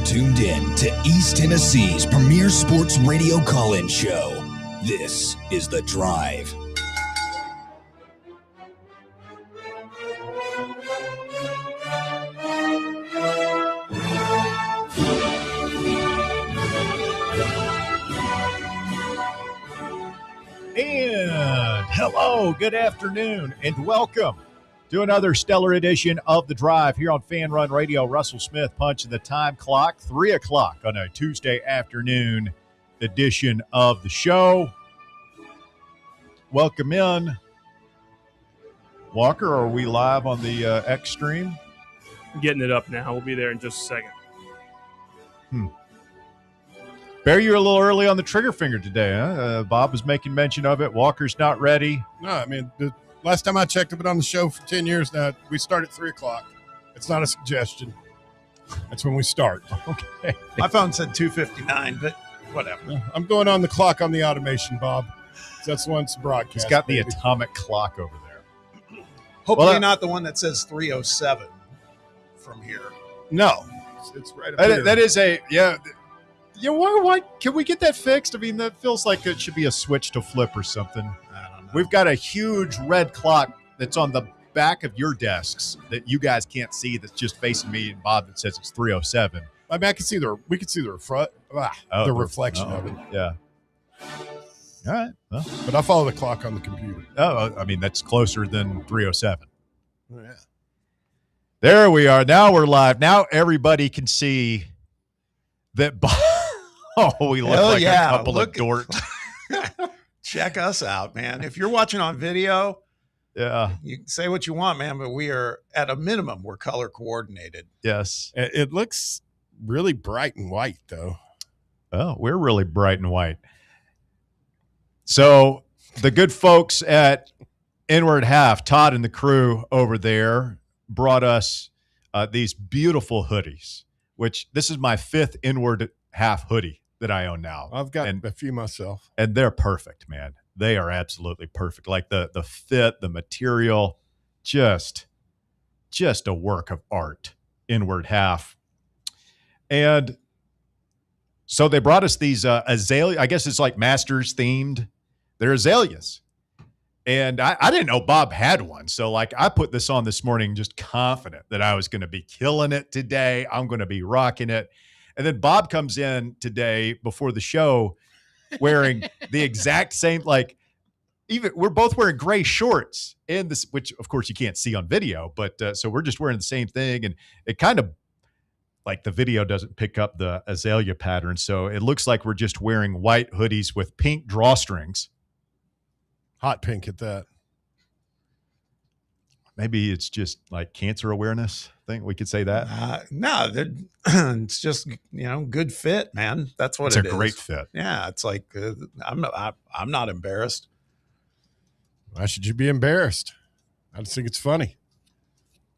tuned in to East Tennessee's premier sports radio call-in show. This is The Drive. And hello, good afternoon, and welcome to another stellar edition of The Drive here on Fan Run Radio. Russell Smith punching the time clock, 3 o'clock on a Tuesday afternoon edition of the show. Welcome in. Walker, are we live on the X stream? Getting it up now. We'll be there in just a second. Bear, you're a little early on the trigger finger today, huh? Bob was making mention of it. Walker's not ready. No, I mean, the last time I checked, I've been on the show for 10 years now. We start at 3 o'clock. It's not a suggestion. That's when we start. Okay. My phone said 2:59, but whatever. Yeah, I'm going on the clock on the automation, Bob. That's the one that's broadcast. It's got the baby. atomic clock over there. Hopefully not the one that says 3:07 from here. No. It's right up here. That is a, yeah. Yeah, why can we get that fixed? I mean, that feels like it should be a switch to flip or something. I don't know. We've got a huge red clock that's on the back of your desks that you guys can't see, that's just facing me and Bob, that says it's 3:07. I mean, we can see the reflection of it. Yeah. All right. Well, But I follow the clock on the computer. I mean, that's closer than 3:07. Oh, yeah. There we are. Now we're live. Now everybody can see that Bob. Oh, we look Hell like yeah. a couple of dorks. Check us out, man. If you're watching on video, Yeah. you can say what you want, man, but we are, at a minimum, we're color coordinated. Yes. It looks really bright and white, though. Oh, we're really bright and white. So the good folks at Inward Half, Todd and the crew over there, brought us these beautiful hoodies, which this is my 5th Inward Half hoodie that I own now. I've got a few myself. And they're perfect, man. They are absolutely perfect. Like the fit, the material, just a work of art, Inward Half. And so they brought us these azalea. I guess it's like Masters themed. They're azaleas. And I didn't know Bob had one. So like I put this on this morning just confident that I was going to be killing it today. I'm going to be rocking it. And then Bob comes in today before the show wearing the exact same, like, even we're both wearing gray shorts in this, which of course you can't see on video, but so we're just wearing the same thing. And it kind of like the video doesn't pick up the azalea pattern. So it looks like we're just wearing white hoodies with pink drawstrings. Hot pink at that. Maybe it's just like cancer awareness thing. We could say that. No, it's just, good fit, man. That's what It's it a is. great fit. Yeah, it's like I'm not embarrassed. Why should you be embarrassed? I just think it's funny.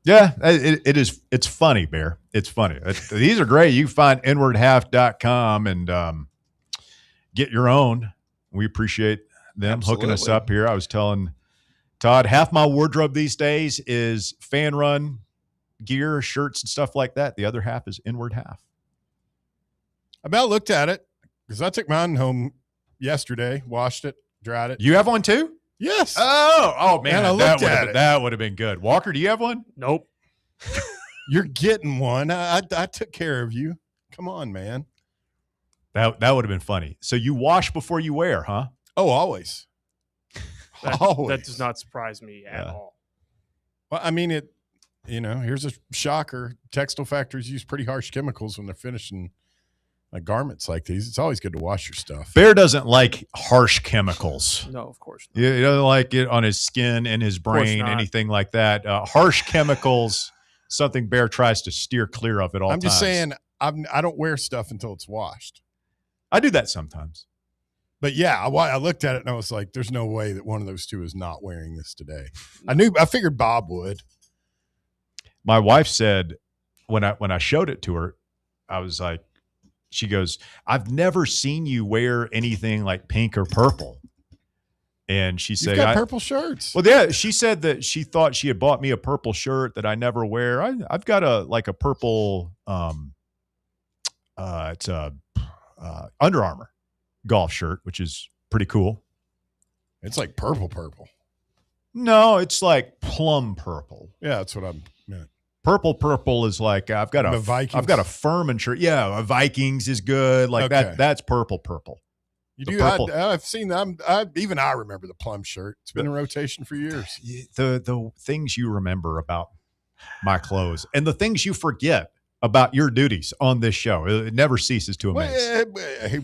Yeah, it is. It's funny, Bear. It's funny. These are great. You can find inwardhalf.com and get your own. We appreciate them hooking us up here. I was telling Todd, half my wardrobe these days is Fan Run gear, shirts, and stuff like that. The other half is Inward Half. I about looked at it because I took mine home yesterday, washed it, dried it. You have one too? Yes. Oh man, I looked at it. That would have been good. Walker, do you have one? Nope. You're getting one. I took care of you. Come on, man. That would have been funny. So you wash before you wear, huh? Oh, always. That does not surprise me at all. Well, I mean, here's a shocker. Textile factories use pretty harsh chemicals when they're finishing garments like these. It's always good to wash your stuff. Bear doesn't like harsh chemicals. No, of course not. He doesn't like it on his skin, in his brain, anything like that. Harsh chemicals, something Bear tries to steer clear of at all times. I'm just saying, I don't wear stuff until it's washed. I do that sometimes. But yeah, I looked at it and I was like, there's no way that one of those two is not wearing this today. I figured Bob would. My wife said when I showed it to her, I was like, she goes, I've never seen you wear anything like pink or purple. And she said, "You've got purple shirts." Well, yeah, she said that she thought she had bought me a purple shirt that I never wear. I've got a purple It's a Under Armour golf shirt, which is pretty cool. It's like purple. No, it's like plum purple. Yeah, that's what I'm meant. Purple is like I've got The Vikings? I've got a Furman shirt. Yeah, a Vikings is good. Like Okay. that's purple. You The do. purple. I've seen them. Even I remember the plum shirt. It's been in rotation for years. The things you remember about my clothes and the things you forget about your duties on this show. It never ceases to amaze. Hey,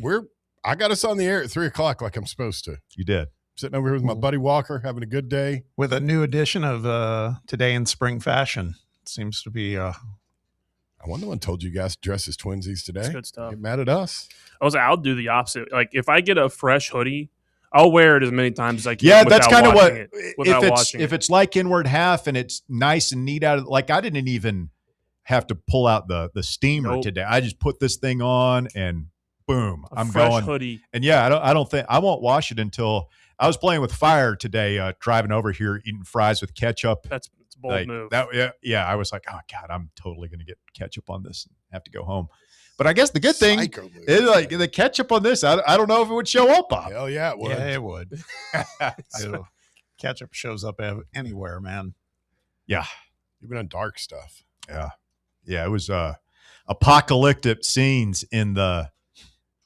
I got us on the air at 3:00 like I'm supposed to. You did. Sitting over here with my buddy Walker, having a good day. With a new edition of Today in Spring Fashion. It seems to be I wonder when told you guys to dress as twinsies today. That's good stuff. Get mad at us. I'll do the opposite. Like if I get a fresh hoodie, I'll wear it as many times as I can. Yeah, that's kind of what washing if it's like inward half and it's nice and neat out of like I didn't even have to pull out the steamer today. I just put this thing on and boom, I'm fresh going. Hoodie. And yeah, I don't think I won't wash it until I was playing with fire today, driving over here eating fries with ketchup. It's a bold move. Yeah, I was like, oh God, I'm totally gonna get ketchup on this and have to go home. But I guess the good thing is like the ketchup on this, I don't know if it would show up, Bob. Hell yeah, it would. Yeah, it would. Ketchup shows up anywhere, man. Yeah. Even on dark stuff. Yeah, it was apocalyptic scenes in the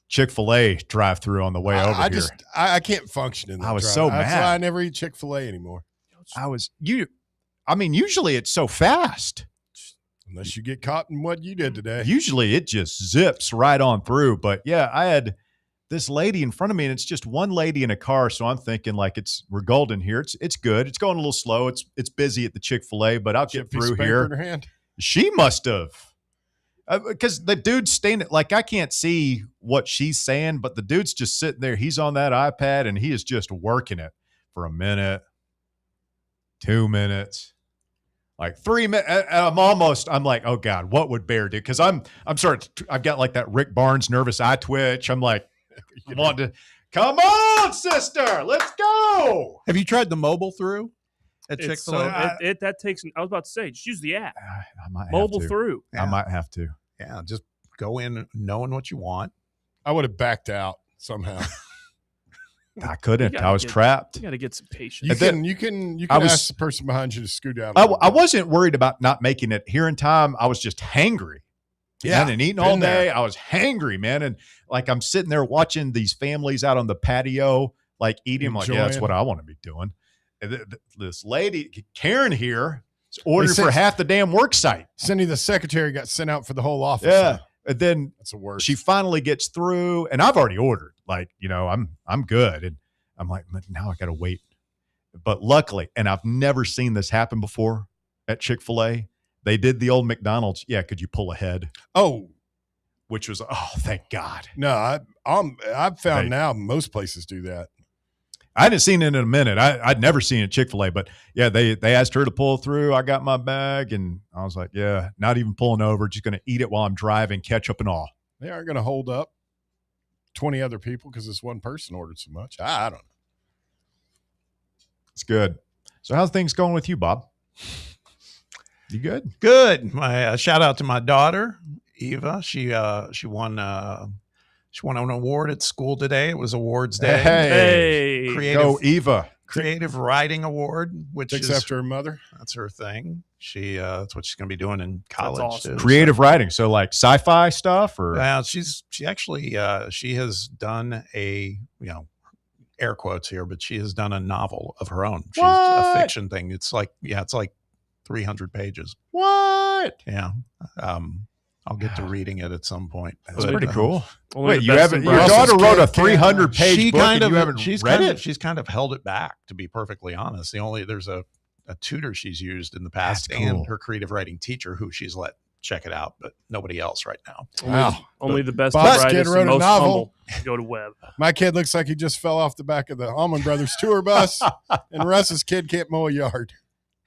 Chick-fil-A drive-through on the way over here. I can't function in that. I was drive. so That's mad. why I never eat Chick-fil-A anymore. Usually it's so fast. Unless you get caught in what you did today. Usually it just zips right on through. But yeah, I had this lady in front of me, and it's just one lady in a car. So I'm thinking like we're golden here. It's good. It's going a little slow. It's busy at the Chick-fil-A, but I'll get through here. In her hand. She must have. Because the dude's standing, like I can't see what she's saying, but the dude's just sitting there. He's on that iPad and he is just working it for a minute, 2 minutes, like 3 minutes. I'm like, oh God, what would Bear do? Because I've got like that Rick Barnes nervous eye twitch. I'm like, I want to, come on, sister, let's go. Have you tried the mobile through at Chick-fil-A? That takes. I was about to say, just use the app. I might have Mobile to. through. I might have to. Yeah, just go in knowing what you want. I would have backed out somehow. I couldn't. I was trapped. You got to get some patience. You can ask the person behind you to scoot down. I wasn't worried about not making it here in time. I was just hangry. Yeah, and eating all day. I was hangry, man. And like I'm sitting there watching these families out on the patio, like eating. I'm like, yeah, that's what I want to be doing. And this lady, Karen here, is ordering for half the damn work site. Cindy, the secretary, got sent out for the whole office. Yeah. And then that's the worst. She finally gets through, and I've already ordered. Like, I'm good. And I'm like, now I got to wait. But luckily, and I've never seen this happen before at Chick-fil-A, they did the old McDonald's. Yeah, could you pull ahead? Oh. Which was, thank God. No, I've found now most places do that. I hadn't seen it in a minute. I'd never seen it at Chick-fil-A, but yeah, they asked her to pull through. I got my bag, and I was like, yeah, not even pulling over, just going to eat it while I'm driving, ketchup and all. They aren't going to hold up 20 other people because this one person ordered so much. I don't know. It's good. So how's things going with you, Bob? You good? Good. My shout out to my daughter, Eva. She won an award at school today. It was awards day. Hey. Go Eva. Creative Writing Award, which is after her mother. That's her thing. That's what she's going to be doing in college. Awesome. Creative writing. So like sci-fi stuff or? She has done air quotes here, but she has done a novel of her own. She's a fiction thing. It's like 300 pages. What? Yeah. I'll get to reading it at some point. That's pretty cool. Wait, your daughter wrote a 300-page book and you haven't read it? She's kind of held it back, to be perfectly honest. There's a tutor she's used in the past and her creative writing teacher who she's let check it out, but nobody else right now. Only the best Bob's kid brightest wrote and a most novel. humble go to web. My kid looks like he just fell off the back of the Allman Brothers tour bus, and Russ's kid can't mow a yard.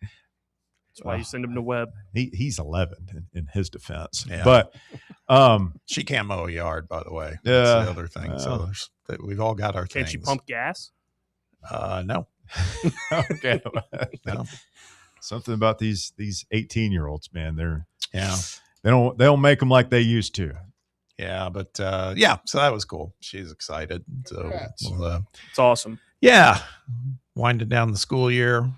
That's why you send him to web. He's 11 in his defense. Yeah. But she can't mow a yard, by the way. Yeah. That's the other thing. So we've all got our Can't things. she pump gas? No. Okay. No. Something about these 18-year-olds, man. They don't make them like they used to. Yeah, but yeah, so that was cool. She's excited. So It's awesome. Yeah, winding down the school year.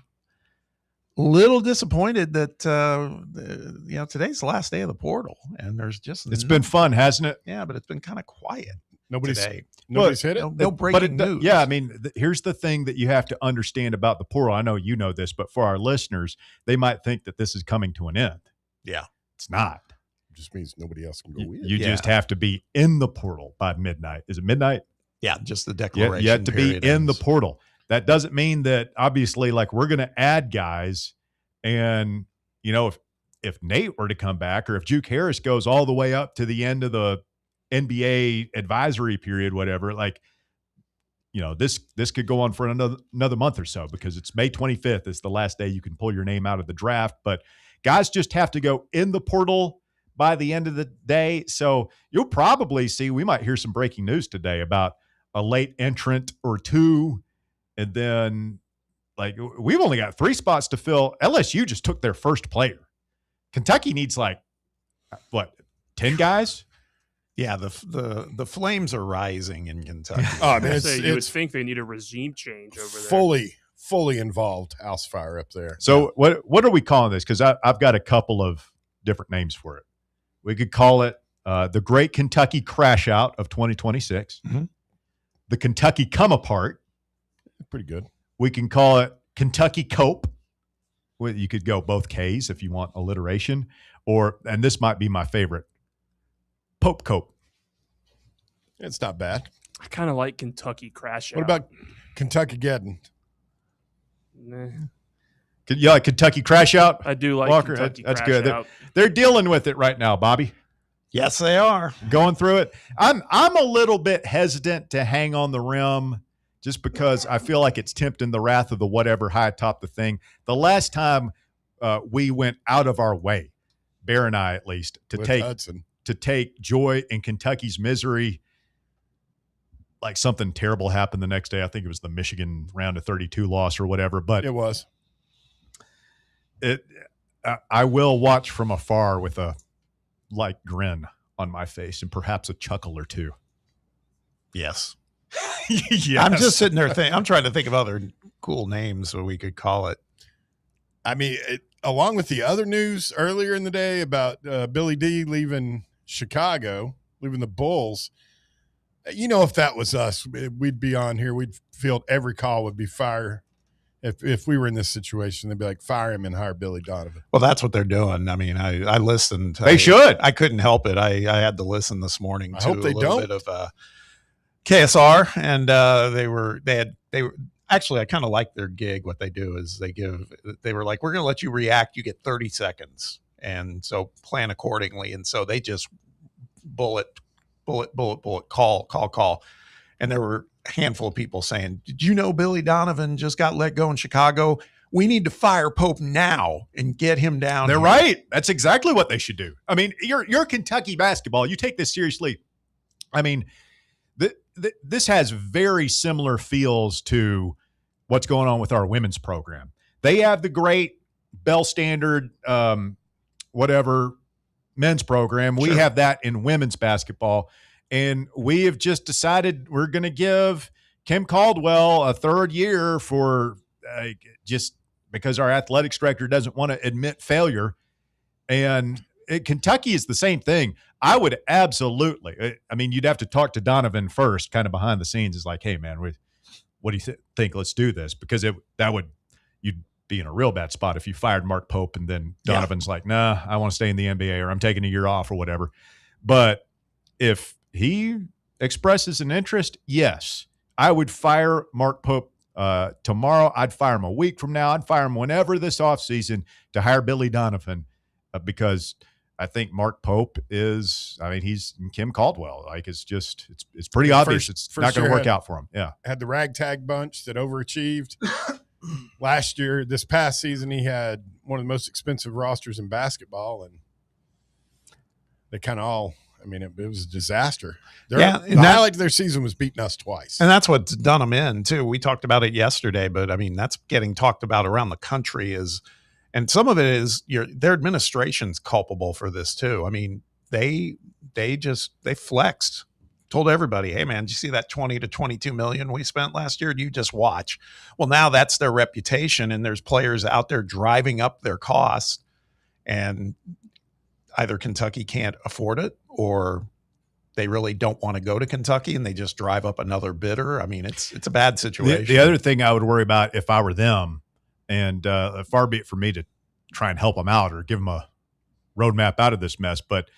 Little disappointed that today's the last day of the portal, and there's just It's been fun, hasn't it? Yeah, but it's been kind of quiet. Nobody's today. hit it. No breaking news. Yeah, I mean, here's the thing that you have to understand about the portal. I know you know this, but for our listeners, they might think that this is coming to an end. Yeah, it's not. It just means nobody else can go in. You just have to be in the portal by midnight. Is it midnight? Yeah, just the declaration. You have to be in the portal. That doesn't mean that obviously, like, we're going to add guys, and if Nate were to come back, or if Juke Harris goes all the way up to the end of the NBA advisory period, whatever, like, this could go on for another month or so, because it's May 25th is the last day you can pull your name out of the draft. But guys just have to go in the portal by the end of the day. So you'll probably see, we might hear some breaking news today about a late entrant or two. And then, like, we've only got 3 spots to fill. LSU just took their first player. Kentucky needs 10 guys? Yeah, the flames are rising in Kentucky. Oh, man, you would think they need a regime change over there. Fully involved house fire up there. So what are we calling this? Because I've got a couple of different names for it. We could call it the Great Kentucky Crash Out of 2026, the Kentucky Come Apart. Pretty good. We can call it Kentucky Cope. You could go both K's if you want alliteration, and this might be my favorite, Pope Cope. It's not bad. I kind of like Kentucky Crash Out. What about Kentucky Geddon? Nah. You like Kentucky Crash Out? I do like Walker. Kentucky That's Crash good. Out. They're dealing with it right now, Bobby. Yes, they are going through it. I'm a little bit hesitant to hang on the rim, just because I feel like it's tempting the wrath of the whatever high atop the thing. The last time we went out of our way, Bear and I at least, to take joy in Kentucky's misery, like something terrible happened the next day. I think it was the Michigan round of 32 loss or whatever. But it was. I will watch from afar with a light grin on my face and perhaps a chuckle or two. Yes. Yes. I'm just sitting there I'm trying to think of other cool names so we could call it. I mean, along with the other news earlier in the day about Billy D leaving Chicago, leaving the Bulls, if that was us, we'd be on here. We'd field every call would be fire. If we were in this situation, they'd be like, fire him and hire Billy Donovan. Well, that's what they're doing. I mean, I listened. They should. I couldn't help it. I had to listen this morning to hope they a little don't. bit of KSR, and they were actually, I kind of like their gig. What they do is they were like, we're going to let you react. You get 30 seconds. And so plan accordingly. And so they just bullet, call. And there were a handful of people saying, did you know Billy Donovan just got let go in Chicago? We need to fire Pope now and get him down. They're right. That's exactly what they should do. I mean, you're Kentucky basketball. You take this seriously. I mean, this has very similar feels to what's going on with our women's program. They have the great Bell Standard, whatever men's program. We have that in women's basketball. And we have just decided we're going to give Kim Caldwell a third year for just because our athletics director doesn't want to admit failure. And Kentucky is the same thing. I would absolutely, I mean, you'd have to talk to Donovan first, kind of behind the scenes. Is like, hey, man, what do you think? Let's do this. Because you'd be in a real bad spot if you fired Mark Pope and then Donovan's like, nah, I want to stay in the NBA, or I'm taking a year off or whatever. But if he expresses an interest, yes, I would fire Mark Pope tomorrow. I'd fire him a week from now. I'd fire him whenever this offseason to hire Billy Donovan because I think Mark Pope he's Kim Caldwell. Like, it's pretty obvious. It's not going to work out for him. Yeah. Had the ragtag bunch that overachieved. Last year, this past season, he had one of the most expensive rosters in basketball, and they kind of all – I mean, it was a disaster. The highlight of their season was beating us twice. And that's what's done them in, too. We talked about it yesterday, but, I mean, that's getting talked about around the country and some of it is their administration's culpable for this, too. I mean, they flexed, told everybody, hey man, did you see that 20 to 22 million we spent last year? You just watch. Well, now that's their reputation, and there's players out there driving up their costs, and either Kentucky can't afford it, or they really don't want to go to Kentucky and they just drive up another bidder. I mean, it's a bad situation. The other thing I would worry about if I were them, and far be it for me to try and help them out or give them a roadmap out of this mess, but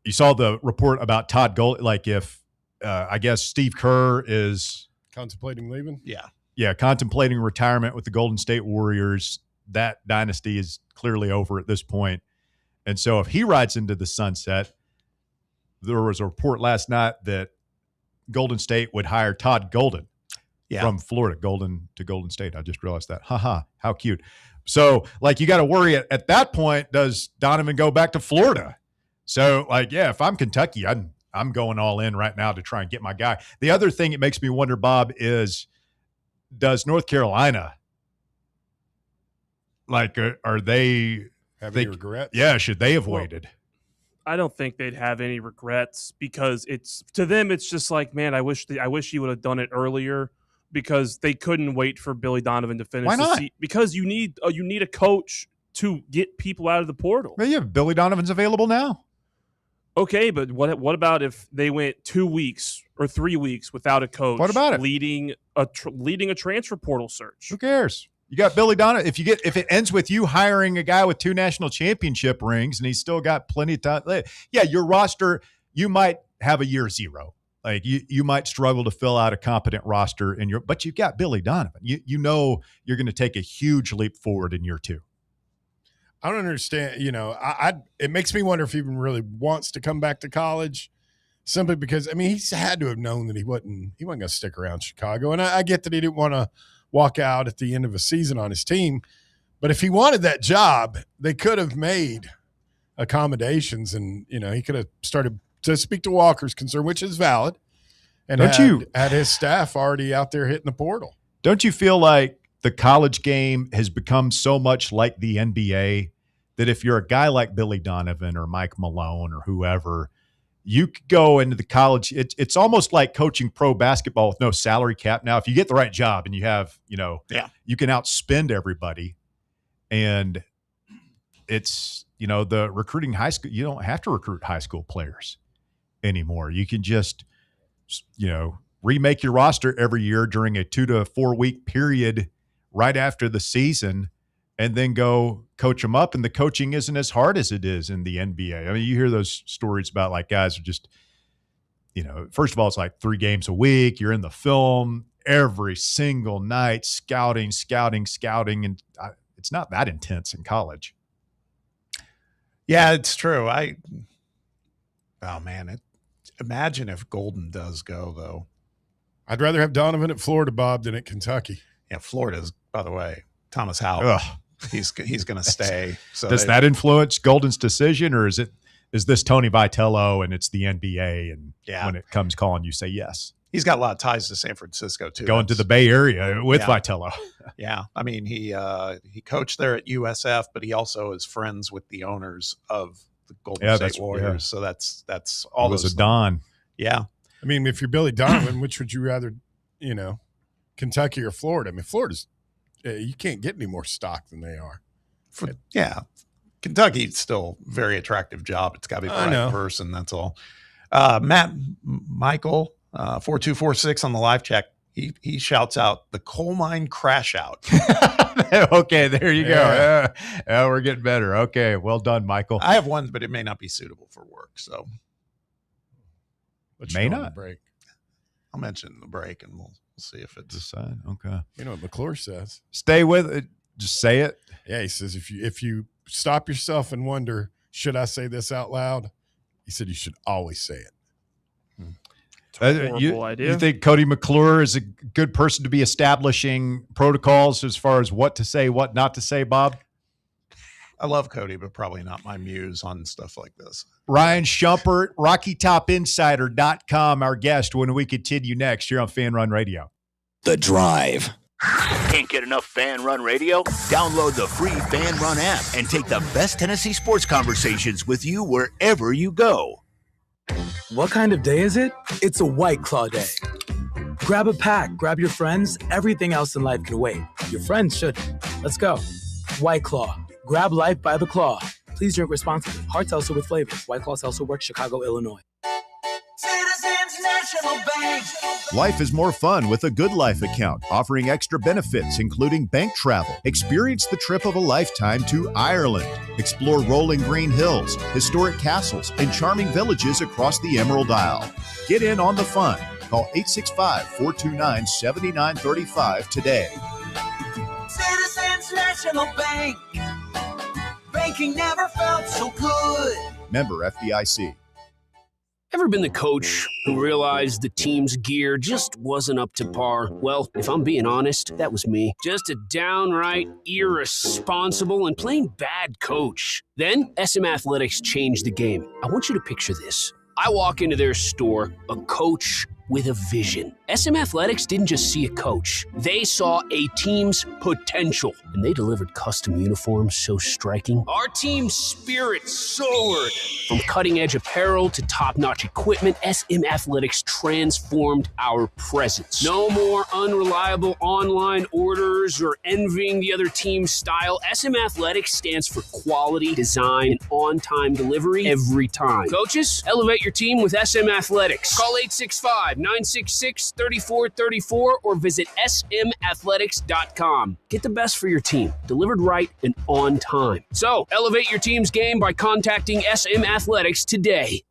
you saw the report about Todd Gold. Like if I guess Steve Kerr is contemplating leaving. Yeah, contemplating retirement with the Golden State Warriors. That dynasty is clearly over at this point. And so if he rides into the sunset, there was a report last night that Golden State would hire Todd Golden from Florida, Golden to Golden State. I just realized that. How cute. So like you got to worry at that point, does Donovan go back to Florida? So like, yeah, if I'm Kentucky, I'm going all in right now to try and get my guy. The other thing it makes me wonder, Bob, is does North Carolina, like, are they have any regrets? Yeah, should they have waited? I don't think they'd have any regrets, because it's, to them, it's just like, man, I wish he would have done it earlier, because they couldn't wait for Billy Donovan to finish. Why not? Because you need a coach to get people out of the portal. Well, yeah, Billy Donovan's available now. Okay, but what about if they went 2 weeks or 3 weeks without a coach? What about it? Leading a transfer portal search. Who cares? You got Billy Donovan. If it ends with you hiring a guy with 2 national championship rings and he's still got plenty of time, yeah, your roster, you might have a year 0. Like you might struggle to fill out a competent roster but you've got Billy Donovan. You know you're going to take a huge leap forward in year 2. I don't understand. It makes me wonder if he even really wants to come back to college, simply because, I mean, he's had to have known that he wasn't going to stick around Chicago. And I get that he didn't want to walk out at the end of a season on his team, but if he wanted that job, they could have made accommodations, and, he could have started to speak to Walker's concern, which is valid, and had his staff already out there hitting the portal. Don't you feel like the college game has become so much like the NBA that if you're a guy like Billy Donovan or Mike Malone or whoever, you could go into the college. It's almost like coaching pro basketball with no salary cap. Now, if you get the right job and you have, you can outspend everybody. And it's, the recruiting high school, you don't have to recruit high school players anymore. You can just, remake your roster every year during a 2 to 4 week period right after the season, and then go coach them up. And the coaching isn't as hard as it is in the NBA. I mean, you hear those stories about like guys are just, first of all, it's like 3 games a week. You're in the film every single night, scouting. And it's not that intense in college. Yeah, it's true. Imagine if Golden does go, though. I'd rather have Donovan at Florida, Bob, than at Kentucky. Yeah, Florida's, by the way, Thomas Howell. He's going to stay. So does that influence Golden's decision, or is this Tony Vitello and it's the NBA, and when it comes calling, you say yes? He's got a lot of ties to San Francisco too. Going to the Bay Area with Vitello. Yeah, I mean he coached there at USF, but he also is friends with the owners of the Golden State Warriors. Yeah. So that's all. It was a Don. Yeah, I mean, if you're Billy Donovan, which would you rather, Kentucky or Florida? I mean, Florida's you can't get any more stock than they are. Kentucky's still a very attractive job. It's got to be the right person. That's all. Michael 4246 on the live chat. He shouts out the coal mine crash out. Okay, there you go. We're getting better. Okay, well done, Michael. I have one, but it may not be suitable for work. So may not. Break. I'll mention the break, and we'll see if it's decide. Okay. You know what McClure says? Stay with it. Just say it. Yeah, he says if you stop yourself and wonder, should I say this out loud? He said you should always say it. Horrible idea. You think Cody McClure is a good person to be establishing protocols as far as what to say, what not to say, Bob? I love Cody, but probably not my muse on stuff like this. Ryan Shumpert, RockyTopInsider.com, our guest when we continue next here on Fan Run Radio. The Drive. Can't get enough Fan Run Radio? Download the free Fan Run app and take the best Tennessee sports conversations with you wherever you go. What kind of day is it? It's a White Claw day. Grab a pack, grab your friends. Everything else in life can wait. Your friends shouldn't. Let's go. White Claw. Grab life by the claw. Please drink responsibly. Hard seltzer with flavors. White Claw Seltzer Works, Chicago, Illinois. Citizens National Bank. Life is more fun with a Good Life account, offering extra benefits, including bank travel. Experience the trip of a lifetime to Ireland. Explore rolling green hills, historic castles, and charming villages across the Emerald Isle. Get in on the fun. Call 865-429-7935 today. Citizens National Bank. Banking never felt so good. Member FDIC. Ever been the coach who realized the team's gear just wasn't up to par? Well, if I'm being honest, that was me. Just a downright irresponsible and plain bad coach. Then SM Athletics changed the game. I want you to picture this. I walk into their store, a coach with a vision. SM Athletics didn't just see a coach. They saw a team's potential, and they delivered custom uniforms so striking. Our team's spirit soared. From cutting-edge apparel to top-notch equipment, SM Athletics transformed our presence. No more unreliable online orders or envying the other team's style. SM Athletics stands for quality, design, and on-time delivery every time. Coaches, elevate your team with SM Athletics. Call 865-966-3434 or visit smathletics.com. Get the best for your team, delivered right and on time. So, elevate your team's game by contacting SM Athletics today.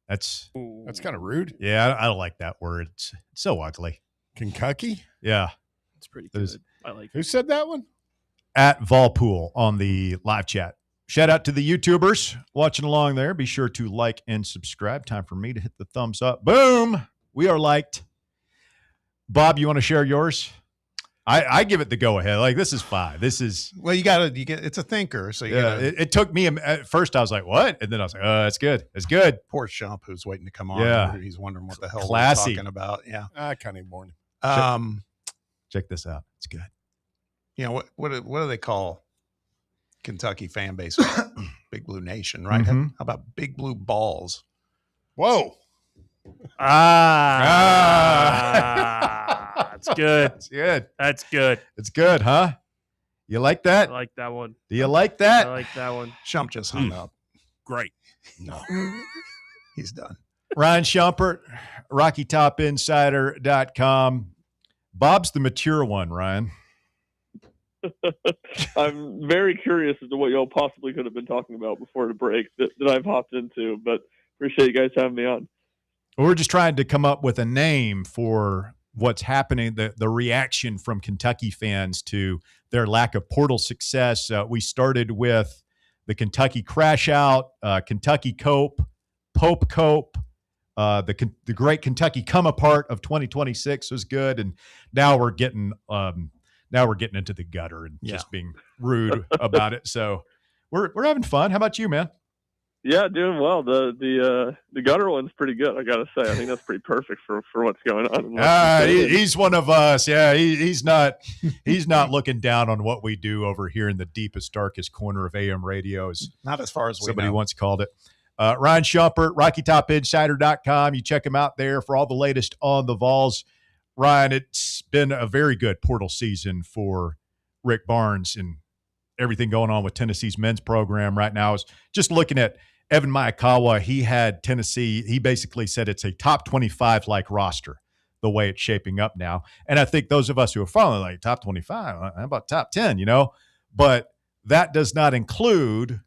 That's kind of rude. Yeah, I don't like that word. It's so ugly. Kentucky? Yeah. It's pretty good. I like it. Who said that one? At Volpool on the live chat. Shout out to the YouTubers watching along there. Be sure to like and subscribe. Time for me to hit the thumbs up. Boom. We are liked. Bob, you want to share yours? I give it the go ahead. Like, this is fine. This is, Well, it's a thinker. So you gotta, it took me at first. I was like, what? And then I was like, it's good. It's good. poor Shump who's waiting to come on. Yeah. He's wondering what the hell Classy. we're talking about. Yeah. I can't even warn him. Check this out. It's good. You know, what do they call Kentucky fan base? Big Blue Nation, right? Mhm. How about Big Blue Balls? Whoa. That's good. It's good. That's good. It's good, huh? You like that? I like that one. Do you like that? I like that one. Shump just hung up. Great. No. He's done. Ryan Shumpert, RockyTopInsider.com. Bob's the mature one, Ryan. I'm very curious as to what y'all possibly could have been talking about before the break that I've hopped into, but appreciate you guys having me on. We're just trying to come up with a name for what's happening, the reaction from Kentucky fans to their lack of portal success. We started with the Kentucky Crash Out, Kentucky Cope, Pope Cope, the Great Kentucky Come Apart of 2026 was good, and now we're getting into the gutter and just being rude about it. So we're having fun. How about you, man? Yeah, doing well. The gutter one's pretty good, I gotta say. I think that's pretty perfect for what's going on. He's one of us. Yeah, he's not looking down on what we do over here in the deepest, darkest corner of AM radios. Not as far as somebody once called it. Ryan Shumpert, RockyTopInsider.com. You check him out there for all the latest on the Vols. Ryan, it's been a very good portal season for Rick Barnes and everything going on with Tennessee's men's program right now. I was just looking at Evan Miyakawa. He had Tennessee. He basically said it's a top 25 like roster the way it's shaping up now. And I think those of us who are following like top 25, how about top 10, but that does not include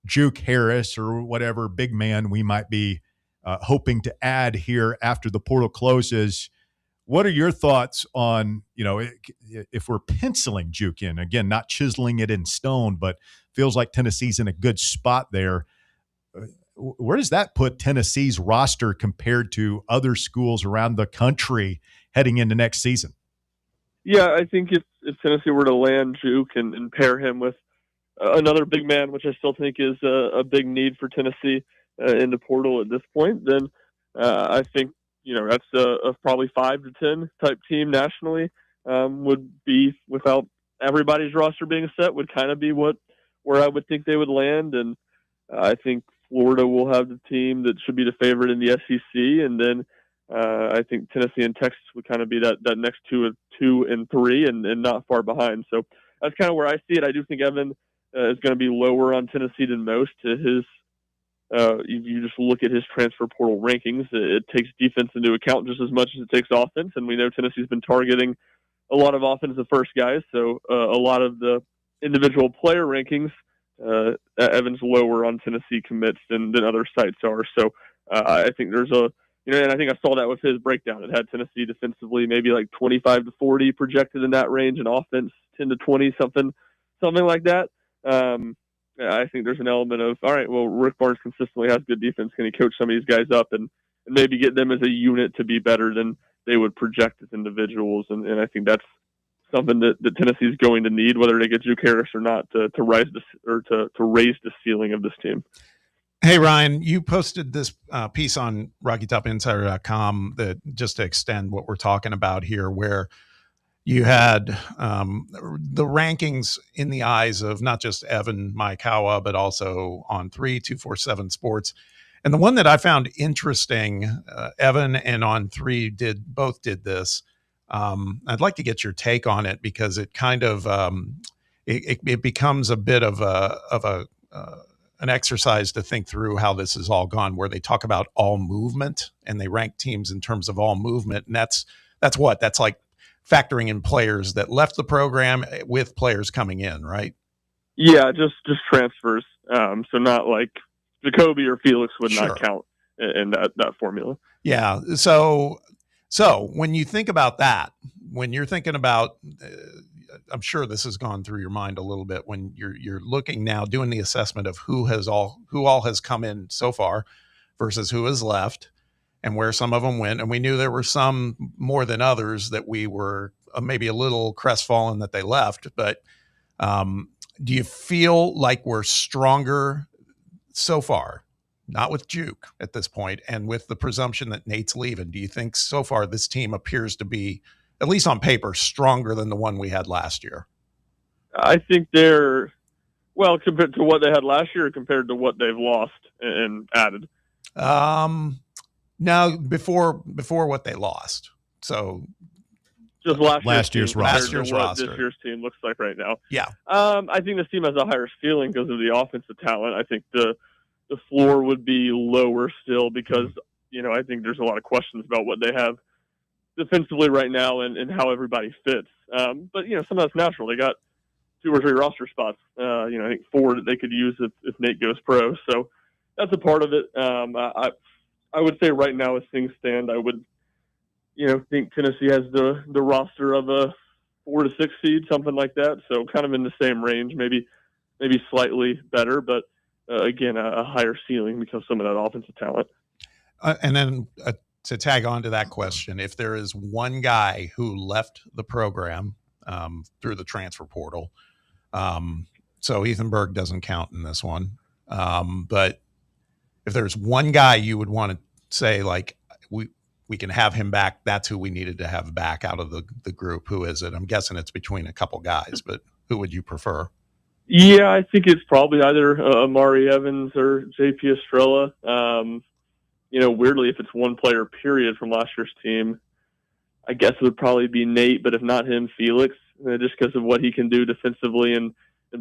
Juke Harris or whatever big man we might be hoping to add here after the portal closes. What are your thoughts on, if we're penciling Juke in, again, not chiseling it in stone, but feels like Tennessee's in a good spot there. Where does that put Tennessee's roster compared to other schools around the country heading into next season? Yeah, I think if Tennessee were to land Juke and pair him with another big man, which I still think is a big need for Tennessee in the portal at this point, then I think, that's a probably 5 to 10 type team nationally would be, without everybody's roster being set, would kind of be where I would think they would land. And I think Florida will have the team that should be the favorite in the SEC. And then I think Tennessee and Texas would kind of be that next 2 and 3 and not far behind. So that's kind of where I see it. I do think Evan is going to be lower on Tennessee than most. You just look at his transfer portal rankings. It takes defense into account just as much as it takes offense, and we know Tennessee's been targeting a lot of offensive first guys, so a lot of the individual player rankings, Evan's lower on Tennessee commits than other sites are. So I think there's and I think I saw that with his breakdown. It had Tennessee defensively maybe like 25 to 40 projected in that range, and offense 10 to 20, something like that. I think there's an element of, all right, well, Rick Barnes consistently has good defense. Can he coach some of these guys up and maybe get them as a unit to be better than they would project as individuals? And I think that's something that Tennessee is going to need, whether they get Juke Harris or not, to raise the ceiling of this team. Hey, Ryan, you posted this piece on RockyTopInsider.com that just to extend what we're talking about here, where you had the rankings in the eyes of not just Evan Miyakawa, but also on 247 Sports. And the one that I found interesting, Evan and on 3 both did this. I'd like to get your take on it because it kind of it becomes a bit of an exercise to think through how this has all gone, where they talk about all movement and they rank teams in terms of all movement. And that's like factoring in players that left the program with players coming in, right? Yeah, just transfers. So not like Jacoby or Felix would not count in that formula. Yeah. So when you think about that, when you're thinking about, I'm sure this has gone through your mind a little bit when you're looking now, doing the assessment of who all has come in so far versus who has left, and where some of them went. And we knew there were some more than others that we were maybe a little crestfallen that they left. But do you feel like we're stronger so far? Not with Juke at this point, and with the presumption that Nate's leaving, do you think so far this team appears to be, at least on paper, stronger than the one we had last year? I think they're, well, compared to what they had last year, or compared to what they've lost and added? No, before what they lost. So just last year's roster. This year's team looks like right now. Yeah. I think this team has a higher ceiling because of the offensive talent. I think the floor would be lower still because, I think there's a lot of questions about what they have defensively right now and how everybody fits. But, some of that's natural. They got 2 or 3 roster spots. I think 4 that they could use if Nate goes pro. So that's a part of it. I would say right now as things stand, I would, think Tennessee has the roster of a 4 to 6 seed, something like that. So kind of in the same range, maybe slightly better, but again, a higher ceiling because some of that offensive talent. And then to tag on to that question, if there is one guy who left the program through the transfer portal, so Ethan Berg doesn't count in this one, but if there's one guy you would want to say, like, we can have him back, that's who we needed to have back out of the group, who is it? I'm guessing it's between a couple guys, but who would you prefer? Yeah, I think it's probably either Amari Evans or JP Estrella. Weirdly, if it's one player period from last year's team, I guess it would probably be Nate, but if not him, Felix, just because of what he can do defensively and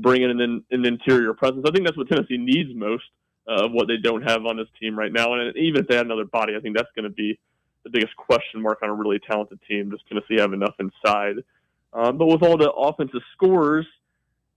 bring in an interior presence. I think that's what Tennessee needs most of what they don't have on this team right now. And even if they had another body, I think that's going to be the biggest question mark on a really talented team. Does Tennessee have enough inside? But with all the offensive scorers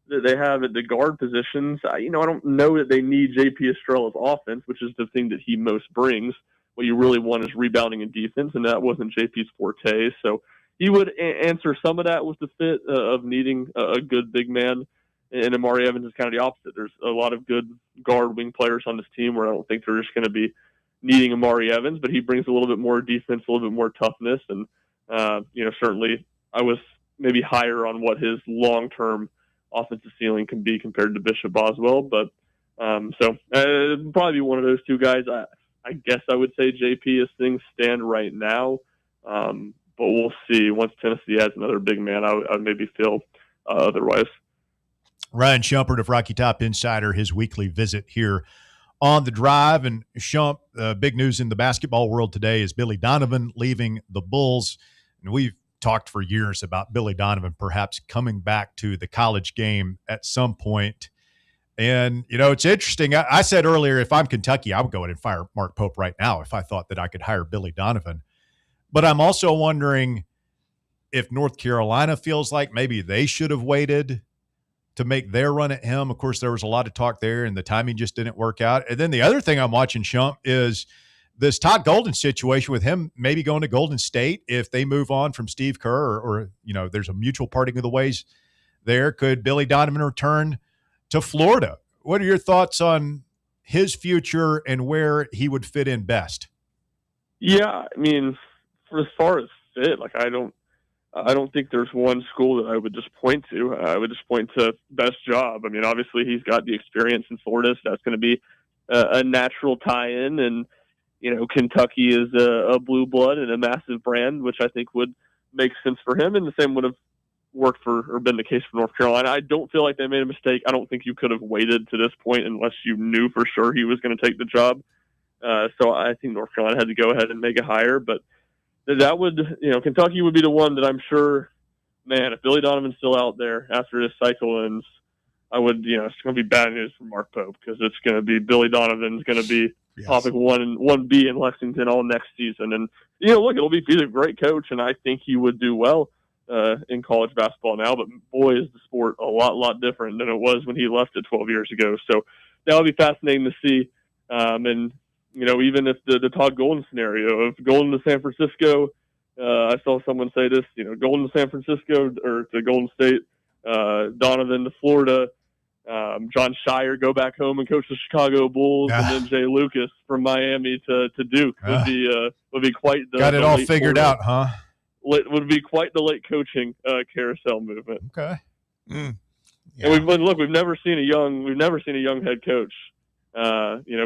that they have at the guard positions, I don't know that they need JP Estrella's offense, which is the thing that he most brings. What you really want is rebounding and defense, and that wasn't JP's forte. So he would answer some of that with the fit of needing a good big man. And Amari Evans is kind of the opposite. There's a lot of good guard wing players on this team where I don't think they're just going to be needing Amari Evans, but he brings a little bit more defense, a little bit more toughness. And, certainly I was maybe higher on what his long-term offensive ceiling can be compared to Bishop Boswell. But it'd probably be one of those two guys. I guess I would say JP as things stand right now. But we'll see. Once Tennessee has another big man, I maybe feel otherwise. Ryan Shumpert of Rocky Top Insider, his weekly visit here on The Drive. And Shump, big news in the basketball world today is Billy Donovan leaving the Bulls. And we've talked for years about Billy Donovan perhaps coming back to the college game at some point. And, it's interesting. I said earlier, if I'm Kentucky, I would go in and fire Mark Pope right now if I thought that I could hire Billy Donovan. But I'm also wondering if North Carolina feels like maybe they should have waited to make their run at him. Of course, there was a lot of talk there, and the timing just didn't work out. And then the other thing I'm watching, Shump, is this Todd Golden situation with him maybe going to Golden State if they move on from Steve Kerr or there's a mutual parting of the ways there. Could Billy Donovan return to Florida? What are your thoughts on his future and where he would fit in best? Yeah, I mean, for as far as fit, I don't think there's one school that I would just point to. I would just point to best job. I mean, obviously he's got the experience in Florida, so that's going to be a natural tie-in. And, Kentucky is a blue blood and a massive brand, which I think would make sense for him. And the same would have worked for or been the case for North Carolina. I don't feel like they made a mistake. I don't think you could have waited to this point unless you knew for sure he was going to take the job. So I think North Carolina had to go ahead and make a hire, but that would, Kentucky would be the one that I'm sure, man, if Billy Donovan's still out there after this cycle ends, I would, it's going to be bad news for Mark Pope because it's going to be Billy Donovan's going to be topic 1B in Lexington all next season. And, look, he's a great coach, and I think he would do well in college basketball now, but boy, is the sport a lot different than it was when he left it 12 years ago. So that would be fascinating to see. And, even if the Todd Golden scenario of Golden to San Francisco, I saw someone say this, Golden to San Francisco or to Golden State, Donovan to Florida, John Shire go back home and coach the Chicago Bulls, and then Jay Lucas from Miami to Duke would be quite the got it all figured out, huh? Would be quite the late coaching carousel movement. Okay. Yeah. And we've never seen a young head coach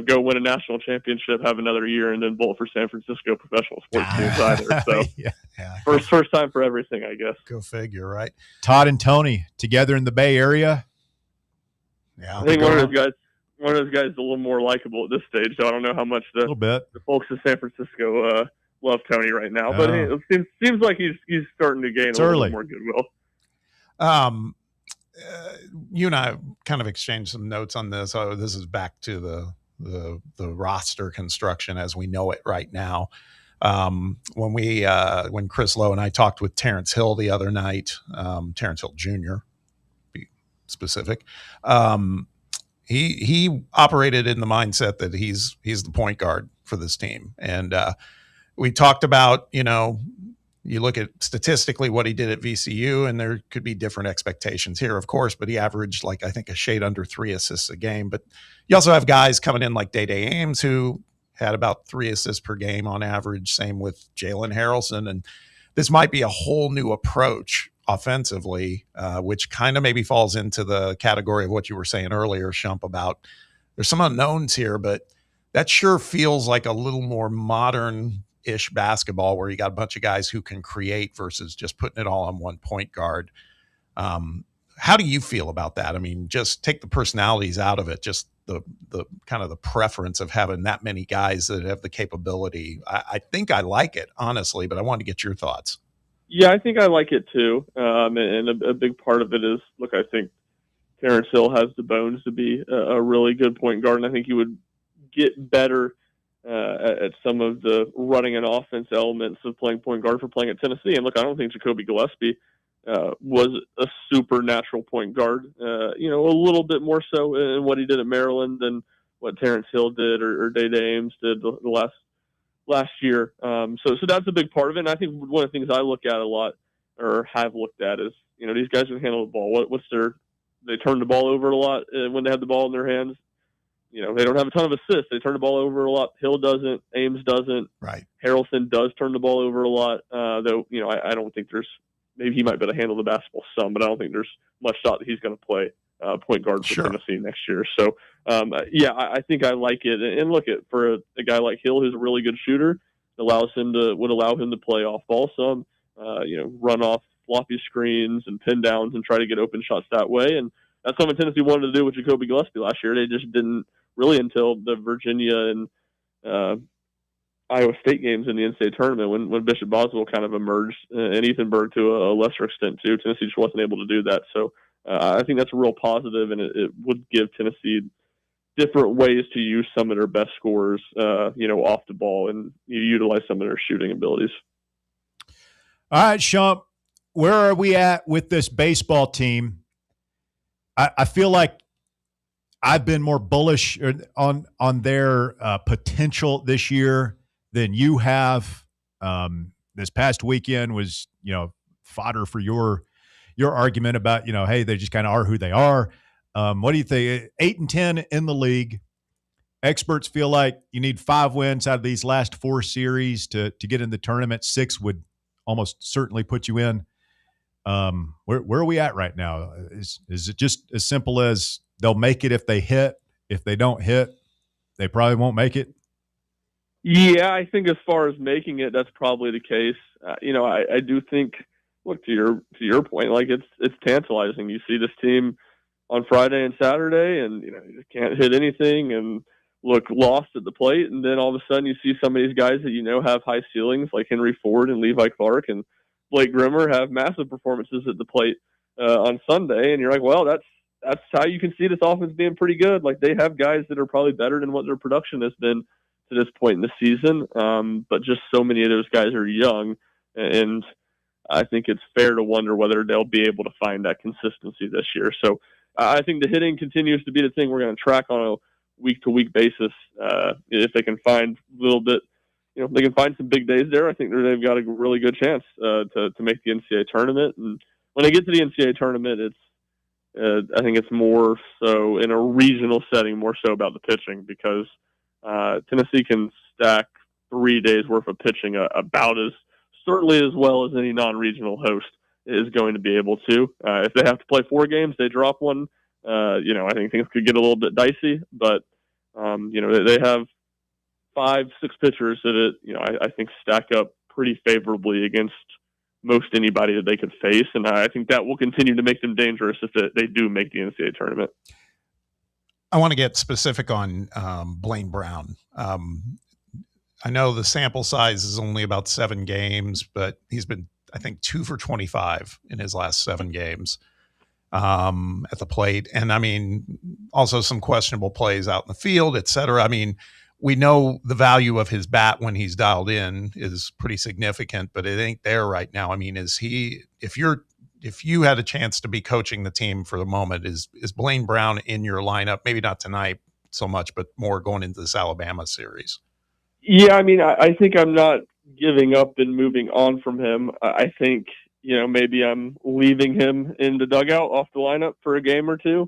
go win a national championship, have another year, and then bolt for San Francisco professional sports teams either. So first time for everything, I guess. Go figure, right? Todd and Tony together in the Bay Area. Yeah, I think one of those guys is a little more likable at this stage. So I don't know how much the folks in San Francisco love Tony right now, but it seems like he's starting to gain a little bit more goodwill. You and I kind of exchanged some notes on this. This is back to the roster construction as we know it right now. When Chris Lowe and I talked with Terrence Hill the other night, Terrence Hill Jr., be specific, he operated in the mindset that he's the point guard for this team, and we talked about you look at statistically what he did at VCU, and there could be different expectations here, of course, but he averaged I think a shade under 3 assists a game. But you also have guys coming in like Day-Day Ames who had about 3 assists per game on average. Same with Jalen Harrelson. And this might be a whole new approach offensively, which kind of maybe falls into the category of what you were saying earlier, Shump, about there's some unknowns here, but that sure feels like a little more modern-ish basketball where you got a bunch of guys who can create versus just putting it all on one point guard. How do you feel about that? I mean, just take the personalities out of it, just the kind of the preference of having that many guys that have the capability. I think I like it, honestly, but I wanted to get your thoughts. Yeah, I think I like it too. And a big part of it is, look, I think Terrence Hill has the bones to be a really good point guard, and I think he would get better at some of the running and offense elements of playing point guard for playing at Tennessee. And look, I don't think Jacoby Gillespie was a supernatural point guard. A little bit more so in what he did at Maryland than what Terrence Hill did or Day Ames did the last year. So that's a big part of it. And I think one of the things I look at a lot or have looked at is, these guys can handle the ball. They turn the ball over a lot when they have the ball in their hands. They don't have a ton of assists. They turn the ball over a lot. Hill doesn't. Ames doesn't. Right. Harrelson does turn the ball over a lot. Though, I don't think maybe he might be able to handle the basketball some, but I don't think there's much thought that he's going to play point guard for Tennessee next year. So, I think I like it. And look, for a guy like Hill, who's a really good shooter, would allow him to play off ball some, run off floppy screens and pin downs and try to get open shots that way. And that's something Tennessee wanted to do with Jacoby Gillespie last year. They just didn't really until the Virginia and Iowa State games in the NCAA tournament when Bishop Boswell kind of emerged, and Ethan Berg to a lesser extent too. Tennessee just wasn't able to do that. So I think that's a real positive, and it would give Tennessee different ways to use some of their best scorers, off the ball, and utilize some of their shooting abilities. All right, Shump, where are we at with this baseball team? I feel like I've been more bullish on their potential this year than you have. This past weekend was, fodder for your argument about, hey, they just kind of are who they are. What do you think? 8-10 in the league. Experts feel like you need 5 wins out of these last 4 series to get in the tournament. 6 would almost certainly put you in. Where are we at right now? Is it just as simple as they'll make it if they hit? If they don't hit, they probably won't make it? Yeah, I think as far as making it, that's probably the case. I do think, look, to your point, like it's tantalizing. You see this team on Friday and Saturday, and you can't hit anything and look lost at the plate, and then all of a sudden you see some of these guys that have high ceilings like Henry Ford and Levi Clark and Blake Grimmer have massive performances at the plate on Sunday, and you're like, well, that's how you can see this offense being pretty good. Like they have guys that are probably better than what their production has been to this point in the season, but just so many of those guys are young, and I think it's fair to wonder whether they'll be able to find that consistency this year. So I think the hitting continues to be the thing we're going to track on a week-to-week basis. If they can find a little bit, they can find some big days there, I think they've got a really good chance to make the NCAA tournament. And when they get to the NCAA tournament, I think it's more so in a regional setting, more so about the pitching, because Tennessee can stack 3 days worth of pitching about as certainly as well as any non-regional host is going to be able to. If they have to play 4 games, they drop one. I think things could get a little bit dicey, but they have 5-6 pitchers that I think stack up pretty favorably against most anybody that they could face, and I think that will continue to make them dangerous if they do make the NCAA tournament. I want to get specific on Blaine Brown. I know the sample size is only about 7 games, but he's been, I think, 2 for 25 in his last 7 games at the plate. And I mean, also some questionable plays out in the field, et cetera. I mean, we know the value of his bat when he's dialed in is pretty significant, but it ain't there right now. I mean, if you had a chance to be coaching the team for the moment, is Blaine Brown in your lineup? Maybe not tonight so much, but more going into this Alabama series. Yeah, I mean, I think I'm not giving up and moving on from him. I think, maybe I'm leaving him in the dugout off the lineup for a game or two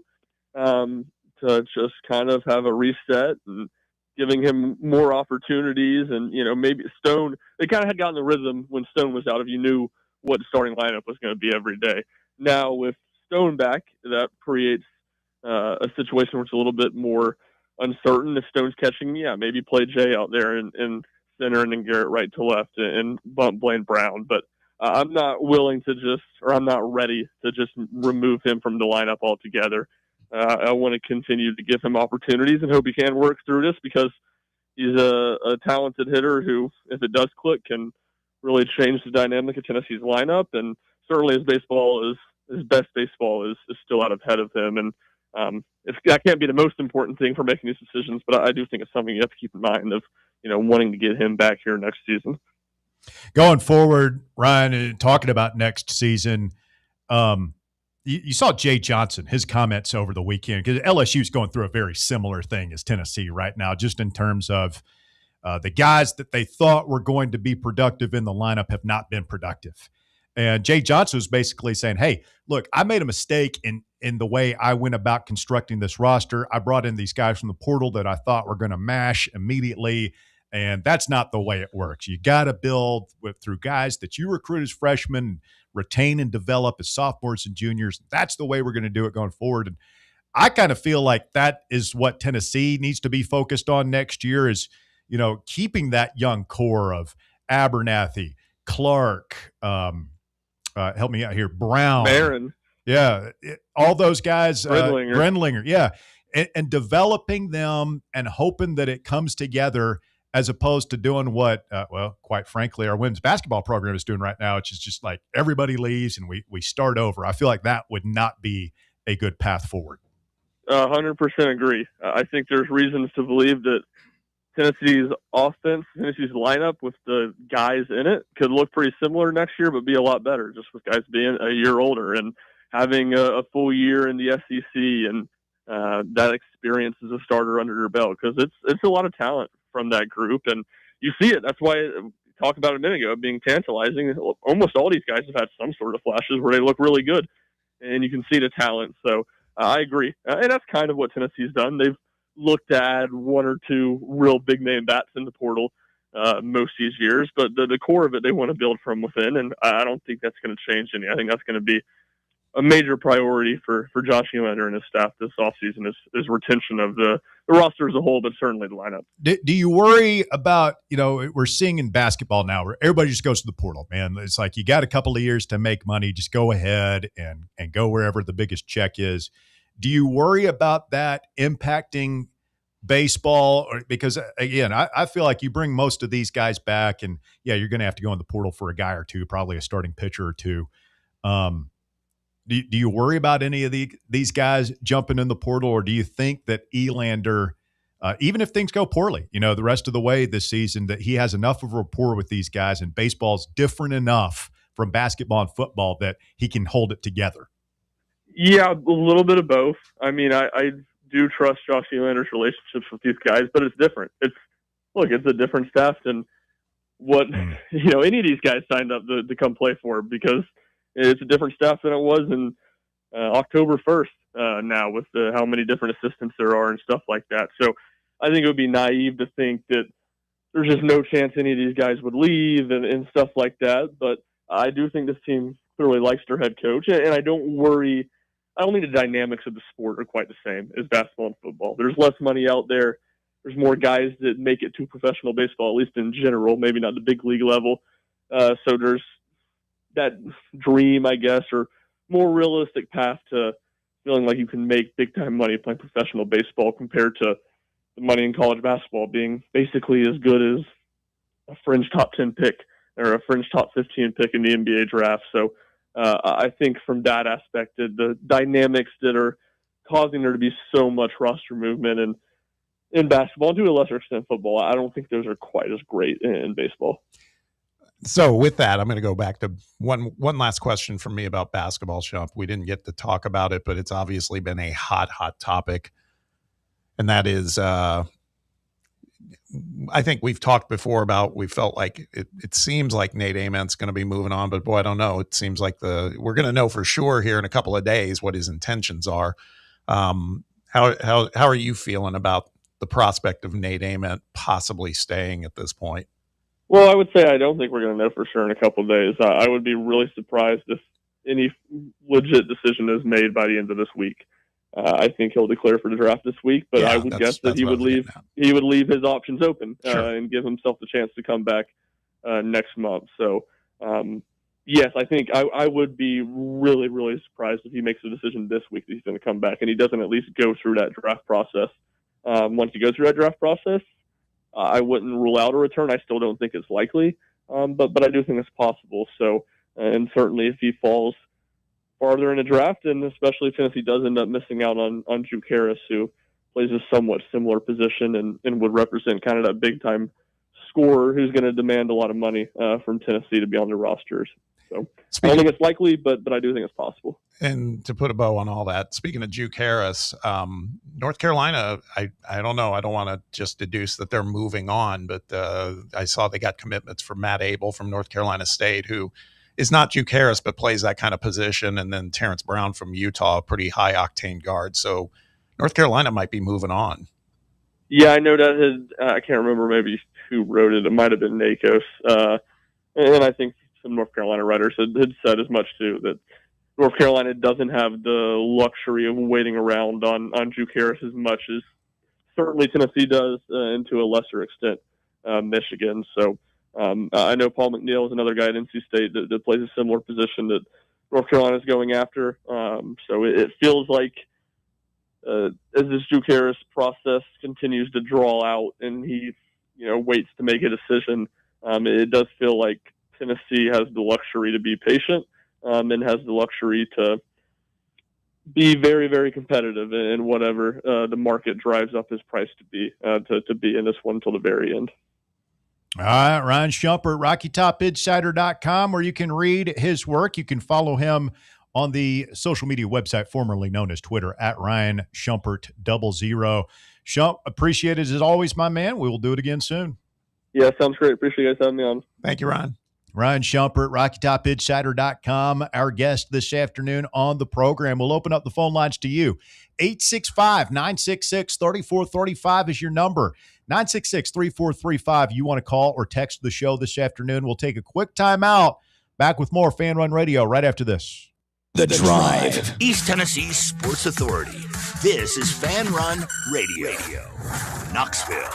to just kind of have a reset and giving him more opportunities. And, maybe Stone, they kind of had gotten the rhythm when Stone was out if you knew what the starting lineup was going to be every day. Now with Stone back, that creates a situation where it's a little bit more uncertain. If Stone's catching, yeah, maybe play Jay out there in center and then Garrett right to left and bump Blaine Brown. But I'm not willing to I'm not ready to just remove him from the lineup altogether. I want to continue to give him opportunities and hope he can work through this, because he's a talented hitter who, if it does click, can really change the dynamic of Tennessee's lineup. And certainly his best baseball is still out ahead of him. And that can't be the most important thing for making these decisions, but I do think it's something you have to keep in mind of, wanting to get him back here next season. Going forward, Ryan, talking about next season, you saw Jay Johnson, his comments over the weekend, because LSU is going through a very similar thing as Tennessee right now, just in terms of the guys that they thought were going to be productive in the lineup have not been productive. And Jay Johnson was basically saying, hey, look, I made a mistake in the way I went about constructing this roster. I brought in these guys from the portal that I thought were going to mash immediately, and that's not the way it works. You got to build through guys that you recruit as freshmen, retain and develop as sophomores and juniors. That's the way we're going to do it going forward. And I kind of feel like that is what Tennessee needs to be focused on next year, is, keeping that young core of Abernathy, Clark, help me out here, Brown, Barron. Yeah, all those guys, Grendlinger. Yeah, and developing them and hoping that it comes together, as opposed to doing what, quite frankly, our women's basketball program is doing right now, which is just like everybody leaves and we start over. I feel like that would not be a good path forward. 100% agree. I think there's reasons to believe that Tennessee's offense, Tennessee's lineup with the guys in it could look pretty similar next year, but be a lot better, just with guys being a year older and having a full year in the SEC and that experience as a starter under their belt, because it's a lot of talent from that group, and you see it. That's why I talked about a minute ago being tantalizing. Almost all these guys have had some sort of flashes where they look really good, and you can see the talent. So I agree, and that's kind of what Tennessee's done. They've looked to add one or two real big name bats in the portal most of these years, but the core of it they want to build from within, and I don't think that's going to change any. I think that's going to be a major priority for Josh Uhlaender and his staff this offseason is retention of the roster as a whole, but certainly the lineup. Do you worry about, we're seeing in basketball now where everybody just goes to the portal, man. It's like you got a couple of years to make money. Just go ahead and go wherever the biggest check is. Do you worry about that impacting baseball? Because, again, I feel like you bring most of these guys back, and, yeah, you're going to have to go in the portal for a guy or two, probably a starting pitcher or two. Do you worry about any of these guys jumping in the portal, or do you think that Uhlaender, even if things go poorly, the rest of the way this season, that he has enough of a rapport with these guys and baseball's different enough from basketball and football that he can hold it together? Yeah, a little bit of both. I mean, I do trust Josh Uhlaender's relationships with these guys, but it's different. It's a different staff than what, any of these guys signed up to come play for, because it's a different staff than it was in October 1st now, with how many different assistants there are and stuff like that. So I think it would be naive to think that there's just no chance any of these guys would leave and stuff like that. But I do think this team clearly likes their head coach, and I don't worry. I don't think the dynamics of the sport are quite the same as basketball and football. There's less money out there. There's more guys that make it to professional baseball, at least in general, maybe not the big league level. So there's that dream, I guess, or more realistic path to feeling like you can make big time money playing professional baseball, compared to the money in college basketball being basically as good as a fringe top 10 pick or a fringe top 15 pick in the NBA draft. So I think from that aspect, the dynamics that are causing there to be so much roster movement and in basketball, and to a lesser extent football, I don't think those are quite as great in baseball. So with that, I'm going to go back to one last question from me about basketball, Shump. We didn't get to talk about it, but it's obviously been a hot topic. And that is, I think we've talked before about, we felt like it seems like Nate Ament's going to be moving on, but boy, I don't know. It seems like we're going to know for sure here in a couple of days what his intentions are. How are you feeling about the prospect of Nate Ament possibly staying at this point? Well, I would say I don't think we're going to know for sure in a couple of days. I would be really surprised if any legit decision is made by the end of this week. I think he'll declare for the draft this week, but I would guess that he would leave his options open and give himself the chance to come back next month. So, yes, I think I would be really, really surprised if he makes a decision this week that he's going to come back and he doesn't at least go through that draft process. Once he goes through that draft process, I wouldn't rule out a return. I still don't think it's likely, but I do think it's possible. So, and certainly if he falls farther in the draft, and especially if Tennessee does end up missing out on Juke Harris, who plays a somewhat similar position and would represent kind of that big-time scorer who's going to demand a lot of money from Tennessee to be on their rosters. So I don't think it's likely, but I do think it's possible. And to put a bow on all that, speaking of Juke Harris, North Carolina, I don't know. I don't want to just deduce that they're moving on, but I saw they got commitments from Matt Abel from North Carolina State, who is not Juke Harris, but plays that kind of position. And then Terrence Brown from Utah, a pretty high-octane guard. So North Carolina might be moving on. Yeah, I know that I can't remember maybe who wrote it. It might have been Nakos. And I think some North Carolina writers had said as much, too, that North Carolina doesn't have the luxury of waiting around on Juke Harris as much as certainly Tennessee does, and to a lesser extent, Michigan. So I know Paul McNeil is another guy at NC State that plays a similar position that North Carolina is going after. So it feels like as this Juke Harris process continues to draw out and he waits to make a decision, it does feel like Tennessee has the luxury to be patient and has the luxury to be very, very competitive in whatever the market drives up his price to be in this one until the very end. All right, Ryan Shumpert, RockyTopInsider.com, where you can read his work. You can follow him on the social media website formerly known as Twitter at Ryan Shumpert 00. Shump, appreciate it as always, my man. We will do it again soon. Yeah, sounds great. Appreciate you guys having me on. Thank you, Ryan. Ryan Shumpert, RockyTopInsider.com, our guest this afternoon on the program. We'll open up the phone lines to you. 865-966-3435 is your number. 966-3435. You want to call or text the show this afternoon. We'll take a quick time out. Back with more Fan Run Radio right after this. The Drive. East Tennessee's Sports Authority. This is Fan Run Radio. Knoxville.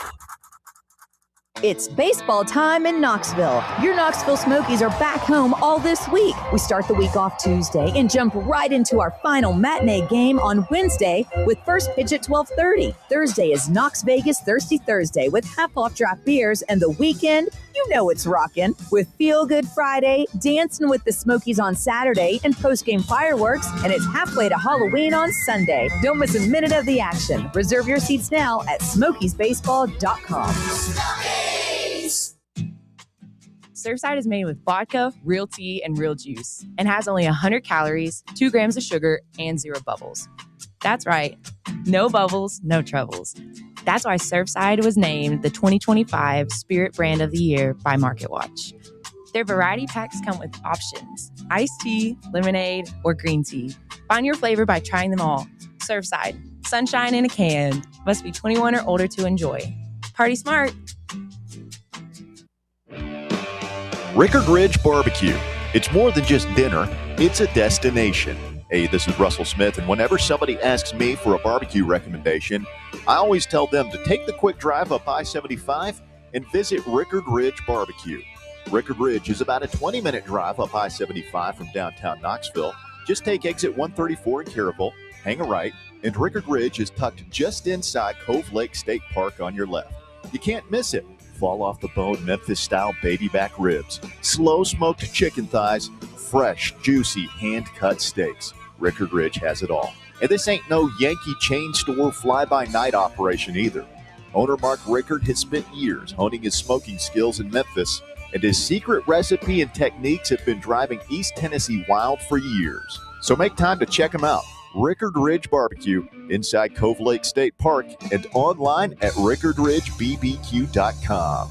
It's baseball time in Knoxville. Your Knoxville Smokies are back home all this week. We start the week off Tuesday and jump right into our final matinee game on Wednesday with first pitch at 12:30. Thursday is Knox Vegas Thirsty Thursday with half-off draft beers, and the weekend, you know it's rockin' with Feel Good Friday, dancing with the Smokies on Saturday, and post-game fireworks, and it's halfway to Halloween on Sunday. Don't miss a minute of the action. Reserve your seats now at SmokiesBaseball.com. Surfside is made with vodka, real tea, and real juice, and has only 100 calories, 2 grams of sugar, and 0 bubbles. That's right. No bubbles, no troubles. That's why Surfside was named the 2025 Spirit Brand of the Year by MarketWatch. Their variety packs come with options: iced tea, lemonade, or green tea. Find your flavor by trying them all. Surfside. Sunshine in a can. Must be 21 or older to enjoy. Party smart. Rickard Ridge Barbecue. It's more than just dinner, it's a destination. Hey, this is Russell Smith, and whenever somebody asks me for a barbecue recommendation, I always tell them to take the quick drive up I-75 and visit Rickard Ridge Barbecue. Rickard Ridge is about a 20-minute drive up I-75 from downtown Knoxville. Just take exit 134 in Caryville, hang a right, and Rickard Ridge is tucked just inside Cove Lake State Park on your left. You can't miss it. Fall off the bone Memphis-style baby back ribs, slow-smoked chicken thighs, fresh, juicy, hand-cut steaks. Rickard Ridge has it all. And this ain't no Yankee chain store fly-by-night operation either. Owner Mark Rickard has spent years honing his smoking skills in Memphis, and his secret recipe and techniques have been driving East Tennessee wild for years. So make time to check him out. Rickard Ridge Barbecue inside Cove Lake State Park and online at rickardridgebbq.com.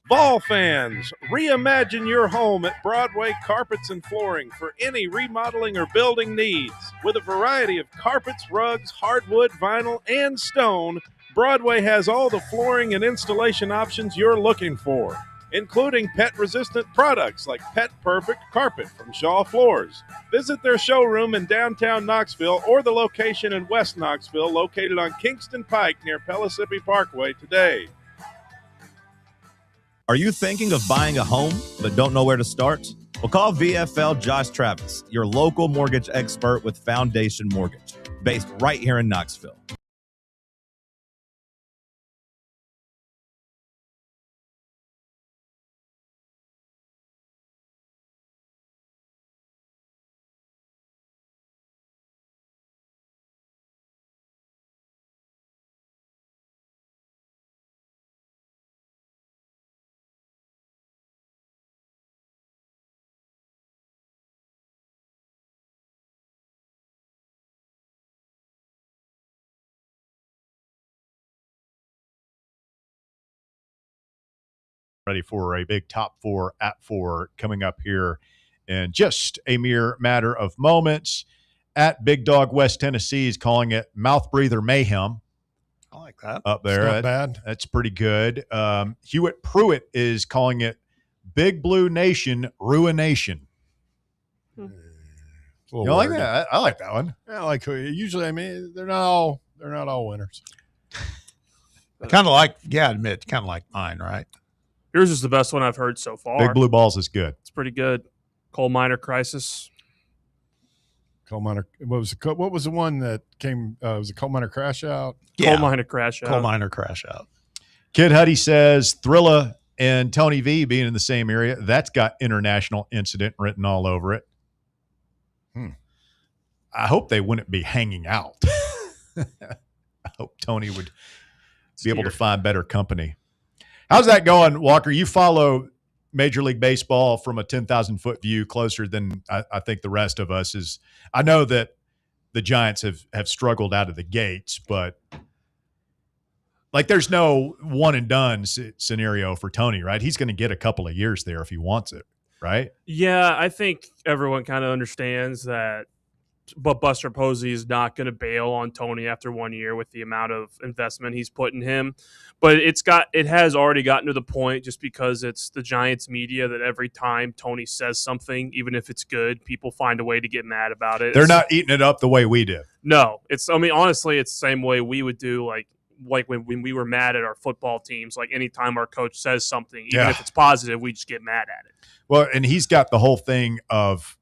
Vol fans, reimagine your home at Broadway Carpets and Flooring for any remodeling or building needs. With a variety of carpets, rugs, hardwood, vinyl, and stone, Broadway has all the flooring and installation options you're looking for, including pet-resistant products like Pet Perfect Carpet from Shaw Floors, Visit their showroom in downtown Knoxville or the location in West Knoxville located on Kingston Pike near Pellissippi Parkway today. Are you thinking of buying a home but don't know where to start? Well, call VFL Josh Travis, your local mortgage expert with Foundation Mortgage, based right here in Knoxville. Ready for a big top 4 at 4 coming up here in just a mere matter of moments. At Big Dog West Tennessee is calling it mouth breather mayhem. I like that. Up there. It's not bad. That's pretty good. Hewitt Pruitt is calling it Big Blue Nation ruination. You don't like that? I like that one. I like usually. I mean, they're not all winners. Kind of like, admit, kind of like mine, right? Yours is the best one I've heard so far. Big Blue Balls is good. It's pretty good. Coal miner crisis. Coal miner. What was the one that came? Was it coal miner crash out? Yeah. Coal miner crash out. Coal miner crash out. Kid Huddy says Thrilla and Tony V being in the same area, that's got international incident written all over it. I hope they wouldn't be hanging out. I hope Tony would be able to find better company. How's that going, Walker? You follow Major League Baseball from a 10,000-foot view closer than I think the rest of us is. I know that the Giants have struggled out of the gates, but like there's no one-and-done scenario for Tony, right? He's going to get a couple of years there if he wants it, right? Yeah, I think everyone kind of understands that. But Buster Posey is not going to bail on Tony after 1 year with the amount of investment he's put in him. But it has already gotten to the point, just because it's the Giants media, that every time Tony says something, even if it's good, people find a way to get mad about it. They're not eating it up the way we do. No, honestly, it's the same way we would do, like when we were mad at our football teams. Like anytime our coach says something, even if it's positive, we just get mad at it. Well, and he's got the whole thing of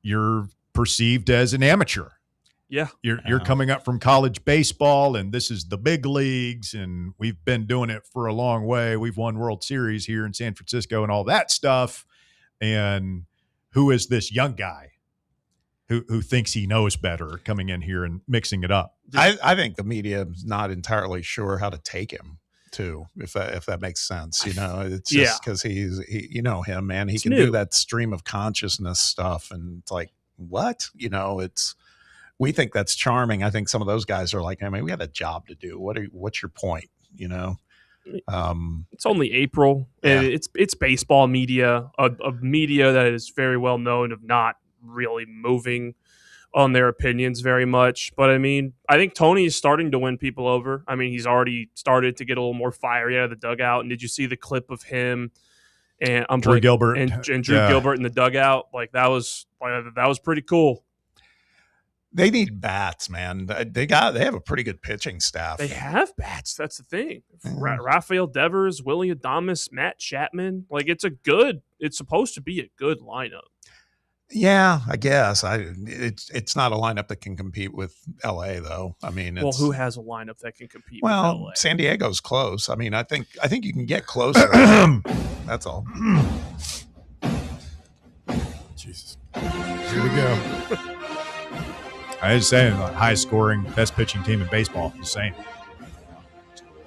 you're perceived as an amateur. Yeah. You're coming up from college baseball, and this is the big leagues, and we've been doing it for a long way. We've won World Series here in San Francisco and all that stuff. And who is this young guy who thinks he knows better coming in here and mixing it up? I think the media is not entirely sure how to take him too, if that makes sense. It's just because he you know him, man. He can do that stream of consciousness stuff, and it's like, what? We think that's charming. I think some of those guys are like, I mean, we got a job to do. What's your point? It's only April, and it's baseball media, a media that is very well known of not really moving on their opinions very much. But I mean, I think Tony is starting to win people over. I mean, he's already started to get a little more fiery out of the dugout. And did you see the clip of him and Drew Gilbert and Drew Gilbert in the dugout? Like that was pretty cool. They need bats, man. They have a pretty good pitching staff. They have bats. That's the thing. Rafael Devers, Willie Adames, Matt Chapman. Like it's supposed to be a good lineup. Yeah, I guess. It's not a lineup that can compete with LA though. I mean, who has a lineup that can compete with LA? San Diego's close. I mean, I think you can get closer. That's all. Jesus. Here we go. I was saying, highest scoring, best pitching team in baseball. Just saying.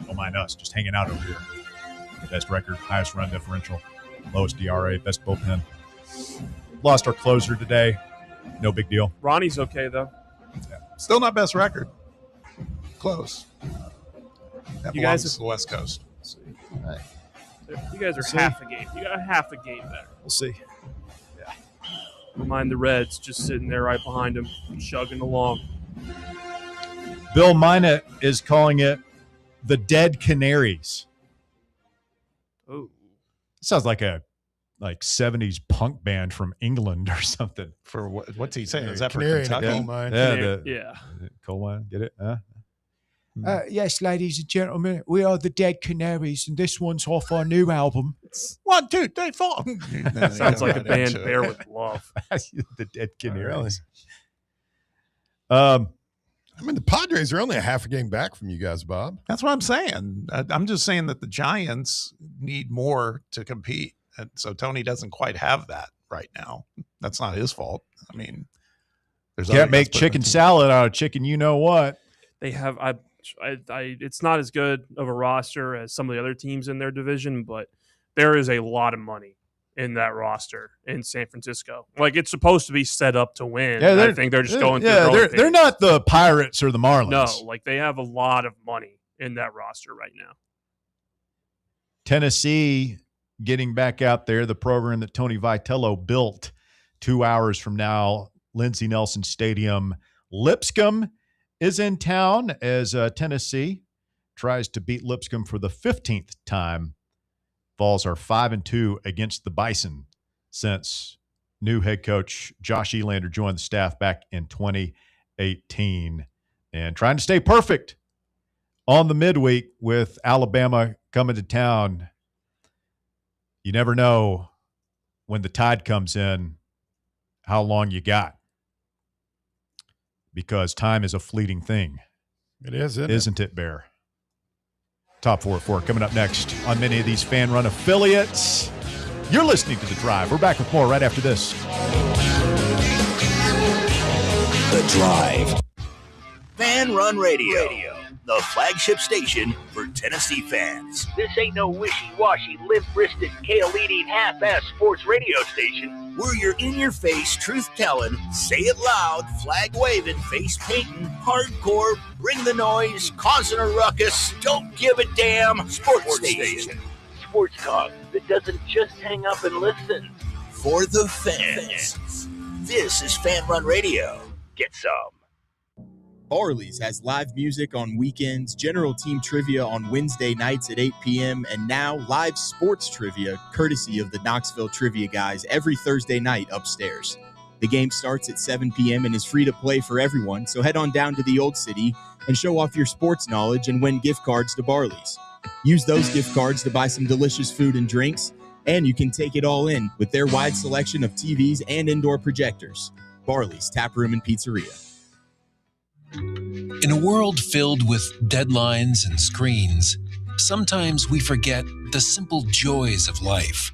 Don't mind us, just hanging out over here. Best record, highest run differential, lowest DRA, best bullpen. Lost our closer today. No big deal. Ronnie's okay, though. Yeah. Still not best record. Close. That you guys belongs to the West Coast. Right. You guys are half a game. You got half a game better. We'll see. Yeah. Remind the Reds just sitting there right behind him, chugging along. Bill Minot is calling it the Dead Canaries. Oh. Sounds like a like 70s punk band from England or something. For what's he saying? Is that for Canary Kentucky? coal mine. Yeah. Coal mine. Get it? Yes, ladies and gentlemen, we are the Dead Canaries, and this one's off our new album. 1, 2, 3, 4. Sounds like a band Bear with Love. The Dead Canaries. I mean, the Padres are only a half a game back from you guys, Bob. That's what I'm saying. I'm just saying that the Giants need more to compete. And so Tony doesn't quite have that right now. That's not his fault. I mean, can't make chicken salad out of chicken. You know what? They have. It's not as good of a roster as some of the other teams in their division, but there is a lot of money in that roster in San Francisco. Like, it's supposed to be set up to win. Yeah, I think they're just going through. Yeah, they're not the Pirates or the Marlins. No, like they have a lot of money in that roster right now. Tennessee getting back out there, the program that Tony Vitello built 2 hours from now, Lindsey Nelson Stadium. Lipscomb is in town as Tennessee tries to beat Lipscomb for the 15th time. Vols are 5-2 against the Bison since new head coach Josh Elander joined the staff back in 2018. And trying to stay perfect on the midweek with Alabama coming to town. You never know when the tide comes in how long you got, because time is a fleeting thing. It is, isn't it, Bear? Top 4 at 4 coming up next on many of these Fan Run affiliates. You're listening to The Drive. We're back with more right after this. The Drive. Fan Run Radio, the flagship station for Tennessee fans. This ain't no wishy-washy, limp-wristed, kale-eating, half-ass sports radio station. We're your in-your-face, truth-telling, say-it-loud, flag-waving, face-painting, hardcore, bring the noise, causing a ruckus, don't give a damn sports station. Sports talk that doesn't just hang up and listen. For the fans. This is Fan Run Radio. Get some. Barley's has live music on weekends, general team trivia on Wednesday nights at 8 p.m., and now live sports trivia, courtesy of the Knoxville Trivia Guys, every Thursday night upstairs. The game starts at 7 p.m. and is free to play for everyone, so head on down to the Old City and show off your sports knowledge and win gift cards to Barley's. Use those gift cards to buy some delicious food and drinks, and you can take it all in with their wide selection of TVs and indoor projectors. Barley's Tap Room and Pizzeria. In a world filled with deadlines and screens, sometimes we forget the simple joys of life,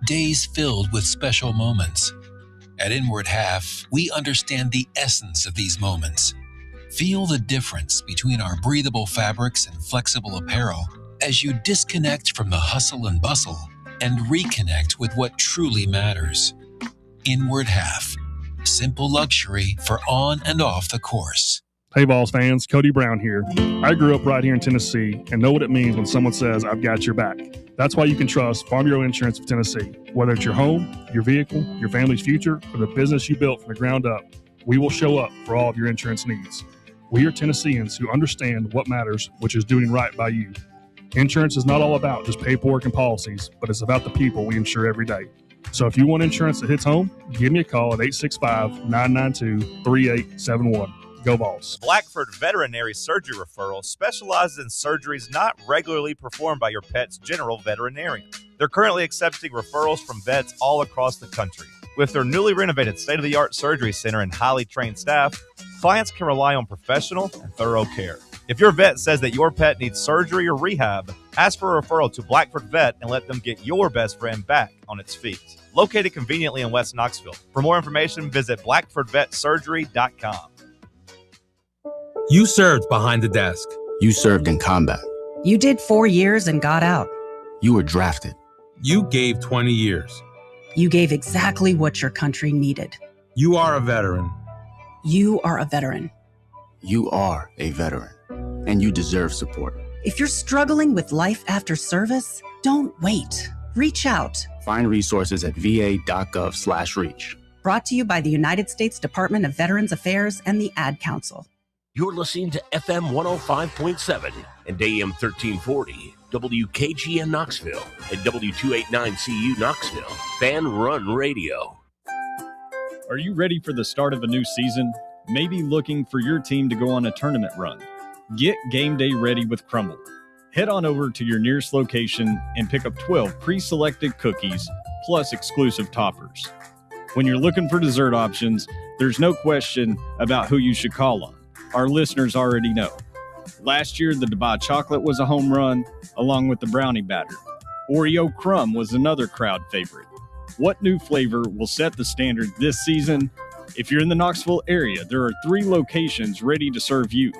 days filled with special moments. At Inward Half, we understand the essence of these moments. Feel the difference between our breathable fabrics and flexible apparel as you disconnect from the hustle and bustle and reconnect with what truly matters. Inward Half, simple luxury for on and off the course. Hey, Vols fans, Cody Brown here. I grew up right here in Tennessee and know what it means when someone says, I've got your back. That's why you can trust Farm Bureau Insurance of Tennessee. Whether it's your home, your vehicle, your family's future, or the business you built from the ground up, we will show up for all of your insurance needs. We are Tennesseans who understand what matters, which is doing right by you. Insurance is not all about just paperwork and policies, but it's about the people we insure every day. So if you want insurance that hits home, give me a call at 865-992-3871. Go Vols. Blackford Veterinary Surgery Referral specializes in surgeries not regularly performed by your pet's general veterinarian. They're currently accepting referrals from vets all across the country. With their newly renovated state-of-the-art surgery center and highly trained staff, clients can rely on professional and thorough care. If your vet says that your pet needs surgery or rehab, ask for a referral to Blackford Vet and let them get your best friend back on its feet. Located conveniently in West Knoxville. For more information, visit blackfordvetsurgery.com. You served behind the desk. You served in combat. You did 4 years and got out. You were drafted. You gave 20 years. You gave exactly what your country needed. You are a veteran. You are a veteran. You are a veteran, and you deserve support. If you're struggling with life after service, don't wait. Reach out. Find resources at va.gov/reach. Brought to you by the United States Department of Veterans Affairs and the Ad Council. You're listening to FM 105.7 and AM 1340, WKGN Knoxville, and W289CU Knoxville, Fan Run Radio. Are you ready for the start of a new season? Maybe looking for your team to go on a tournament run? Get game day ready with Crumble. Head on over to your nearest location and pick up 12 pre-selected cookies plus exclusive toppers. When you're looking for dessert options, there's no question about who you should call on. Our listeners already know. Last year, the Dubai chocolate was a home run, along with the brownie batter. Oreo crumb was another crowd favorite. What new flavor will set the standard this season? If you're in the Knoxville area, there are 3 locations ready to serve you: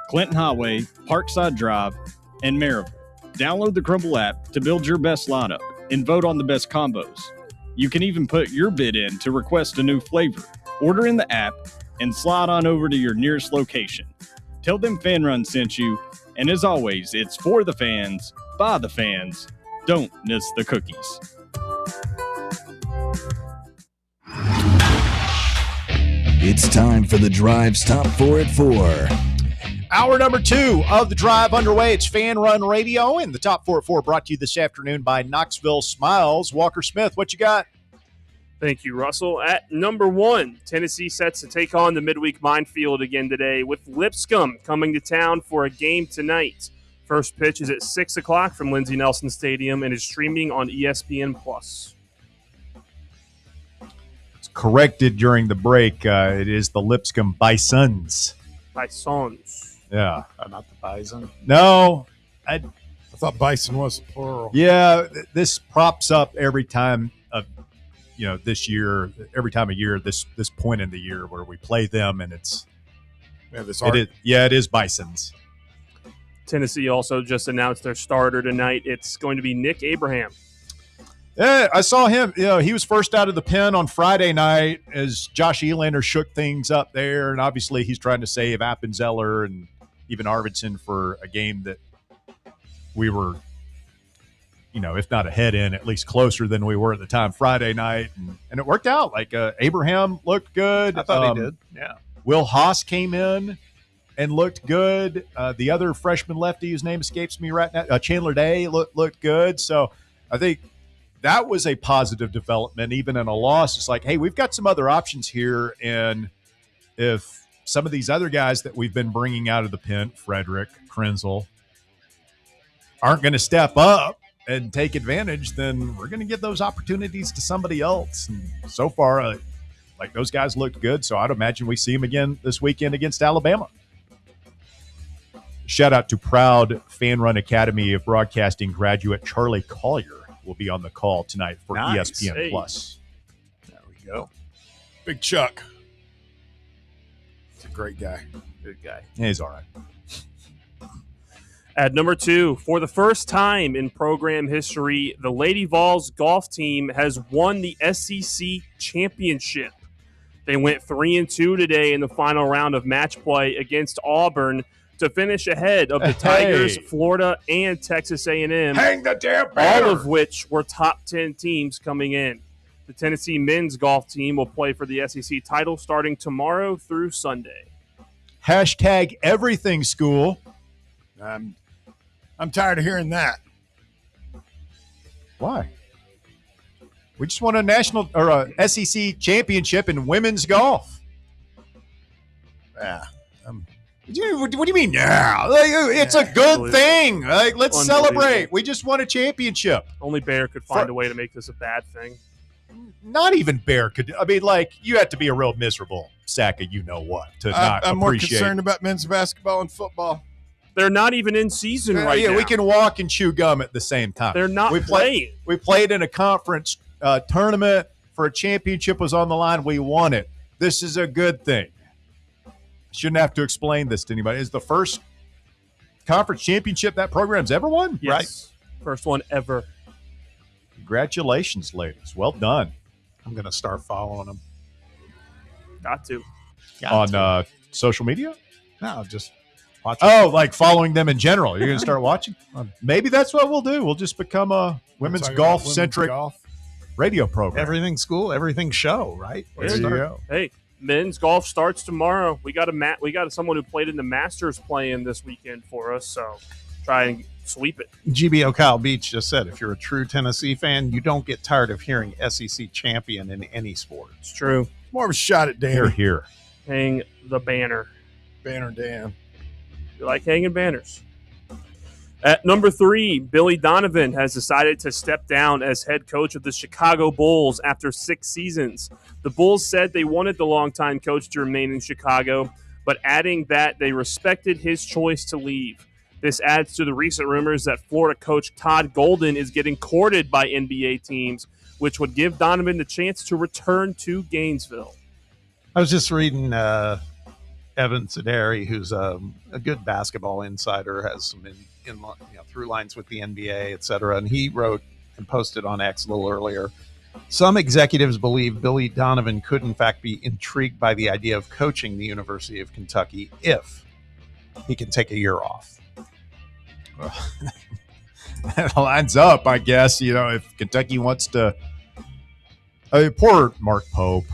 Clinton Highway, Parkside Drive, and Maryville. Download the Crumble app to build your best lineup and vote on the best combos. You can even put your bid in to request a new flavor. Order in the app and slide on over to your nearest location. Tell them Fan Run sent you, and as always, it's for the fans, by the fans. Don't miss the cookies. It's time for the Drive's Top 4 at 4. Hour number 2 of the Drive underway. It's Fan Run Radio, and the Top 4 at 4 brought to you this afternoon by Knoxville Smiles. Walker Smith, what you got? Thank you, Russell. At number 1, Tennessee sets to take on the midweek minefield again today, with Lipscomb coming to town for a game tonight. First pitch is at 6 o'clock from Lindsey Nelson Stadium and is streaming on ESPN+. It's corrected during the break. It is the Lipscomb Bisons. Bisons. Yeah. Not the Bison. No. I thought bison was plural. Yeah, this props up every time this year, every time of year, this point in the year where we play them, and it is Bisons. Tennessee also just announced their starter tonight. It's going to be Nick Abraham. Yeah, I saw him. He was first out of the pen on Friday night as Josh Elander shook things up there, and obviously he's trying to save Appenzeller and even Arvidsson for a game that we were, if not ahead in, at least closer than we were at the time Friday night. And it worked out. Like Abraham looked good. I thought he did. Yeah. Will Haas came in and looked good. The other freshman lefty, whose name escapes me right now, Chandler Day, looked good. So I think that was a positive development, even in a loss. It's like, hey, we've got some other options here. And if some of these other guys that we've been bringing out of the pen, Frederick, Krenzel, aren't going to step up and take advantage, then we're going to give those opportunities to somebody else. And so far, those guys looked good, so I'd imagine we see them again this weekend against Alabama. Shout out to proud Fan Run Academy of Broadcasting graduate Charlie Collier will be on the call tonight for ESPN Plus. There we go. Big Chuck. He's a great guy. Good guy. Yeah, he's all right. At number 2, for the first time in program history, the Lady Vols golf team has won the SEC championship. They went 3-2 today in the final round of match play against Auburn to finish ahead of the Tigers, Florida, and Texas A&M. Hang the damn banner! All of which were top 10 teams coming in. The Tennessee men's golf team will play for the SEC title starting tomorrow through Sunday. Hashtag everything school. I'm tired of hearing that. Why? We just won a national or a SEC championship in women's golf. Yeah. What do you mean? Yeah, it's a good thing. Let's celebrate. We just won a championship. Only Bear could find a way to make this a bad thing. Not even Bear could. I mean, you have to be a real miserable sack of you-know-what to not I'm more appreciate. concerned about men's basketball and football. They're not even in season right now. Yeah, we can walk and chew gum at the same time. They're not playing. We played in a conference tournament for a championship was on the line. We won it. This is a good thing. Shouldn't have to explain this to anybody. It's the first conference championship that program's ever won, yes. Right? First one ever. Congratulations, ladies. Well done. I'm going to start following them. Got to. On social media? No, just watching. Oh, like following them in general. You're going to start watching? Maybe that's what we'll do. We'll just become a women's golf-centric radio program. Everything school, everything show, right? There you go. Hey, Men's golf starts tomorrow. We got someone who played in the Masters playing this weekend for us, so try and sweep it. GBO Kyle Beach just said, if you're a true Tennessee fan, you don't get tired of hearing SEC champion in any sport. It's true. More of a shot at Dan. Here. Hang the banner. Banner Dan. You like hanging banners. At number 3, Billy Donovan has decided to step down as head coach of the Chicago Bulls after 6 seasons. The Bulls said they wanted the longtime coach to remain in Chicago, but adding that they respected his choice to leave. This adds to the recent rumors that Florida coach Todd Golden is getting courted by NBA teams, which would give Donovan the chance to return to Gainesville. I was just reading Evan Sederi, who's a good basketball insider, has some through lines with the NBA, et cetera. And he wrote and posted on X a little earlier, some executives believe Billy Donovan could in fact be intrigued by the idea of coaching the University of Kentucky if he can take a year off. Well, that lines up, I guess. If Kentucky wants to. Poor Mark Pope.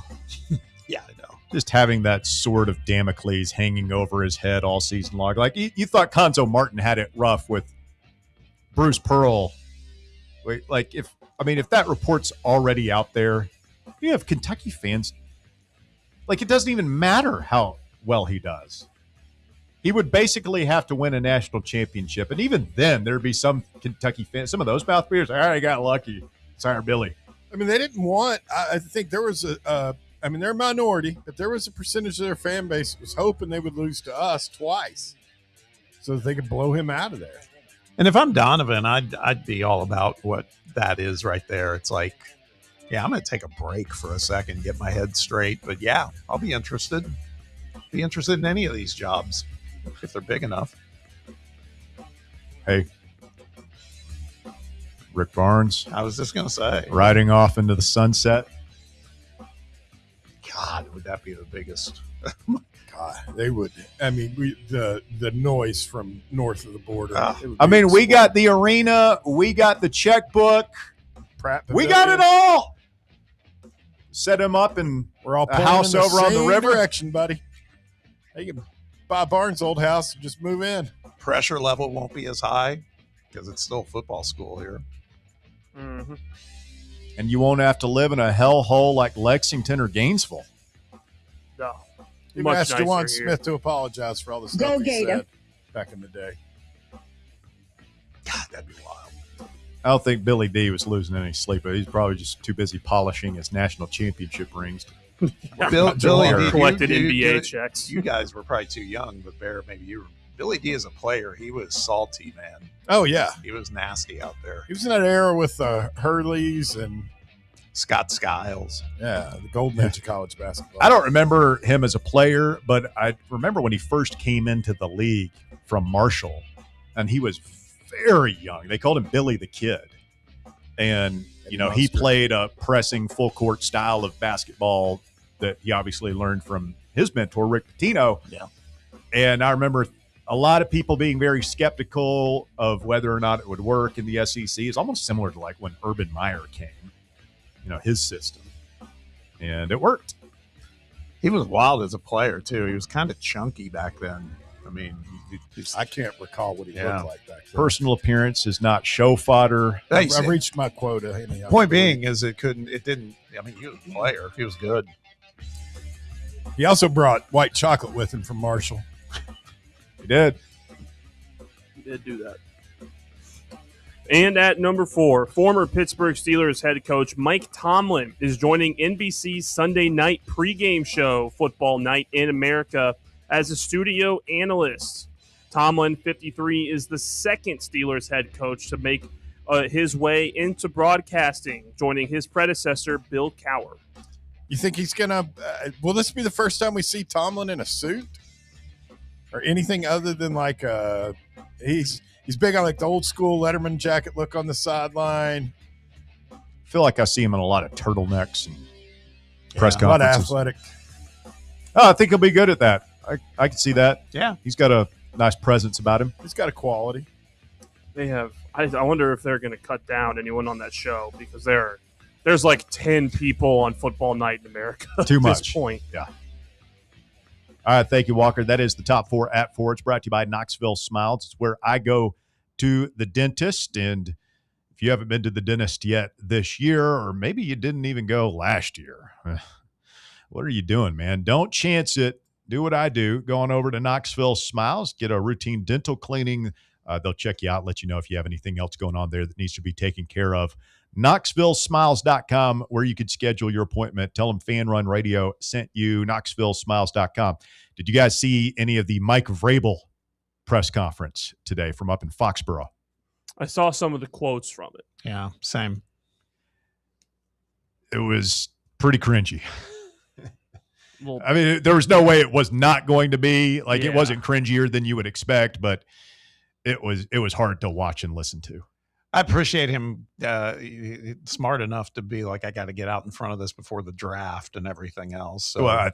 Yeah, I know. Just having that sword of Damocles hanging over his head all season long. Like, you thought Konzo Martin had it rough with Bruce Pearl. If that report's already out there, you have Kentucky fans. Like, it doesn't even matter how well he does. He would basically have to win a national championship. And even then, there'd be some Kentucky fans, some of those mouth breathers, all right, I got lucky. Sorry, Billy. I mean, they didn't want, I think there was they're a minority, but there was a percentage of their fan base that was hoping they would lose to us twice so that they could blow him out of there. And if I'm Donovan, I'd be all about what that is right there. It's like, yeah, I'm going to take a break for a second, get my head straight. But yeah, I'll be interested. Be interested in any of these jobs if they're big enough. Hey, Rick Barnes. I was just going to say. Riding off into the sunset. God, would that be the biggest? God, they would. I mean, the noise from north of the border. We got the arena. We got the checkbook. We got it all. Set him up in we're all a house in the over on the same river. direction, buddy. They can buy Barnes' old house and just move in. Pressure level won't be as high because it's still football school here. Mm-hmm. And you won't have to live in a hellhole like Lexington or Gainesville. No. You asked DeJuan Smith to apologize for all the stuff he said back in the day. God, that'd be wild. I don't think Billy D was losing any sleep. He's probably just too busy polishing his national championship rings. Billy D collected NBA checks. You guys were probably too young, but Bear, maybe you were. Billy D as a player, he was salty, man. Oh, yeah. He was nasty out there. He was in that era with Hurleys and Scott Skiles. Yeah, the golden age of college basketball. I don't remember him as a player, but I remember when he first came into the league from Marshall, and he was very young. They called him Billy the Kid. And, he played a pressing full court style of basketball that he obviously learned from his mentor, Rick Pitino. Yeah. And I remember a lot of people being very skeptical of whether or not it would work in the SEC. It's almost similar to like when Urban Meyer came, his system. And it worked. He was wild as a player, too. He was kind of chunky back then. I mean, I can't recall what he looked like back then. Personal appearance is not show fodder. I've reached my quota. Anyhow. Point being is he was a player. He was good. He also brought white chocolate with him from Marshall. He did. He did do that. And at number 4, former Pittsburgh Steelers head coach Mike Tomlin is joining NBC's Sunday night pregame show, Football Night in America, as a studio analyst. Tomlin, 53, is the second Steelers head coach to make his way into broadcasting, joining his predecessor, Bill Cowher. You think he's going to will this be the first time we see Tomlin in a suit? Or anything other than like he's big on like the old school Letterman jacket look on the sideline. I feel like I see him in a lot of turtlenecks and press conferences. A lot of athletic. Oh, I think he'll be good at that. I can see that. Yeah. He's got a nice presence about him. He's got a quality. They have. I wonder if they're going to cut down anyone on that show because there's like 10 people on Football Night in America Too at much. this point. Yeah. All right, thank you, Walker. That is the Top 4 at 4. It's brought to you by Knoxville Smiles. It's where I go to the dentist. And if you haven't been to the dentist yet this year, or maybe you didn't even go last year, what are you doing, man? Don't chance it. Do what I do. Go on over to Knoxville Smiles, get a routine dental cleaning. They'll check you out, let you know if you have anything else going on there that needs to be taken care of. KnoxvilleSmiles.com, where you can schedule your appointment. Tell them Fan Run Radio sent you. KnoxvilleSmiles.com. Did you guys see any of the Mike Vrabel press conference today from up in Foxborough? I saw some of the quotes from it. Yeah, same. It was pretty cringy. Well, I mean, there was no way it was not going to be. Like, Yeah. it wasn't cringier than you would expect, but it was hard to watch and listen to. I appreciate him smart enough to be like, I got to get out in front of this before the draft and everything else. So, Well,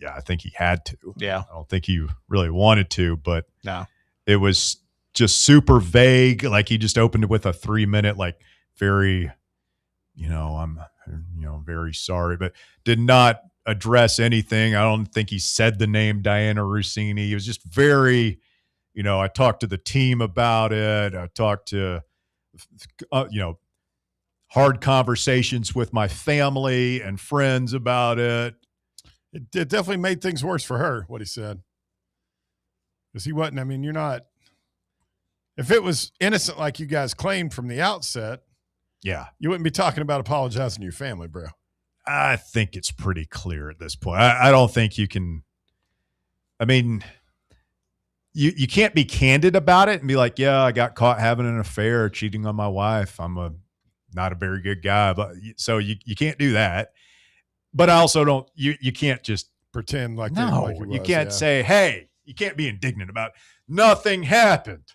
I think he had to. Yeah. I don't think he really wanted to, but no, it was just super vague. Like, he just opened it with a 3-minute, like, very, I'm, very sorry, but did not address anything. I don't think he said the name Diana Rossini. He was just very, I talked to the team about it. I talked to, hard conversations with my family and friends about it. It definitely made things worse for her, what he said. Because he wasn't, you're not, if it was innocent like you guys claimed from the outset, yeah, you wouldn't be talking about apologizing to your family, bro. I think it's pretty clear at this point. I don't think you can. I mean, you can't be candid about it and be like, yeah, I got caught having an affair, cheating on my wife. I'm not a very good guy, but so you can't do that. But I also don't. You can't just pretend like you can't say, hey, you can't be indignant about it. Nothing happened.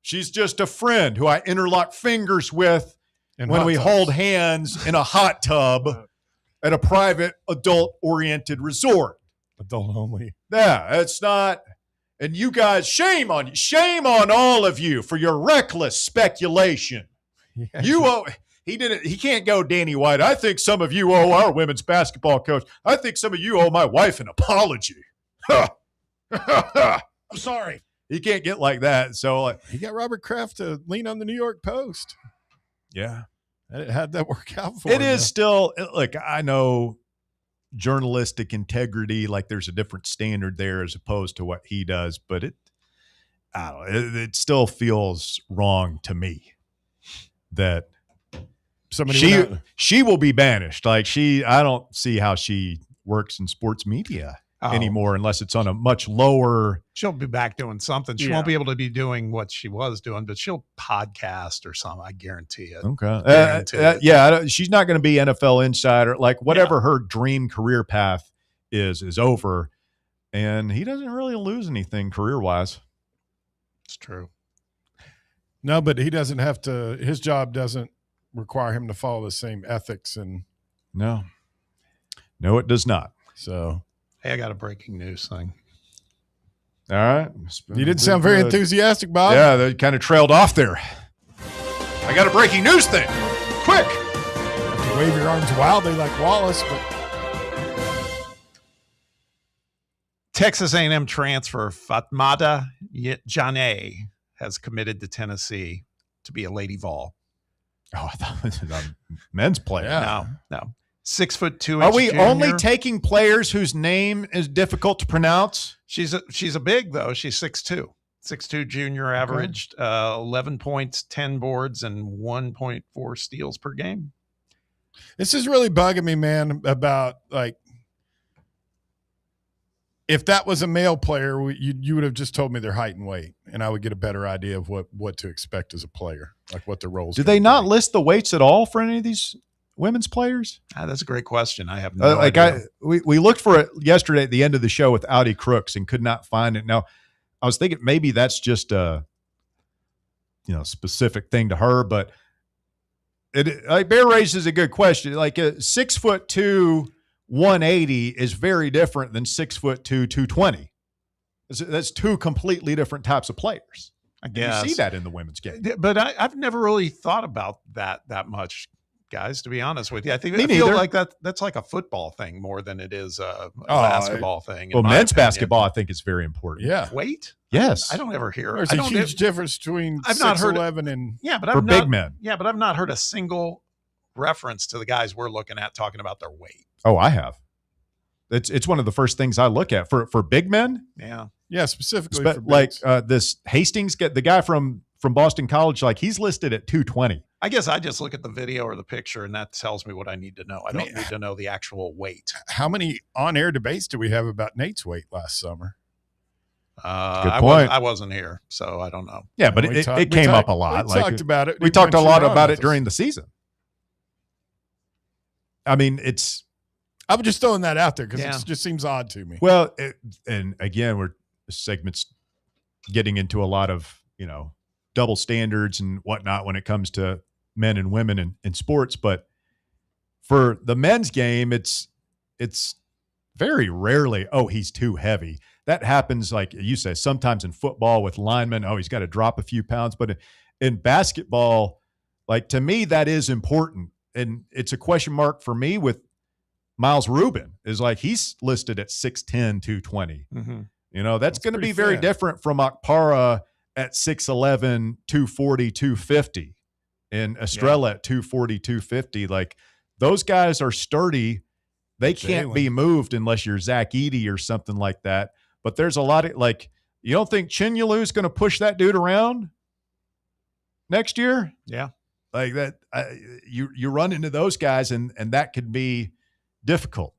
She's just a friend who I interlock fingers with when we hold hands in a hot tub at a private adult-oriented resort. Adult only. Yeah, it's not. And you guys, shame on you. Shame on all of you for your reckless speculation. Yeah. He can't go Danny White. I think some of you owe our women's basketball coach. I think some of you owe my wife an apology. I'm sorry. He can't get like that. So he got Robert Kraft to lean on the New York Post. Yeah. How'd that work out for it him? Is still, look, I know journalistic integrity, like there's a different standard there as opposed to what he does, but I don't know, it still feels wrong to me that she will be banished. Like I don't see how she works in sports media anymore unless it's on a much lower. She'll be back doing something. She won't be able to be doing what she was doing, but she'll podcast or something. I guarantee it. Okay. Yeah. She's not going to be NFL insider. Like whatever her dream career path is over. And he doesn't really lose anything career wise. It's true. No, but he doesn't have to, his job doesn't require him to follow the same ethics and. No, it does not. So. Hey, I got a breaking news thing. All right. You didn't sound very enthusiastic, Bob. Yeah, they kind of trailed off there. I got a breaking news thing. Quick. You have to wave your arms wildly like Wallace. But Texas A&M transfer Fatmata Janeh has committed to Tennessee to be a Lady Vol. Oh, I thought it was a men's player. Yeah. No. 6'2". Are we junior. only taking players whose name is difficult to pronounce? She's a big though. She's 6'2". 6'2" junior, averaged 11 points, 10 boards, and 1.4 steals per game. This is really bugging me, man, about like if that was a male player, you would have just told me their height and weight, and I would get a better idea of what to expect as a player, like what their roles. Did they not list the weights at all for any of these women's players? That's a great question. I have no idea. We looked for it yesterday at the end of the show with Audi Crooks and could not find it. Now, I was thinking maybe that's just a specific thing to her, but Bear raises a good question. Like 6'2", 180 is very different than 6'2", 220. That's two completely different types of players. I guess you see that in the women's game, but I've never really thought about that much. guys, to be honest with you. I feel like that's like a football thing more than it is a basketball thing. Well, men's basketball, I think, is very important. Yeah. Weight? Yes. I don't ever hear. There's a huge difference between 6'11" and for big men. Yeah, but I've not heard a single reference to the guys we're looking at talking about their weight. Oh, I have. It's one of the first things I look at for big men. Yeah, specifically for like this Hastings, the guy from Boston College, like he's listed at 220. I guess I just look at the video or the picture, and that tells me what I need to know. I don't need to know the actual weight. How many on-air debates do we have about Nate's weight last summer? Good point. I wasn't here, so I don't know. Yeah, but it came up a lot. We talked about it. We talked a lot about it during the season. I mean, I'm just throwing that out there because it just seems odd to me. Well, and again, segments getting into a lot of, double standards and whatnot when it comes to men and women in sports. But for the men's game, it's very rarely, he's too heavy. That happens, like you say, sometimes in football with linemen, he's got to drop a few pounds. But in basketball, like to me, that is important. And it's a question mark for me with Miles Rubin is like he's listed at 6'10", 220. Mm-hmm. That's going to be very different from Okpara at 6'11", 240, 250, and Estrella at 240, 250. Like those guys are sturdy. They can't be moved unless you're Zach Edey or something like that. But there's a lot of you don't think Chinyelu going to push that dude around next year? Yeah. Like that, you run into those guys and that could be difficult.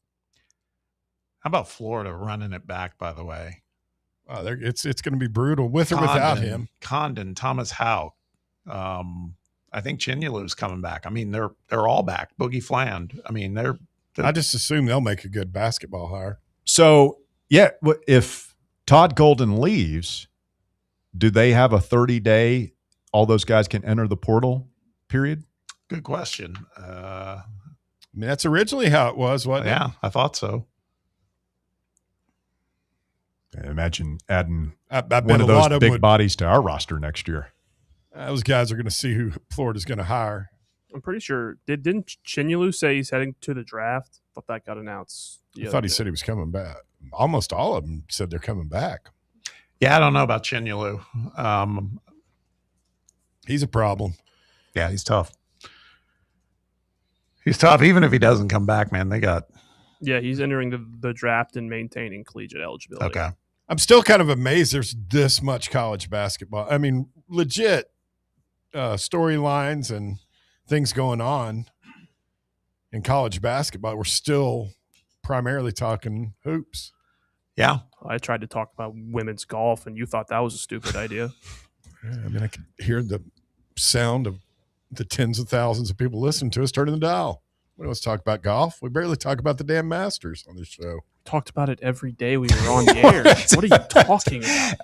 How about Florida running it back, by the way? It's going to be brutal with or without him. Condon, Thomas Howe. I think Chinyalu's coming back. I mean, they're all back. Boogie Fland. I mean, they're I just assume they'll make a good basketball hire. So, if Todd Golden leaves, do they have a 30-day, all those guys can enter the portal period? Good question. I mean, that's originally how it was, wasn't it? Yeah, I thought so. Imagine adding I bet one of a those lot of big would- bodies to our roster next year. Those guys are going to see who Florida's going to hire. I'm pretty sure. Didn't Chinyelu say he's heading to the draft? I thought that got announced. I thought he said he was coming back. Almost all of them said they're coming back. Yeah, I don't know about Chinyelu. He's a problem. Yeah, he's tough. He's tough. Even if he doesn't come back, man, they got. Yeah, he's entering the draft and maintaining collegiate eligibility. Okay. I'm still kind of amazed there's this much college basketball. I mean, legit storylines and things going on in college basketball. We're still primarily talking hoops. Yeah. I tried to talk about women's golf, and you thought that was a stupid idea. Yeah, I mean, I could hear the sound of the tens of thousands of people listening to us turning the dial. We don't talk about golf. We barely talk about the damn Masters on this show. Talked about it every day we were on the air. What are you talking about?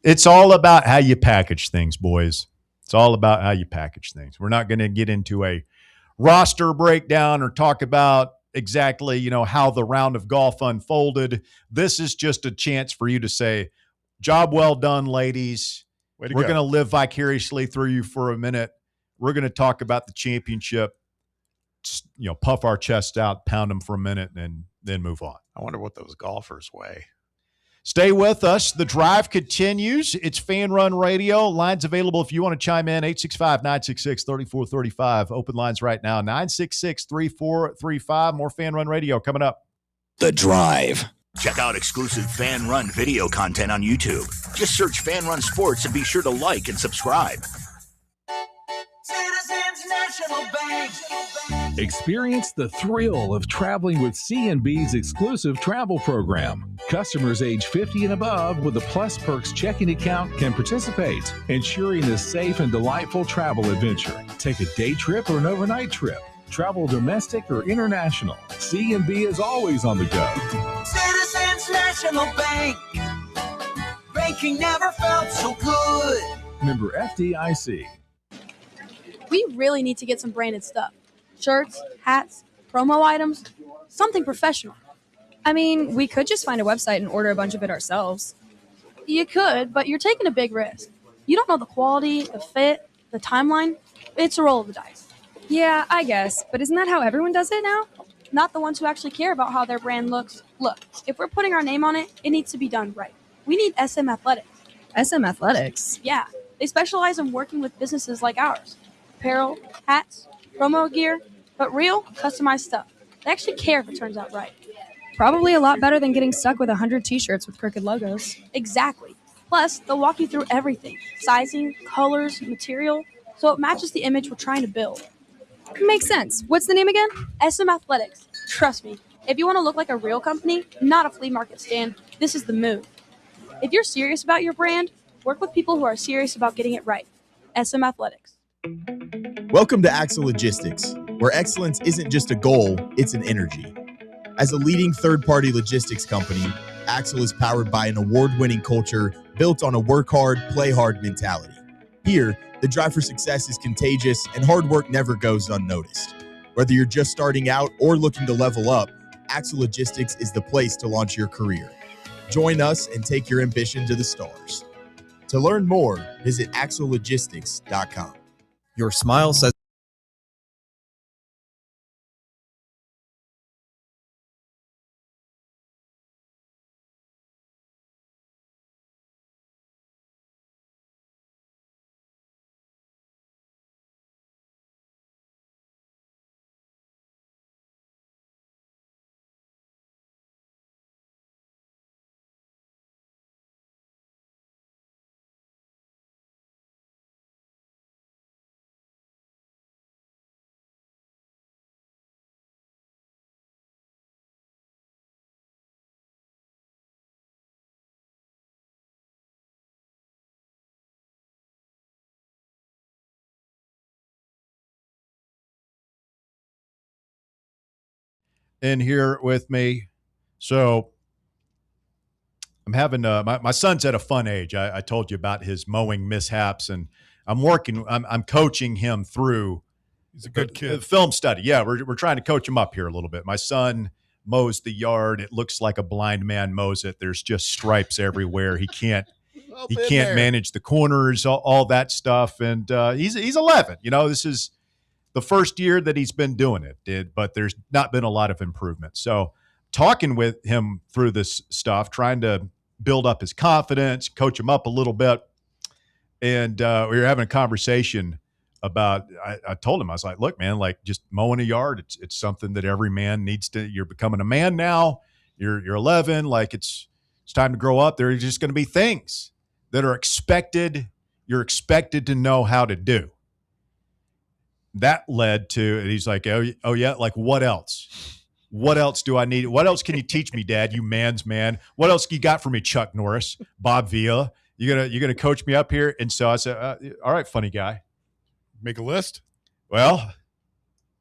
It's all about how you package things, boys. It's all about how you package things. We're not going to get into a roster breakdown or talk about exactly, how the round of golf unfolded. This is just a chance for you to say, job well done, ladies. We're going to live vicariously through you for a minute. We're going to talk about the championship, puff our chests out, pound them for a minute, and then move on. I wonder what those golfers weigh. Stay with us. The drive continues. It's Fan Run Radio. Lines available if you want to chime in, 865-966-3435. Open lines right now, 966-3435. More Fan Run Radio coming up. The Drive. Check out exclusive Fan Run video content on YouTube. Just search Fan Run Sports and be sure to like and subscribe. Citizens National Bank. Experience the thrill of traveling with C&B's exclusive travel program. Customers age 50 and above with a Plus Perks checking account can participate, ensuring a safe and delightful travel adventure. Take a day trip or an overnight trip. Travel domestic or international. C&B is always on the go. Citizens National Bank. Banking never felt so good. Member FDIC. We really need to get some branded stuff. Shirts, hats, promo items, something professional. I mean, we could just find a website and order a bunch of it ourselves. You could, but you're taking a big risk. You don't know the quality, the fit, the timeline. It's a roll of the dice. Yeah, I guess. But isn't that how everyone does it now? Not the ones who actually care about how their brand looks. Look, if we're putting our name on it, it needs to be done right. We need SM Athletics. SM Athletics? Yeah, they specialize in working with businesses like ours. Apparel, hats, promo gear, but real, customized stuff. They actually care if it turns out right. Probably a lot better than getting stuck with 100 t-shirts with crooked logos. Exactly. Plus, they'll walk you through everything. Sizing, colors, material, so it matches the image we're trying to build. Makes sense. What's the name again? SM Athletics. Trust me, if you want to look like a real company, not a flea market stand, this is the move. If you're serious about your brand, work with people who are serious about getting it right. SM Athletics. Welcome to Axle Logistics, where excellence isn't just a goal, it's an energy. As a leading third-party logistics company, Axle is powered by an award-winning culture built on a work hard, play hard mentality. Here, the drive for success is contagious and hard work never goes unnoticed. Whether you're just starting out or looking to level up, Axle Logistics is the place to launch your career. Join us and take your ambition to the stars. To learn more, visit axlelogistics.com. Your smile says in here with me. So I'm having my son's at a fun age. I told you about his mowing mishaps, and I'm coaching him through. He's a good kid. Film study. Yeah, we're trying to coach him up here a little bit. My son mows the yard. It looks like a blind man mows it. There's just stripes everywhere. He can't manage the corners, all that stuff. And he's 11. You know, this is the first year that he's been doing it, but there's not been a lot of improvement. So talking with him through this stuff, trying to build up his confidence, coach him up a little bit. And we were having a conversation about, I told him, I was like, look, man, like just mowing a yard, it's something that every man needs to, you're becoming a man now, you're 11, like it's time to grow up. There are just going to be things that are you're expected to know how to do. That led to, and he's like, oh yeah, like what else? What else do I need? What else can you teach me, Dad? You man's man. What else you got for me, Chuck Norris, Bob Villa? You're gonna coach me up here? And so I said, all right, funny guy. Make a list? Well,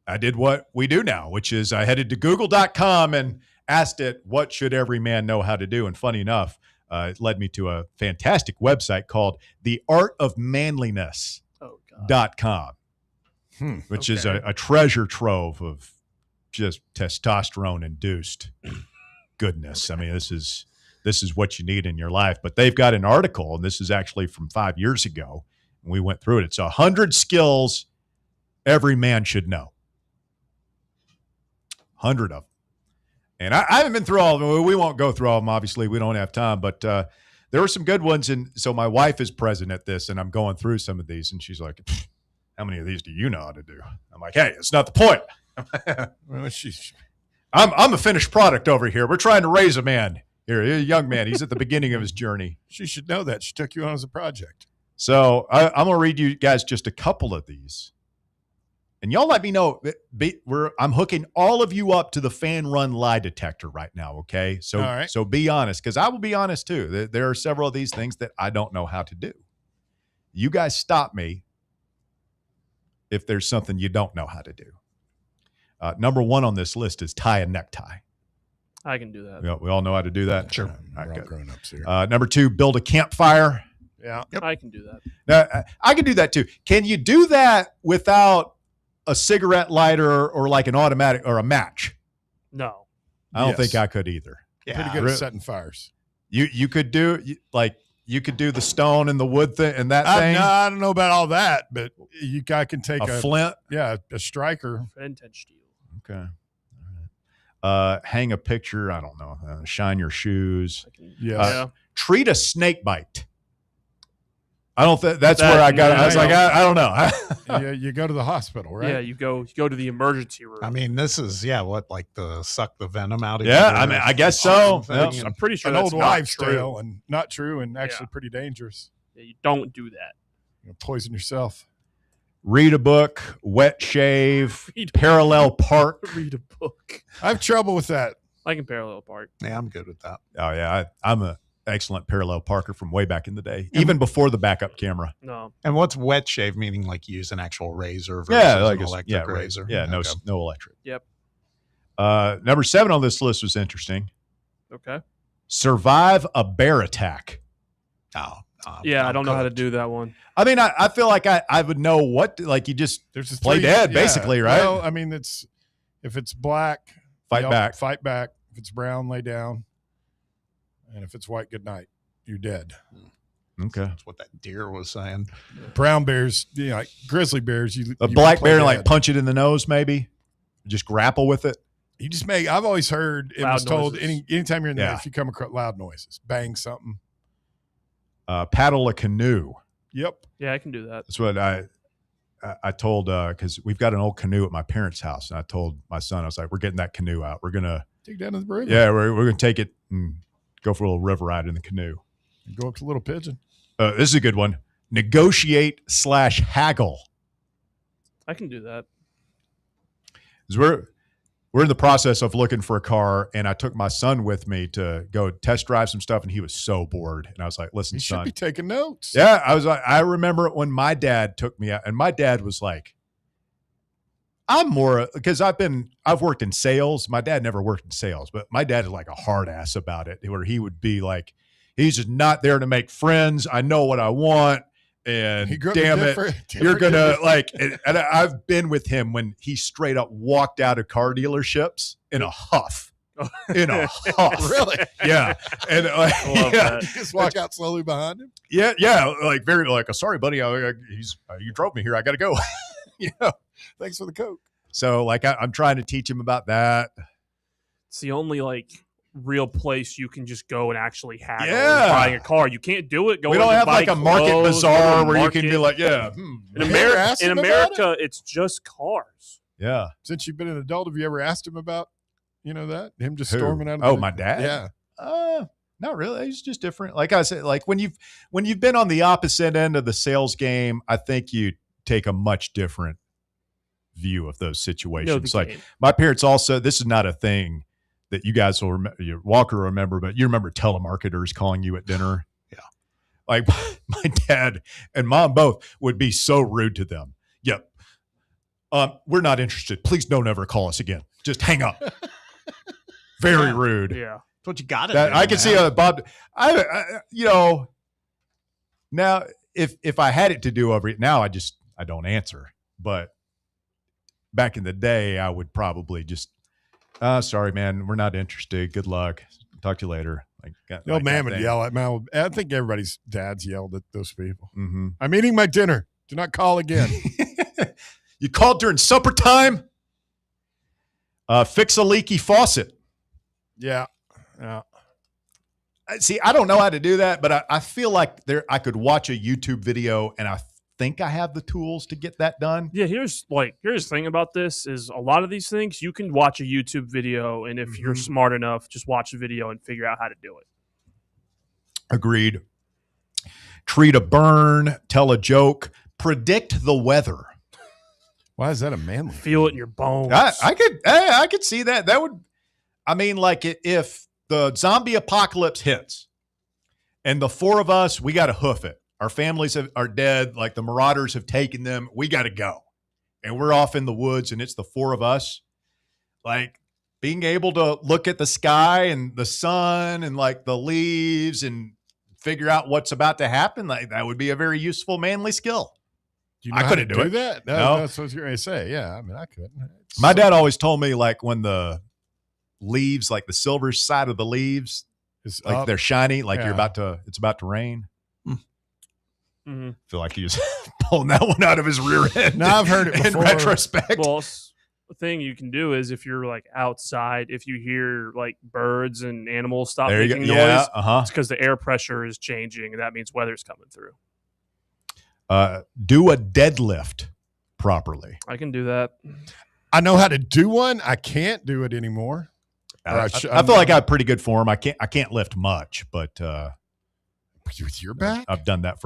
I did what we do now, which is I headed to google.com and asked it, what should every man know how to do? And funny enough, it led me to a fantastic website called theartofmanliness.com, which is a treasure trove of just testosterone-induced goodness. I mean, this is what you need in your life. But they've got an article, and this is actually from 5 years ago, and we went through it. It's 100 skills every man should know. 100 of them. And I haven't been through all of them. We won't go through all of them. Obviously, we don't have time. But there were some good ones. And so my wife is present at this, and I'm going through some of these. And she's like, how many of these do you know how to do? I'm like, hey, it's not the point. Well, I'm a finished product over here. We're trying to raise a man here, a young man. He's at the beginning of his journey. She should know that. She took you on as a project. So I'm going to read you guys just a couple of these. And y'all let me know. I'm hooking all of you up to the fan run lie detector right now, okay? So, all right. So be honest, because I will be honest too. There are several of these things that I don't know how to do. You guys stop me if there's something you don't know how to do. Number one on this list is tie a necktie. I can do that. We all know how to do that? Sure. We're all grown-ups here. Number two, build a campfire. Yeah. Yep. I can do that. Now, I can do that too. Can you do that without a cigarette lighter or like an automatic or a match? No. I don't think I could either. Yeah. Pretty good at setting fires. You could do, like, you could do the stone and the wood thing and that thing. No, I don't know about all that, but you guy can take a flint. Yeah, a striker. Vintage steel. Okay. All right. Hang a picture. I don't know. Shine your shoes. Yeah. Treat a snake bite. I don't think that's where I got it. I was like, I don't know. Yeah, you go to the hospital, right? Yeah, you go to the emergency room. I mean, this is like the suck the venom out of you. Yeah, I mean, I guess so. I'm pretty sure an that's old not wives' true. tale and not true and actually pretty dangerous. Yeah, you don't do that. You poison yourself. Read a book, wet shave, parallel park. Read a book. I have trouble with that. I can parallel park. Yeah, I'm good with that. Oh yeah, I'm a excellent parallel parker from way back in the day, even before the backup camera. No. And what's wet shave meaning? Like use an actual razor versus an electric razor? Yeah, no electric. Yep. Number 7 on this list was interesting. Okay. Survive a bear attack. Yeah, I don't know how to do that one. I mean, I feel like I would know what, like you just play dead, basically, right? Well, I mean, if it's black, fight back. Fight back. If it's brown, lay down. And if it's white, good night. You're dead. Okay. That's what that deer was saying. Brown bears, like grizzly bears. A black bear, like punch it in the nose, maybe. Just grapple with it. You just make. I've always heard it was told anytime you're in there, Yeah. if you come across loud noises, bang something. Paddle a canoe. Yep. Yeah, I can do that. That's what I told, because we've got an old canoe at my parents' house, and I told my son, I was like, we're getting that canoe out. We're gonna take down to the river. Yeah, we're gonna take it and go for a little river ride in the canoe. Go up to Little Pigeon. This is a good one. Negotiate/haggle. I can do that. We're in the process of looking for a car, and I took my son with me to go test drive some stuff, and he was so bored. And I was like, listen, You son. should be taking notes. Yeah, I was like, I remember it when my dad took me out, and my dad was like, I'm more, because I've worked in sales. My dad never worked in sales, but my dad is like a hard ass about it, where he would be like, he's just not there to make friends. I know what I want. And damn it, you're going to like, and I've been with him when he straight up walked out of car dealerships in a huff. In a huff. Really? Yeah. And You just walk out slowly behind him. Yeah. Like very like, sorry, buddy. You drove me here. I got to go. Thanks for the Coke. So like, I'm trying to teach him about that. It's the only like real place you can just go and actually haggle Yeah. buying a car. You can't do it. We don't have like a market bazaar where you can be like, yeah. In America, it's just cars. Yeah. Since you've been an adult, have you ever asked him about, that? Him just Who? storming out of Oh, the- my dad? Yeah. Not really. He's just different. Like I said, like when you've been on the opposite end of the sales game, I think you take a much different view of those situations. Like game. my parents also, this is not a thing that you guys will remember, Walker will remember, but you remember telemarketers calling you at dinner. Yeah. Like my dad and mom both would be so rude to them. Yep. We're not interested. Please don't ever call us again. Just hang up. Very rude. Yeah. That's what you got to do. I can see Bob. Now if I had it to do over now, I don't answer. But back in the day, I would probably just, sorry, man, we're not interested. Good luck. Talk to you later. The old man would yell at me. I think everybody's dads yelled at those people. Mm-hmm. I'm eating my dinner. Do not call again. You called during supper time? Fix a leaky faucet. Yeah. See, I don't know how to do that, but I feel like I could watch a YouTube video and I think I have the tools to get that done. Yeah, here's the thing about this is a lot of these things you can watch a YouTube video, and if you're smart enough, just watch a video and figure out how to do it. Agreed. Treat a burn, tell a joke, predict the weather. Why is that a manly? Feel it in your bones. I could see that. That would, I mean, like if the zombie apocalypse hits and the four of us, we got to hoof it. Our families are dead. Like the marauders have taken them. We got to go. And we're off in the woods and it's the four of us. Like being able to look at the sky and the sun and like the leaves and figure out what's about to happen. Like that would be a very useful manly skill. Do you I couldn't do it. that? No. That's what you're going to say. Yeah. I mean, I couldn't. My dad always told me like when the leaves, like the silver side of the leaves, It's like up. they're shiny, like Yeah. it's about to rain. Mm-hmm. I feel like he was pulling that one out of his rear end. No, I've heard it in before. retrospect. Well, the thing you can do is if you're like outside, if you hear like birds and animals stop making noise, it's because the air pressure is changing, and that means weather's coming through. Do a deadlift properly. I can do that. I know how to do one. I can't do it anymore. I feel like I have pretty good form. I can't lift much, but with your back, I've done that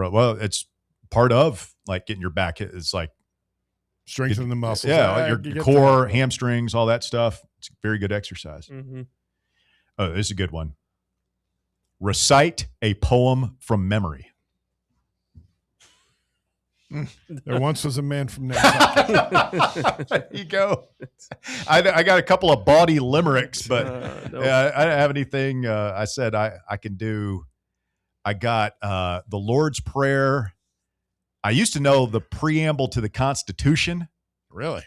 it's part of like getting your back. It's like strengthen the muscles. Yeah, your core, hamstrings, all that stuff. It's a very good exercise. Mm-hmm. Oh, this is a good one. Recite a poem from memory. There once was a man from Nantucket. There you go. I got a couple of bawdy limericks, but I don't have anything. I said I can do. I got the Lord's Prayer. I used to know the preamble to the Constitution. Really?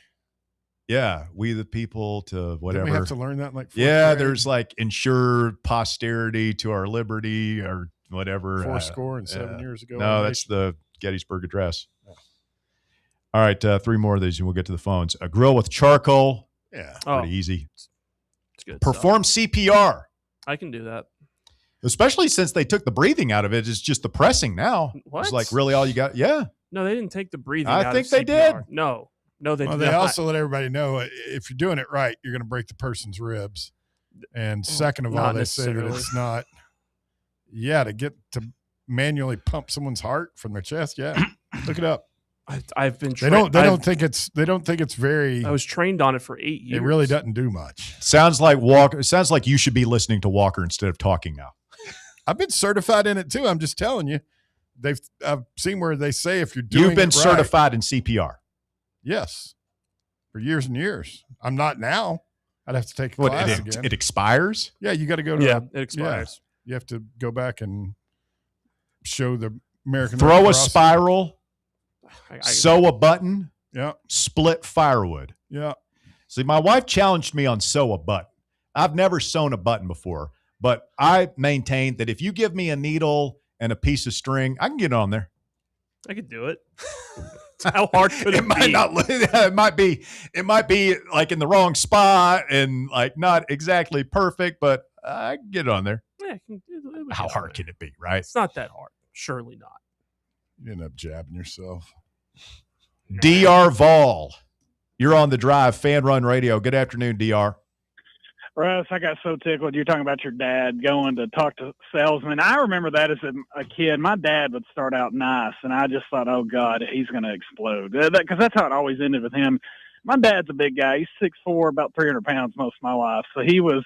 Yeah, we the people to whatever. Didn't we have to learn that like there's like ensure posterity to our liberty or whatever. 7 years ago. No, that's the Gettysburg Address. Yeah. All right, 3 more of these and we'll get to the phones. A grill with charcoal. Yeah. Pretty easy. It's good. Perform CPR. I can do that. Especially since they took the breathing out of it. It's just the pressing now. What? It's like really all you got. Yeah. No, they didn't take the breathing out. I think of they CPR. did. No, they did They not. also let everybody know if you're doing it right, you're going to break the person's ribs. And second of all, they say that it's not. Yeah, to get to manually pump someone's heart from their chest. Yeah, look it up. I've been. They don't think it's very. I was trained on it for 8 years. It really doesn't do much. Sounds like Walker. It sounds like you should be listening to Walker instead of talking now. I've been certified in it too. I'm just telling you. I've seen where they say if you're doing You've been it right, certified in CPR. Yes, for years and years. I'm not now. I'd have to take a class again. It expires? Yeah, you got to go to. Yeah, it expires. Yeah, you have to go back and show the American. Throw Red a Cross. spiral. Sew a button. Yeah. Split firewood. Yeah. See, my wife challenged me on sew a button. I've never sewn a button before, but I maintain that if you give me a needle and a piece of string, I can get on there. I could do it. How hard could it might be? not. It might be like in the wrong spot and like not exactly perfect, but I can get on there. Yeah, how hard can it be, right? It's not that hard. Surely not. You end up jabbing yourself. DR Vol, you're on the drive. Fan Run Radio. Good afternoon, DR. Russ, I got so tickled. You're talking about your dad going to talk to salesmen. I remember that as a kid. My dad would start out nice, and I just thought, oh, God, he's going to explode. Because that's how it always ended with him. My dad's a big guy. He's 6'4", about 300 pounds most of my life. So he was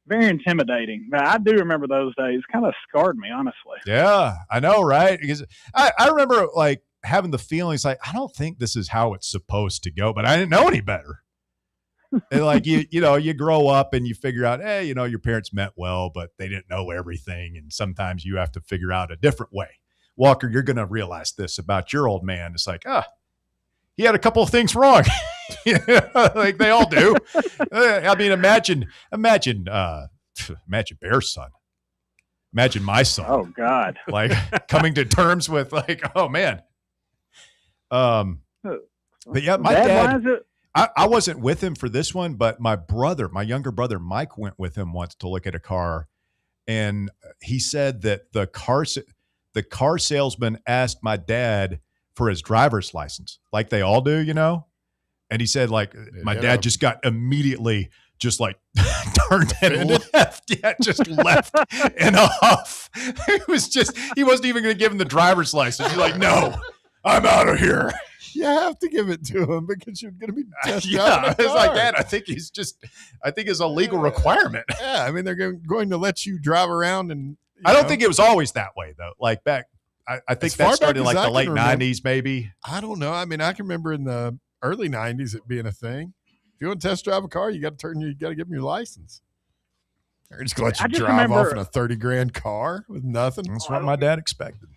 very intimidating. But I do remember those days. Kind of scarred me, honestly. Yeah, I know, right? Because I remember, like, having the feelings like, I don't think this is how it's supposed to go, but I didn't know any better. And like you grow up and you figure out, hey, your parents meant well, but they didn't know everything. And sometimes you have to figure out a different way. Walker, you're going to realize this about your old man. It's like, he had a couple of things wrong. Like they all do. I mean, imagine Bear's son. Imagine my son. Oh God. Like coming to terms with like, oh man. But yeah, my dad. I wasn't with him for this one, but my younger brother, Mike, went with him once to look at a car. And he said that the car salesman asked my dad for his driver's license, like they all do, And he said, like, my dad just got immediately just like turned and left. Yeah, just left in a huff. He wasn't even going to give him the driver's license. He's like, no, I'm out of here. You have to give it to him because you're going to be test driving. It's like that. I think it's a legal requirement. Yeah, I mean they're going to let you drive around, and I don't think it was always that way though. Like back, I think that started in like the late '90s, maybe. I don't know. I mean, I can remember in the early '90s it being a thing. If you want to test drive a car, you got to give them your license. They're just going to let you drive off in a $30,000 car with nothing. That's what my dad expected.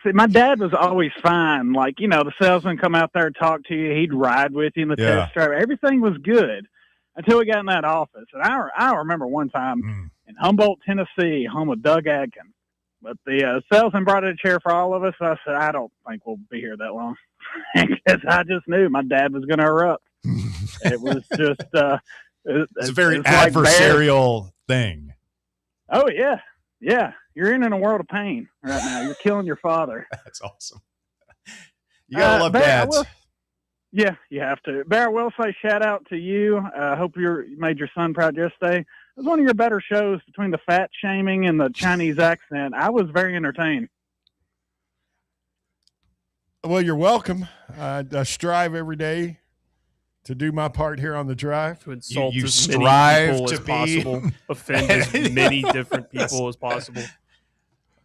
See, my dad was always fine. Like, the salesman come out there and talk to you. He'd ride with you in the test drive. Everything was good until we got in that office. And I remember one time in Humboldt, Tennessee, home of Doug Adkins. But the salesman brought a chair for all of us. I said, I don't think we'll be here that long. Because I just knew my dad was going to erupt. It was just... it's a very it's like adversarial thing. Oh, yeah. Yeah. You're in a world of pain right now. You're killing your father. That's awesome. You got to love dads. Yeah, you have to. Bear, I will say shout out to you. I hope you made your son proud yesterday. It was one of your better shows between the fat shaming and the Chinese accent. I was very entertained. Well, you're welcome. I strive every day to do my part here on the drive. To insult you as strive many people to as be possible, offend as many different people as possible.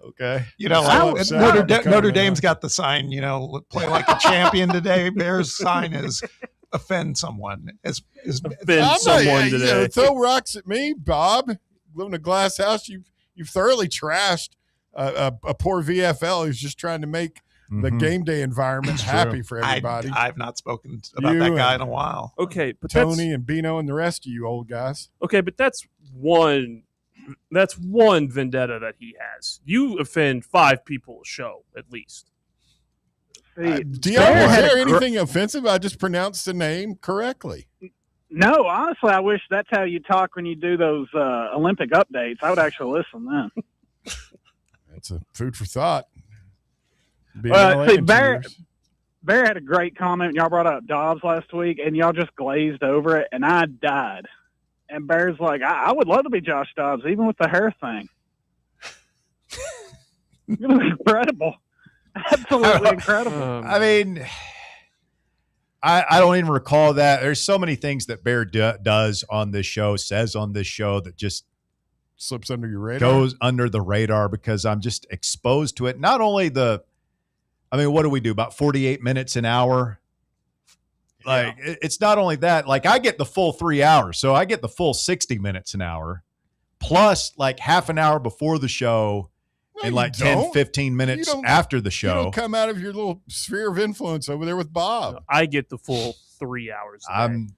Okay. You know, like Notre Dame's got the sign, play like a champion today. Bears sign is offend someone. Offend someone today. Throw rocks at me, Bob. Live in a glass house. You've thoroughly trashed a poor VFL who's just trying to make the game day environment happy for everybody. I've not spoken about that guy in a while. Okay, but Tony and Bino and the rest of you old guys. Okay, but that's one vendetta that he has. You offend 5 people a show at least. Was there anything offensive? I just pronounced the name correctly. No, honestly, I wish that's how you talk when you do those Olympic updates. I would actually listen then. That's a food for thought. Bear had a great comment. Y'all brought up Dobbs last week, and y'all just glazed over it, and I died. And Bear's like, I would love to be Josh Dobbs, even with the hair thing. It was incredible. Absolutely incredible. I mean, I don't even recall that. There's so many things that Bear does on this show, says on this show that just slips under your radar, goes under the radar because I'm just exposed to it. Not only what do we do? About 48 minutes an hour. Like it's not only that, like I get the full 3 hours. So I get the full 60 minutes an hour plus like half an hour before the show and like 10, 15 minutes after the show. You don't come out of your little sphere of influence over there with Bob. I get the full 3 hours. I'm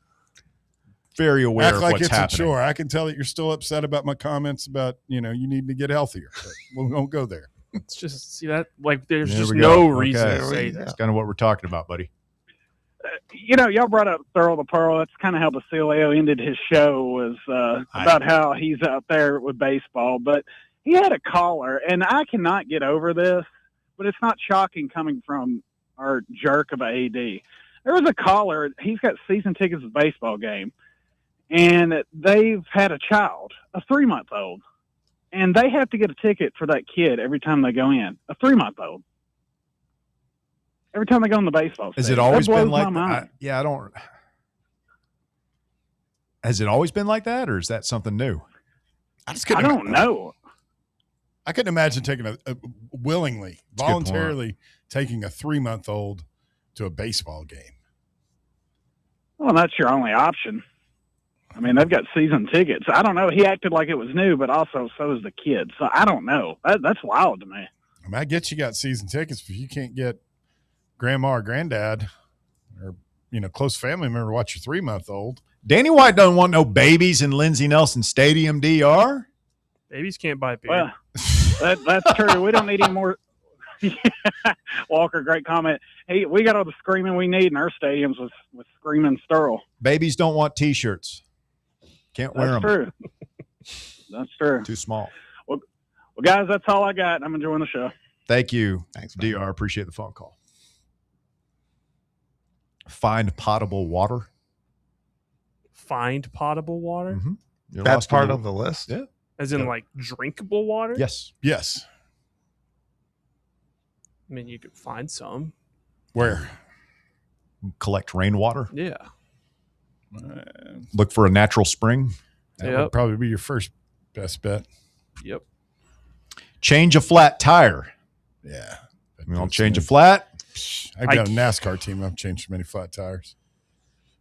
very aware of what's happening. A chore. I can tell that you're still upset about my comments about, you need to get healthier. But we won't go there. It's just, see that? Like there's just no reason to say that. That's kind of what we're talking about, buddy. Y'all brought up Thurl the Pearl. That's kind of how Basilio ended his show was about how he's out there with baseball. But he had a caller, and I cannot get over this, but it's not shocking coming from our jerk of a AD. There was a caller. He's got season tickets to the baseball game, and they've had a child, a 3-month-old, and they have to get a ticket for that kid every time they go in, a 3-month-old. Every time they go on the baseball stage. Has it always been like that? I don't. Has it always been like that, or is that something new? I don't know. I couldn't imagine taking voluntarily taking a 3-month-old to a baseball game. Well, that's your only option. I mean, they've got season tickets. I don't know. He acted like it was new, but also so is the kid. So I don't know. That's wild to me. I mean, I get you got season tickets, but you can't get grandma or granddad or close family member watch your 3-month-old. Danny White doesn't want no babies in Lindsey Nelson Stadium, DR. Babies can't buy beer. Well, that's true. We don't need any more. Walker, great comment. Hey, we got all the screaming we need in our stadiums with screaming Sterl. Babies don't want T-shirts. Can't wear them. That's true. That's true. Too small. Well, guys, that's all I got. I'm enjoying the show. Thank you. Thanks, man. DR. Appreciate the phone call. Find potable water. Find potable water? Mm-hmm. That's part of the list? Yeah. As in like drinkable water? Yes. Yes. I mean, you could find some. Where? Collect rainwater. Yeah. Look for a natural spring. That would probably be your first best bet. Yep. Change a flat tire. Yeah. You want to change a flat? I got a NASCAR team. I've changed many flat tires.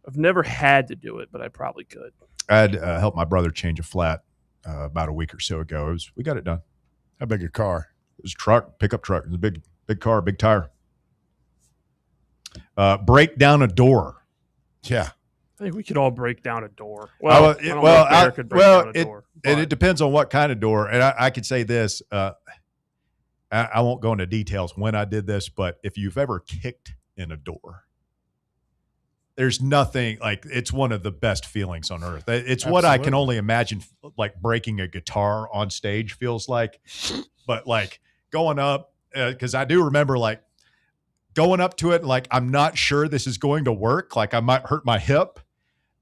I've never had to do it, but I probably could. I had helped my brother change a flat about a week or so ago. We got it done. How big a car? It was a truck, pickup truck. It was a big car, big tire. Break down a door. Yeah. I think we could all break down a door. Well, it depends on what kind of door. And I could say this. I won't go into details when I did this, but if you've ever kicked in a door, there's nothing like, it's one of the best feelings on earth. It's what I can only imagine like breaking a guitar on stage feels like, but like going up, because I do remember like going up to it, like I'm not sure this is going to work. Like I might hurt my hip,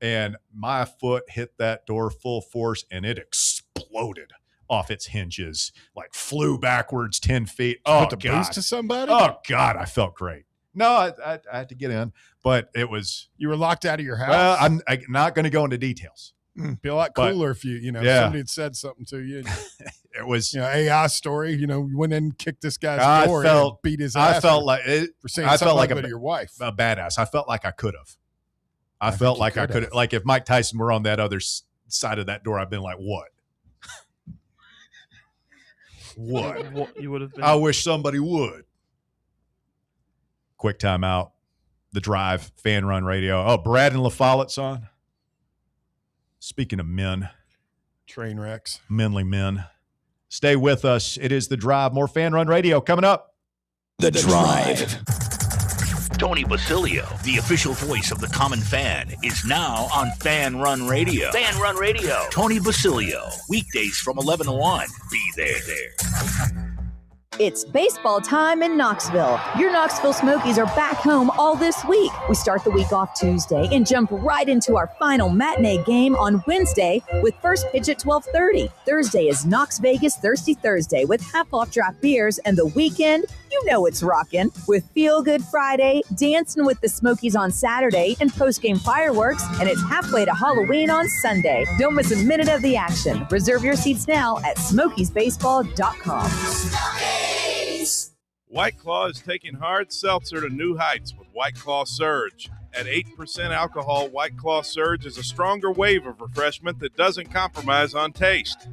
and my foot hit that door full force and it exploded off its hinges, like flew backwards 10 feet. Put the boost to somebody? Oh God, I felt great. No, I had to get in, but it was. You were locked out of your house? Well, I'm not going to go into details. Be a lot cooler if somebody had said something to you. It was AI story. You went in and kicked this guy's door and beat his ass. I felt like it. For saying I felt like to your wife. A badass. I felt like I could have. I felt like I could have. Like if Mike Tyson were on that other side of that door, I've been like, what? What? You would have been. I wish somebody would. Quick timeout. The Drive, Fan Run Radio. Oh, Brad and La Follette's on. Speaking of men. Train wrecks. Menly men. Stay with us. It is The Drive. More Fan Run Radio coming up. The Drive. Tony Basilio, the official voice of the common fan, is now on Fan Run Radio. Fan Run Radio. Tony Basilio. Weekdays from 11 to 1. Be there. It's baseball time in Knoxville. Your Knoxville Smokies are back home all this week. We start the week off Tuesday and jump right into our final matinee game on Wednesday with first pitch at 12:30. Thursday is Knox Vegas Thirsty Thursday with half-off draft beers, and the weekend, you know it's rockin' with Feel Good Friday, dancing with the Smokies on Saturday, and post-game fireworks, and it's halfway to Halloween on Sunday. Don't miss a minute of the action. Reserve your seats now at smokiesbaseball.com. White Claw is taking hard seltzer to new heights with White Claw Surge. At 8% alcohol, White Claw Surge is a stronger wave of refreshment that doesn't compromise on taste.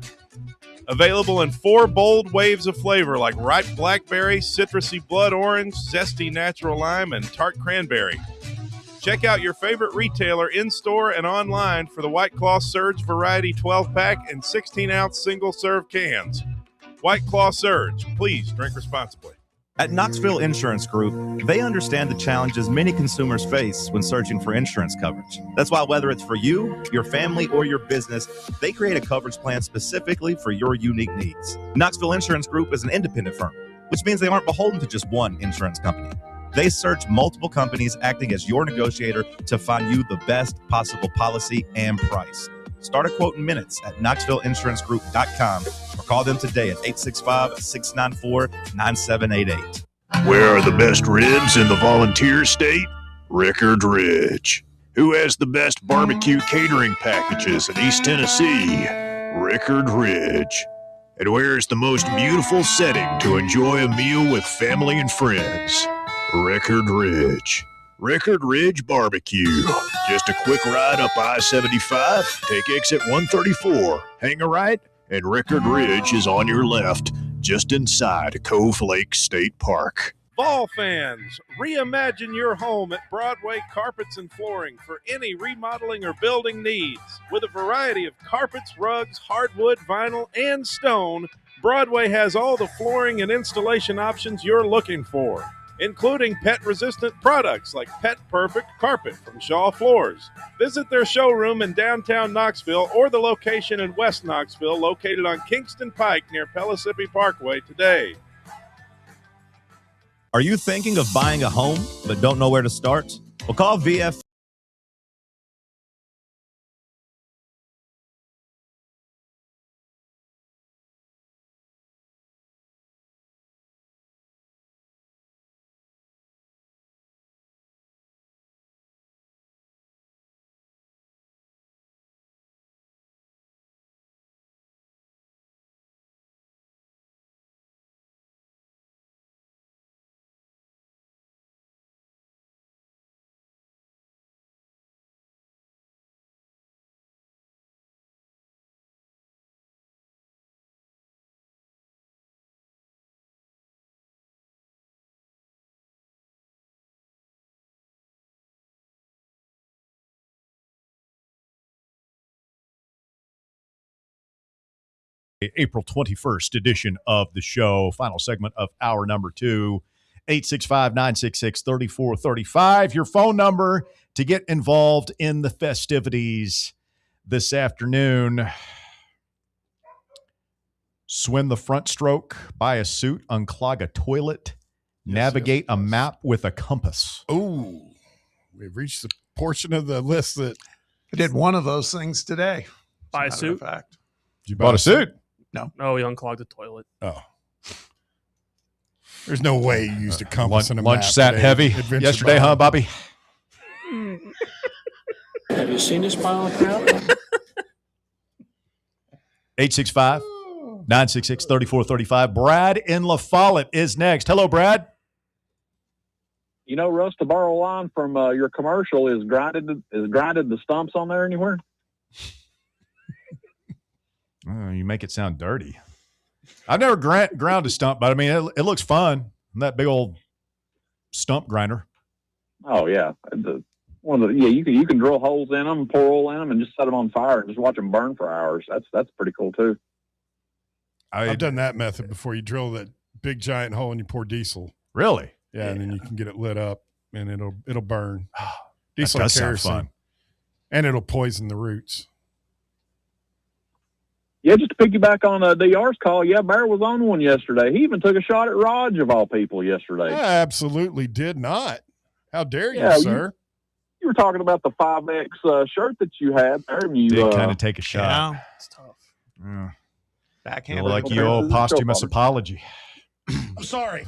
Available in 4 bold waves of flavor like ripe blackberry, citrusy blood orange, zesty natural lime, and tart cranberry. Check out your favorite retailer in-store and online for the White Claw Surge Variety 12-pack and 16-ounce single-serve cans. White Claw Surge. Please drink responsibly. At Knoxville Insurance Group, they understand the challenges many consumers face when searching for insurance coverage. That's why whether it's for you, your family, or your business, they create a coverage plan specifically for your unique needs. Knoxville Insurance Group is an independent firm, which means they aren't beholden to just one insurance company. They search multiple companies, acting as your negotiator to find you the best possible policy and price. Start a quote in minutes at KnoxvilleInsuranceGroup.com or call them today at 865-694-9788. Where are the best ribs in the Volunteer State? Rickard Ridge. Who has the best barbecue catering packages in East Tennessee? Rickard Ridge. And where is the most beautiful setting to enjoy a meal with family and friends? Rickard Ridge. Rickard Ridge Barbecue. Just a quick ride up I-75, take exit 134, hang a right, and Rickard Ridge is on your left, just inside Cove Lake State Park. Vol fans, reimagine your home at Broadway Carpets and Flooring for any remodeling or building needs. With a variety of carpets, rugs, hardwood, vinyl, and stone, Broadway has all the flooring and installation options you're looking for, including pet-resistant products like Pet Perfect Carpet from Shaw Floors. Visit their showroom in downtown Knoxville or the location in West Knoxville located on Kingston Pike near Pellissippi Parkway today. Are you thinking of buying a home but don't know where to start? Well, call VF April 21st edition of the show. Final segment of hour number 2. 865-966-3435. Your phone number to get involved in the festivities this afternoon. Swim the front stroke, buy a suit, unclog a toilet, navigate a map with a compass. Oh, we've reached the portion of the list that I did one of those things today. Buy a suit? Fact. you Bought a suit? No. No, he unclogged the toilet. Oh. There's no way you used a compass and a Lunch map sat today. heavy Adventure yesterday, huh, Bob. Bobby? Have you seen this pile of crap? 865-966-3435. Brad in La Follette is next. Hello, Brad. You know, Russ, to borrow a line from your commercial, is grinded the stumps on there anywhere? You make it sound dirty. I've never ground a stump, but I mean, it looks fun. That big old stump grinder. Oh yeah, you can drill holes in them, pour oil in them, and just set them on fire and just watch them burn for hours. That's pretty cool too. I've done that method before. You drill that big giant hole and you pour diesel. Really? Yeah, and then you can get it lit up and it'll burn. Diesel That does and sound kerosene. fun. And it'll poison the roots. Yeah, just to piggyback on DR's call, yeah, Bear was on one yesterday. He even took a shot at Raj, of all people, yesterday. I absolutely did not. How dare you, Yeah, sir? You were talking about the 5X shirt that you had there. And you Did kind of take a shot. Yeah. It's tough. Yeah. Backhand. Like you owe posthumous apology. I'm sorry.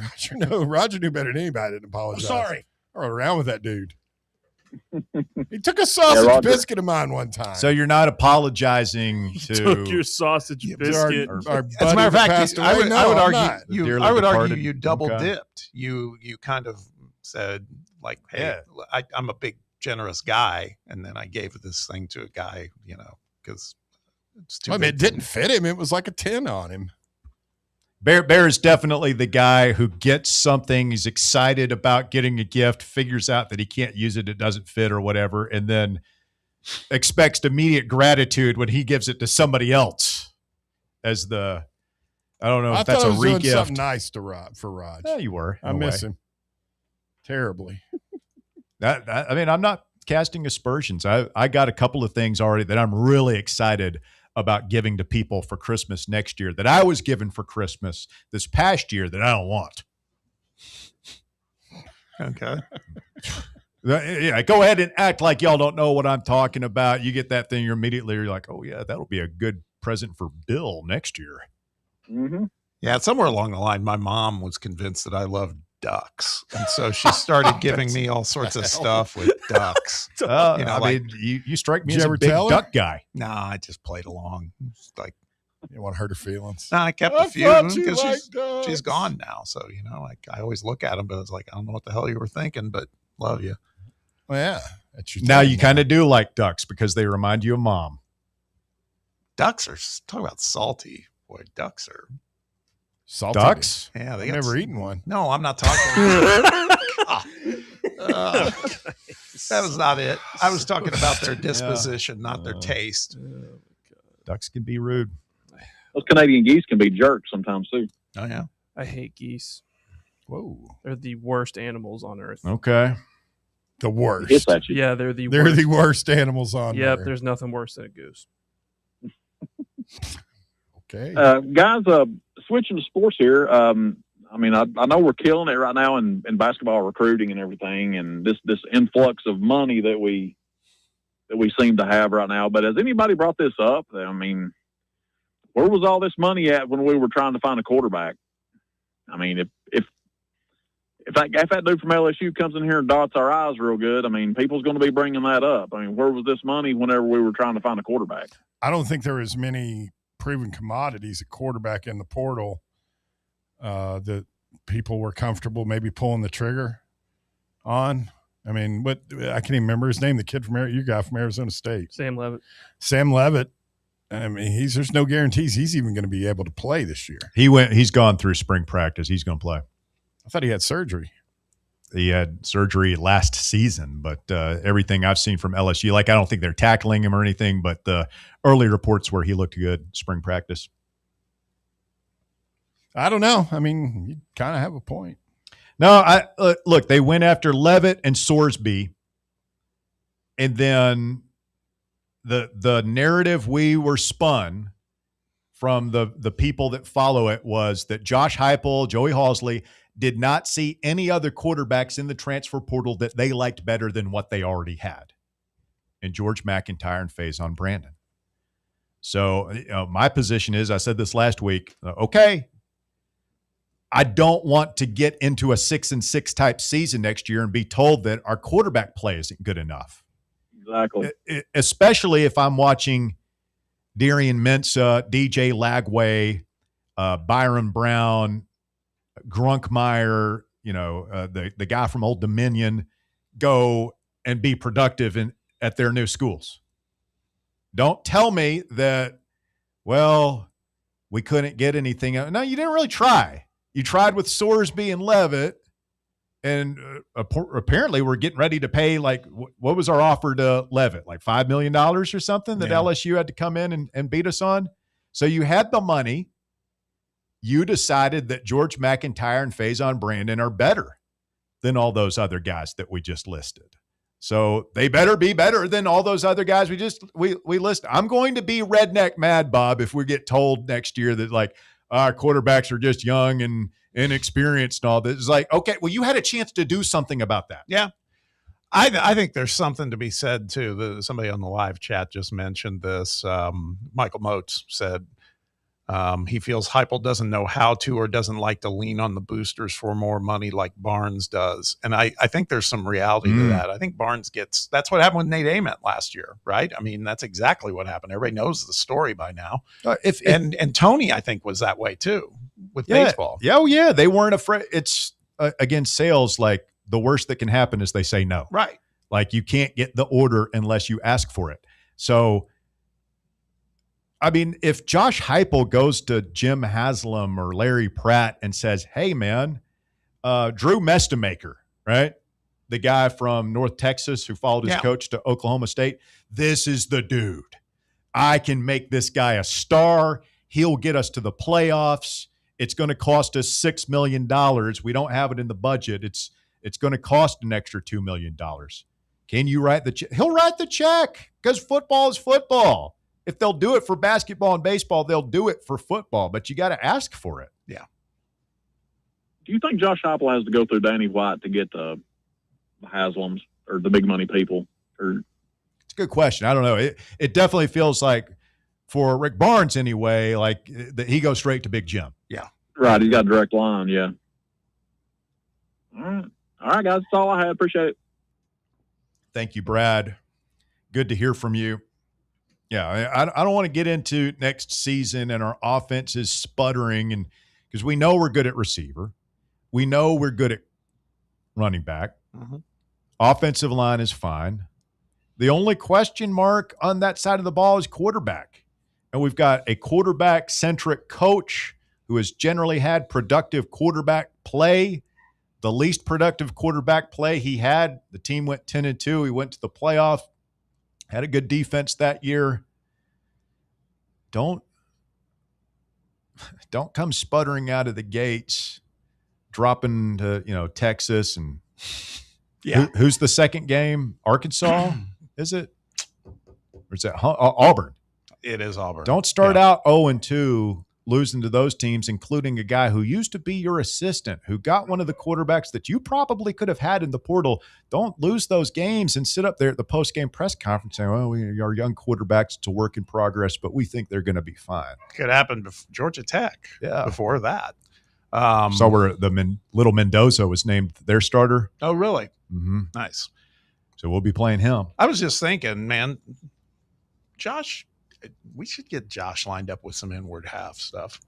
Roger knew better than anybody to apologize. I'm sorry. I rode around with that dude. He took a sausage biscuit of mine one time. So you're not apologizing to Took your sausage biscuit. Our As a matter of fact, I would argue Dearly I would argue departed you double guy. dipped. You kind of said like, "Hey, I'm a big generous guy," and then I gave this thing to a guy, because it's too. I mean, it didn't fit him. It was like a 10 on him. Bear is definitely the guy who gets something. He's excited about getting a gift, figures out that he can't use it, it doesn't fit or whatever, and then expects immediate gratitude when he gives it to somebody else as the, I don't know if that's I a was doing re-gift. something nice for Raj. Yeah, you were. I miss him terribly. I mean, I'm not casting aspersions. I got a couple of things already that I'm really excited about giving to people for Christmas next year that I was given for Christmas this past year that I don't want. Okay. Yeah, go ahead and act like y'all don't know what I'm talking about. You get that thing, you're like, oh yeah, that'll be a good present for Bill next year. Mm-hmm. Yeah, somewhere along the line, my mom was convinced that I loved ducks, and so she started giving me all sorts of stuff with ducks. You strike me Did as you a ever big tell her? duck guy. Nah, I just played along. Just like, You don't want to hurt her feelings. nah, I kept I a few thought you because liked ducks. she's gone now. So I always look at them, but it's like, I don't know what the hell you were thinking, but love you. Well, yeah. That's your Now thing. you kind of do like ducks because they remind you of mom. Ducks are talk about salty. Boy, ducks are Salty. Ducks? Yeah, they I've got never eaten one. No, I'm not talking. That was not it. I was talking about their disposition, not their taste. Ducks can be rude. Those Canadian geese can be jerks sometimes too. Oh yeah. I hate geese. Whoa. They're the worst animals on earth. Okay. The worst. Hiss at you. Yeah, they're the They're worst. the worst animals on Yep, there. there's nothing worse than a goose. Okay. Guys, switching to sports here. I mean, I know we're killing it right now in basketball recruiting and everything, and this influx of money that we seem to have right now. But has anybody brought this up? I mean, where was all this money at when we were trying to find a quarterback? I mean, if that dude from LSU comes in here and dots our eyes real good, I mean, people's going to be bringing that up. I mean, where was this money whenever we were trying to find a quarterback? I don't think there was many proven commodities at quarterback in the portal that people were comfortable maybe pulling the trigger on. I mean, I can't even remember his name. The kid from your guy from Arizona State, Sam Leavitt. I mean, there's no guarantees he's even going to be able to play this year. He's gone through spring practice. He's going to play. I thought he had surgery. He had surgery last season, but everything I've seen from LSU, I don't think they're tackling him or anything, but the early reports where he looked good spring practice. I don't know. I mean, you kind of have a point. No, look, they went after Levitt and Sorsby, and then the narrative we were spun from the people that follow it was that Josh Hypel, Joey Halsley did not see any other quarterbacks in the transfer portal that they liked better than what they already had, and George McIntyre and Faison Brandon. So my position is, I said this last week, okay, I don't want to get into a 6-6 type season next year and be told that our quarterback play isn't good enough. Exactly. Especially if I'm watching Darian Mensah, DJ Lagway, Byron Brown, Grunkmeyer, the guy from Old Dominion go and be productive at their new schools. Don't tell me that, well, we couldn't get anything. No, you didn't really try. You tried with Sorsby and Levitt, and apparently we're getting ready to pay, like, what was our offer to Levitt? Like $5 million or something that LSU had to come in and beat us on? So you had the money. You decided that George McIntyre and Faison Brandon are better than all those other guys that we just listed. So they better be better than all those other guys we list. I'm going to be redneck mad, Bob, if we get told next year that, like, our quarterbacks are just young and inexperienced and all this. It's like, okay, well, you had a chance to do something about that. Yeah. I think there's something to be said, too. Somebody on the live chat just mentioned this. Michael Motes said he feels Hypel doesn't know how to or doesn't like to lean on the boosters for more money like Barnes does. And I think there's some reality to that. I think Barnes that's what happened with Nate Ament last year, right? I mean, that's exactly what happened. Everybody knows the story by now. And Tony, I think, was that way, too, with baseball. Yeah, oh, yeah. They weren't afraid. It's, again, sales, like, the worst that can happen is they say no. Right. Like, you can't get the order unless you ask for it. So, I mean, if Josh Hypel goes to Jim Haslam or Larry Pratt and says, hey, man, Drew Mestamaker, right? The guy from North Texas who followed his coach to Oklahoma State, this is the dude. I can make this guy a star. He'll get us to the playoffs. It's going to cost us $6 million. We don't have it in the budget. It's going to cost an extra $2 million. Can you write the check? He'll write the check because football is football. If they'll do it for basketball and baseball, they'll do it for football, but you got to ask for it. Yeah. Do you think Josh Hypel has to go through Danny White to get the Haslams or the big money people? Or it's a good question. I don't know. It definitely feels like, for Rick Barnes anyway, like that he goes straight to Big Jim. Yeah. Right. He's got a direct line. Yeah. All right, guys. That's all I had. Appreciate it. Thank you, Brad. Good to hear from you. Yeah, I don't want to get into next season and our offense is sputtering, and because we know we're good at receiver. We know we're good at running back. Mm-hmm. Offensive line is fine. The only question mark on that side of the ball is quarterback. And we've got a quarterback-centric coach who has generally had productive quarterback play. The least productive quarterback play he had, the team went 10-2. He went to the playoff. Had a good defense that year. Don't come sputtering out of the gates, dropping to Texas and who's the second game? Arkansas, is it? Or is that Auburn? It is Auburn. Don't start out 0-2. Losing to those teams, including a guy who used to be your assistant, who got one of the quarterbacks that you probably could have had in the portal. Don't lose those games and sit up there at the post-game press conference saying, well, our young quarterbacks, it's a work in progress, but we think they're going to be fine. Could happen before Georgia Tech. Yeah. Before that. So where little Mendoza was named their starter. Oh, really? Mm-hmm. Nice. So we'll be playing him. I was just thinking, man, Josh, we should get Josh lined up with some inward half stuff.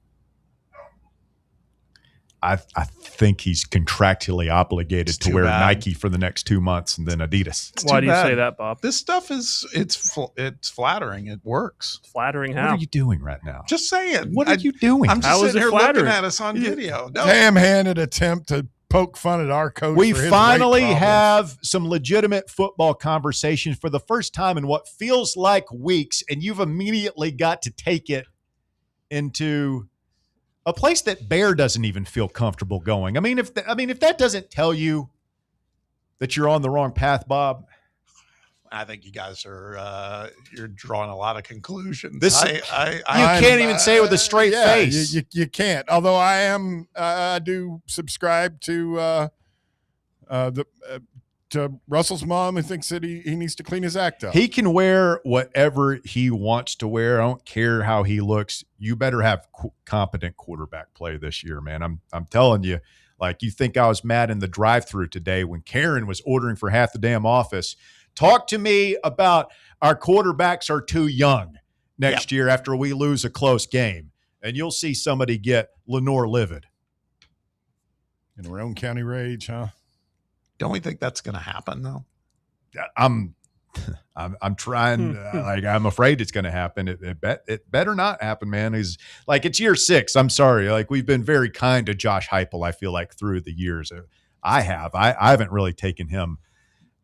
I think he's contractually obligated to wear Nike for the next 2 months and then Adidas. Why do you say that, Bob? This stuff it's flattering. It works. Flattering how? What are you doing right now? Just saying. What are you doing? I'm just How is sitting it here flattering? looking at us on video. No. Ham-handed attempt to poke fun at our coach. We for his finally weight problems. have some legitimate football conversation for the first time in what feels like weeks, and you've immediately got to take it into a place that Bear doesn't even feel comfortable going. I mean, if that doesn't tell you that you're on the wrong path, Bob, I think you guys are you're drawing a lot of conclusions. You can't even say it with a straight face. You can't. Although I do subscribe to Russell's mom, who thinks that he needs to clean his act up. He can wear whatever he wants to wear. I don't care how he looks. You better have competent quarterback play this year, man. I'm telling you. Like, you think I was mad in the drive-thru today when Karen was ordering for half the damn office. Talk to me about our quarterbacks are too young next year after we lose a close game. And you'll see somebody get Lenore livid. In Roane County rage, huh? Don't we think that's going to happen, though? I'm trying. I'm afraid it's going to happen. It better not happen, man. It's year 6. I'm sorry. Like, we've been very kind to Josh Hypel, I feel like, through the years. I haven't really taken him.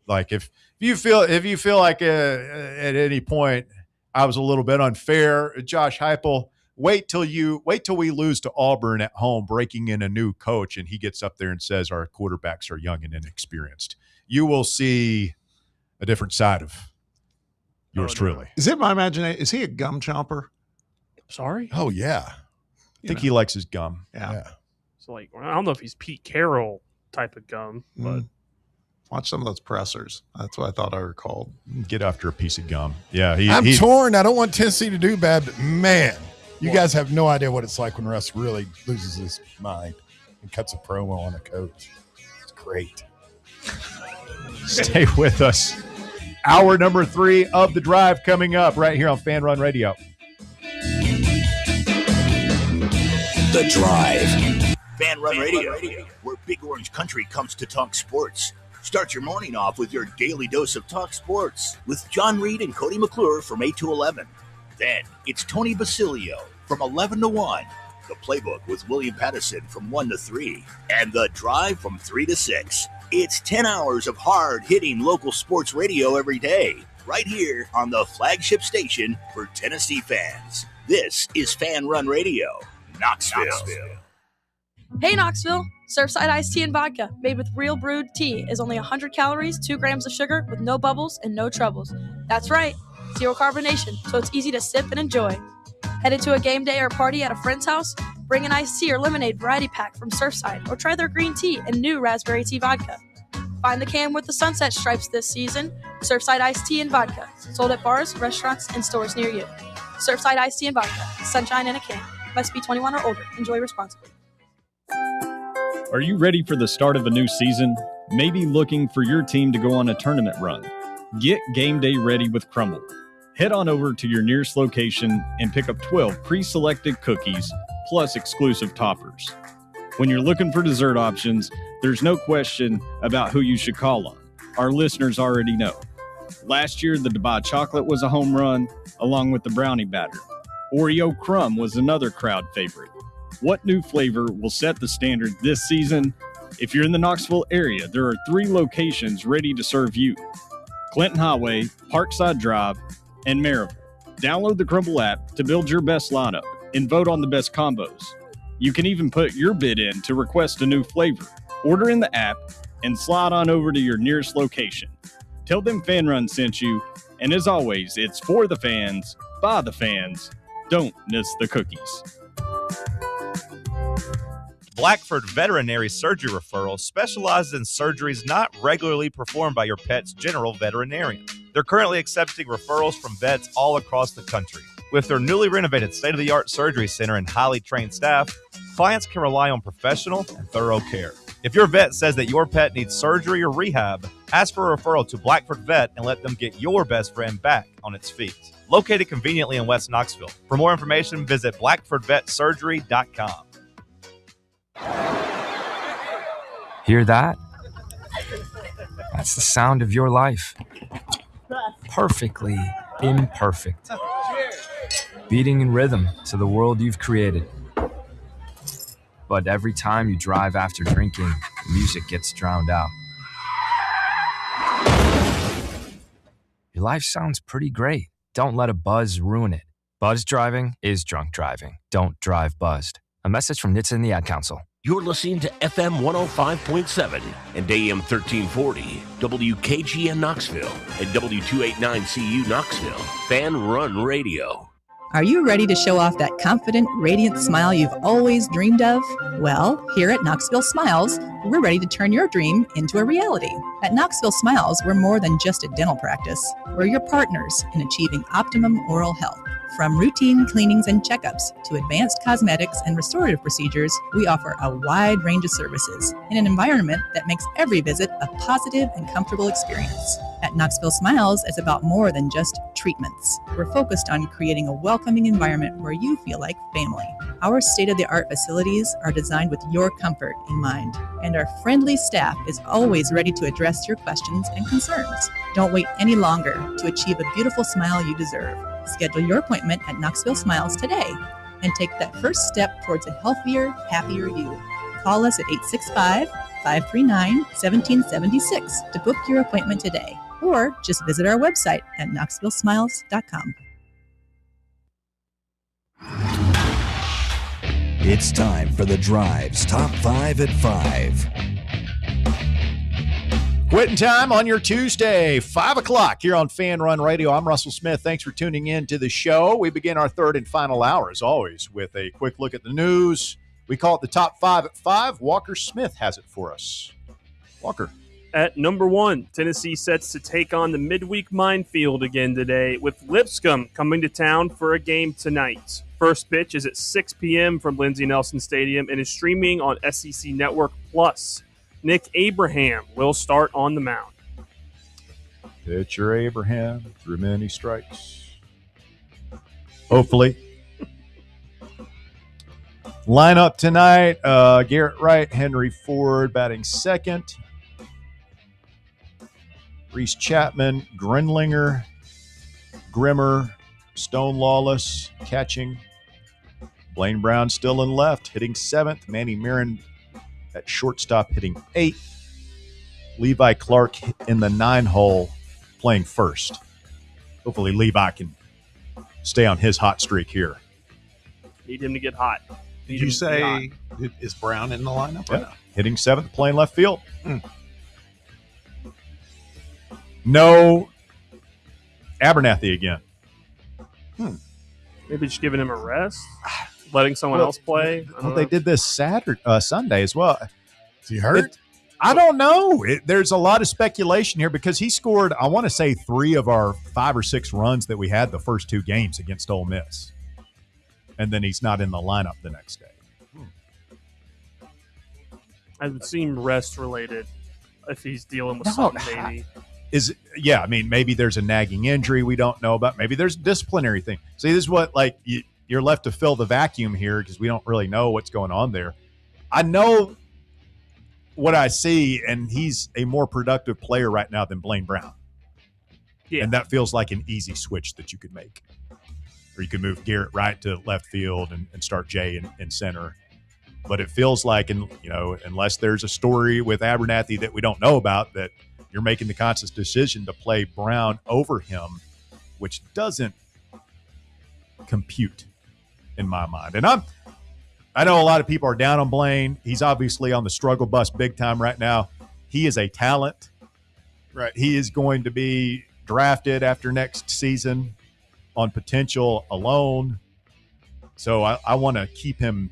Like, if you feel like at any point I was a little bit unfair, Josh Hypel, wait till we lose to Auburn at home, breaking in a new coach, and he gets up there and says our quarterbacks are young and inexperienced. You will see a different side of yours truly. Is it my imagination? Is he a gum chomper? Sorry? Oh, yeah. I think he likes his gum. Yeah. So, like, I don't know if he's Pete Carroll type of gum, but watch some of those pressers. That's what I thought I recalled. Get after a piece of gum. Yeah. I'm torn. I don't want Tennessee to do bad, but man, you guys have no idea what it's like when Russ really loses his mind and cuts a promo on a coach. It's great. Stay with us. Hour number 3 of The Drive coming up right here on Fan Run Radio. The Drive. Fan Run Radio, where Big Orange Country comes to talk sports. Start your morning off with your daily dose of talk sports with John Reed and Cody McClure from 8 to 11. Then it's Tony Basilio from 11 to 1. The Playbook with William Pattison from 1 to 3. And The Drive from 3 to 6. It's 10 hours of hard-hitting local sports radio every day, right here on the flagship station for Tennessee fans. This is Fan Run Radio, Knoxville. Hey, Knoxville! Surfside iced tea and vodka, made with real brewed tea, is only 100 calories, 2 grams of sugar, with no bubbles and no troubles. That's right, 0 carbonation, so it's easy to sip and enjoy. Headed to a game day or party at a friend's house? Bring an iced tea or lemonade variety pack from Surfside, or try their green tea and new raspberry tea vodka. Find the can with the sunset stripes this season. Surfside iced tea and vodka, sold at bars, restaurants, and stores near you. Surfside iced tea and vodka, sunshine in a can. Must be 21 or older. Enjoy responsibly. Are you ready for the start of a new season? Maybe looking for your team to go on a tournament run? Get game day ready with Crumble. Head on over to your nearest location and pick up 12 pre-selected cookies plus exclusive toppers. When you're looking for dessert options, there's no question about who you should call on. Our listeners already know. Last year, the Dubai chocolate was a home run, along with the brownie batter. Oreo crumb was another crowd favorite. What new flavor will set the standard this season? If you're in the Knoxville area, there are 3 locations ready to serve you: Clinton Highway, Parkside Drive, and Maryville. Download the Crumble app to build your best lineup and vote on the best combos. You can even put your bid in to request a new flavor. Order in the app and slide on over to your nearest location. Tell them Fan Run sent you, and as always, it's for the fans, by the fans. Don't miss the cookies. Blackford Veterinary Surgery Referral specializes in surgeries not regularly performed by your pet's general veterinarian. They're currently accepting referrals from vets all across the country. With their newly renovated state-of-the-art surgery center and highly trained staff, clients can rely on professional and thorough care. If your vet says that your pet needs surgery or rehab, ask for a referral to Blackford Vet and let them get your best friend back on its feet. Located conveniently in West Knoxville. For more information, visit blackfordvetsurgery.com. Hear that? That's the sound of your life. Perfectly imperfect. Beating in rhythm to the world you've created. But every time you drive after drinking, music gets drowned out. Your life sounds pretty great. Don't let a buzz ruin it. Buzz driving is drunk driving. Don't drive buzzed. A message from NHTSA and the Ad Council. You're listening to FM 105.7 and AM 1340, WKGN Knoxville, and W289CU Knoxville, Fan Run Radio. Are you ready to show off that confident, radiant smile you've always dreamed of? Well, here at Knoxville Smiles, we're ready to turn your dream into a reality. At Knoxville Smiles, we're more than just a dental practice. We're your partners in achieving optimum oral health. From routine cleanings and checkups to advanced cosmetics and restorative procedures, we offer a wide range of services in an environment that makes every visit a positive and comfortable experience. At Knoxville Smiles, it's about more than just treatments. We're focused on creating a welcoming environment where you feel like family. Our state-of-the-art facilities are designed with your comfort in mind, and our friendly staff is always ready to address your questions and concerns. Don't wait any longer to achieve a beautiful smile you deserve. Schedule your appointment at Knoxville Smiles today and take that first step towards a healthier, happier you. Call us at 865-539-1776 to book your appointment today, or just visit our website at knoxvillesmiles.com. It's time for The Drive's Top 5 at 5. Quitting time on your Tuesday, 5 o'clock here on Fan Run Radio. I'm Russell Smith. Thanks for tuning in to the show. We begin our third and final hour, as always, with a quick look at the news. We call it the Top 5 at 5. Walker Smith has it for us. Walker. At number 1, Tennessee sets to take on the midweek minefield again today, with Lipscomb coming to town for a game tonight. First pitch is at 6 p.m. from Lindsey Nelson Stadium and is streaming on SEC Network Plus. Nick Abraham will start on the mound. Pitcher Abraham threw many strikes. Hopefully. Lineup tonight, Garrett Wright, Henry Ford batting second. Reese Chapman, Grinlinger, Grimmer, Stone Lawless catching. Blaine Brown still in left, hitting seventh. Manny Mirren at shortstop hitting 8th. Levi Clark in the 9-hole playing first. Hopefully Levi can stay on his hot streak here. Need him to get hot. Did you say, is Brown in the lineup? Yeah. Hitting 7th, playing left field. No Abernathy again. Maybe just giving him a rest? Letting someone else play? They did this Sunday as well. Is he hurt? I don't know. There's a lot of speculation here because he scored, I want to say, 3 of our 5 or 6 runs that we had the first 2 games against Ole Miss. And then he's not in the lineup the next day. It would seem rest related if he's dealing with something, maybe. Maybe there's a nagging injury we don't know about. Maybe there's a disciplinary thing. See, this is what, you're left to fill the vacuum here because we don't really know what's going on there. I know what I see, and he's a more productive player right now than Blaine Brown. Yeah. And that feels like an easy switch that you could make. Or you could move Garrett Wright to left field and start Jay in center. But it feels like, unless there's a story with Abernathy that we don't know about, that you're making the conscious decision to play Brown over him, which doesn't compute in my mind. And I know a lot of people are down on Blaine. He's obviously on the struggle bus big time right now. He is a talent. Right. He is going to be drafted after next season on potential alone. So I want to keep him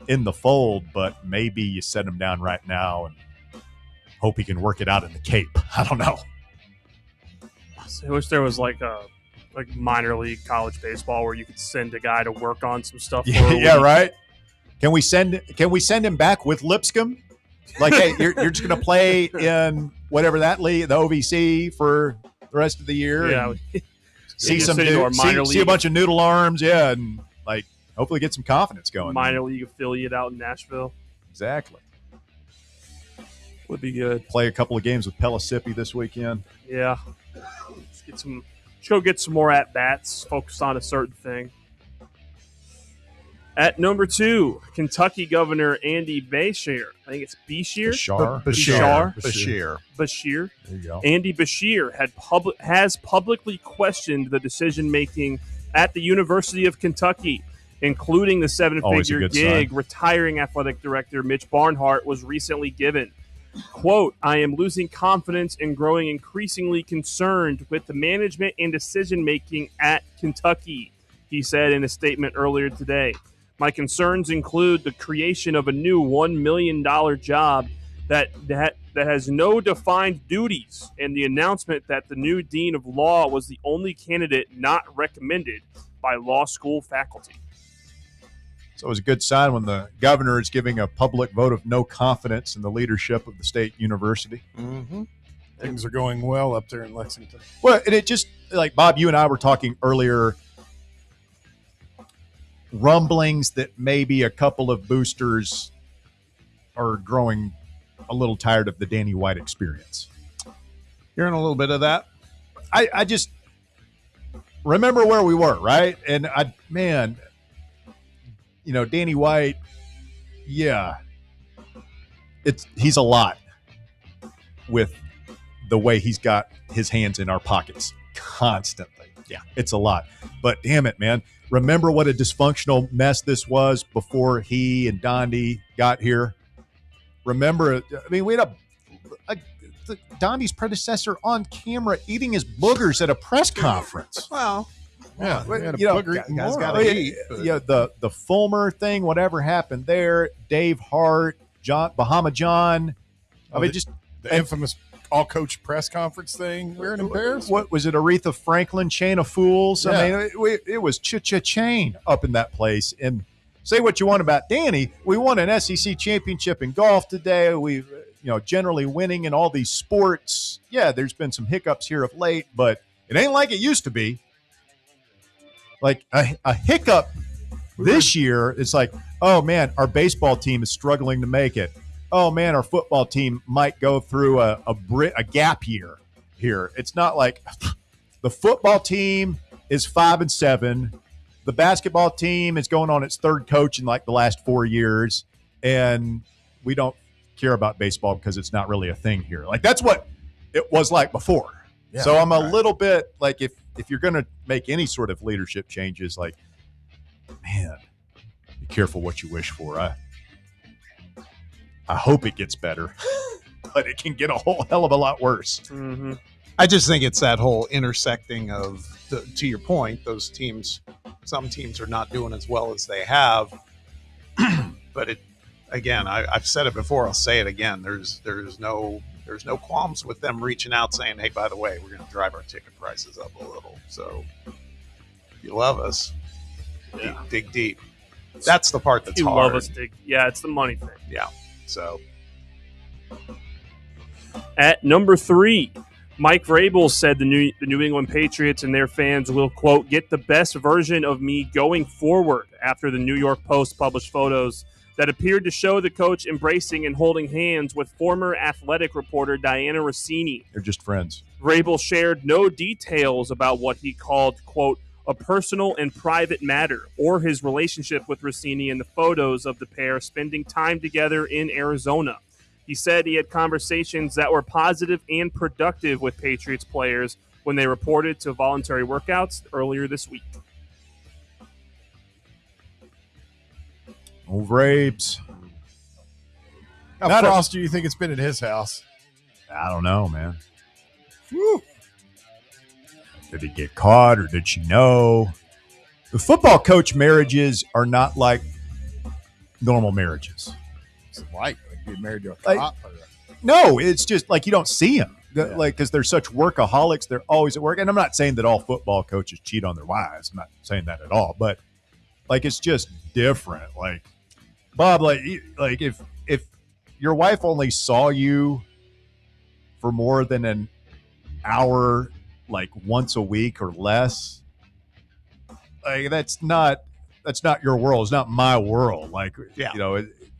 in the fold, but maybe you set him down right now and hope he can work it out in the Cape. I don't know. I wish there was like minor league college baseball where you could send a guy to work on some stuff. Yeah, right. Can we send him back with Lipscomb? Like, hey, you're just going to play in whatever that league, the OVC, for the rest of the year. Yeah. See a bunch of noodle arms. Yeah, and hopefully get some confidence going. Minor league affiliate out in Nashville. Exactly. Would be good. Play a couple of games with Pelisippi this weekend. Yeah. Let's go get some more at-bats, focus on a certain thing. At number 2, Kentucky Governor Andy Beshear. I think it's Beshear. Beshear. There you go. Andy Beshear has publicly questioned the decision-making at the University of Kentucky. including the Always a seven-figure good gig sign. retiring athletic director Mitch Barnhart was recently given. Quote, I am losing confidence and growing increasingly concerned with the management and decision-making at Kentucky, he said in a statement earlier today. My concerns include the creation of a new $1 million job that has no defined duties, and the announcement that the new dean of law was the only candidate not recommended by law school faculty. So it was a good sign when the governor is giving a public vote of no confidence in the leadership of the state university. Mm-hmm. Things are going well up there in Lexington. Well, and it just, like Bob, you and I were talking earlier, rumblings that maybe a couple of boosters are growing a little tired of the Danny White experience. Hearing a little bit of that. I just remember where we were, right? And Danny White, yeah, he's a lot with the way he's got his hands in our pockets constantly. Yeah, it's a lot. But damn it, man. Remember what a dysfunctional mess this was before he and Dondi got here? Remember, we had Dondi's predecessor on camera eating his boogers at a press conference. Well, yeah, guys got to eat. Yeah, the Fulmer thing, whatever happened there, Dave Hart, Bahama John. The infamous all-coach press conference thing. We're an embarrassment. What was it, Aretha Franklin, Chain of Fools? Yeah. It was cha-cha-chain up in that place. And say what you want about Danny, we won an SEC championship in golf today. We generally winning in all these sports. Yeah, there's been some hiccups here of late, but it ain't like it used to be. Like a hiccup this year, it's like, oh man, our baseball team is struggling to make it. Oh man, our football team might go through a gap year here. It's not like the football team is 5-7. The basketball team is going on its third coach in like the last 4 years, and we don't care about baseball because it's not really a thing here. Like that's what it was like before. Yeah, so I'm a little bit like, if you're going to make any sort of leadership changes, like, man, be careful what you wish for. I hope it gets better, but it can get a whole hell of a lot worse. Mm-hmm. I just think it's that whole intersecting of, to your point, those teams, some teams are not doing as well as they have. But again, I've said it before, I'll say it again. There's no qualms with them reaching out saying, hey, by the way, we're going to drive our ticket prices up a little. So if you love us, dig deep. That's the part that's hard. Love us, dig. Yeah, it's the money thing. Yeah. So at number 3, Mike Vrabel said the New England Patriots and their fans will, quote, get the best version of me going forward after the New York Post published photos that appeared to show the coach embracing and holding hands with former athletic reporter Diana Rossini. They're just friends. Vrabel shared no details about what he called, quote, a personal and private matter, or his relationship with Rossini in the photos of the pair spending time together in Arizona. He said he had conversations that were positive and productive with Patriots players when they reported to voluntary workouts earlier this week. Old Vrabes. How frosty do you think it's been at his house? I don't know, man. Whew. Did he get caught or did she know? The football coach marriages are not like normal marriages. It's like being married to a cop. No, it's just like you don't see them. Like, because they're such workaholics, they're always at work. And I'm not saying that all football coaches cheat on their wives. I'm not saying that at all. But like, it's just different. Like, Bob, like if your wife only saw you for more than an hour, like once a week or less, like that's not your world. It's not my world. Like,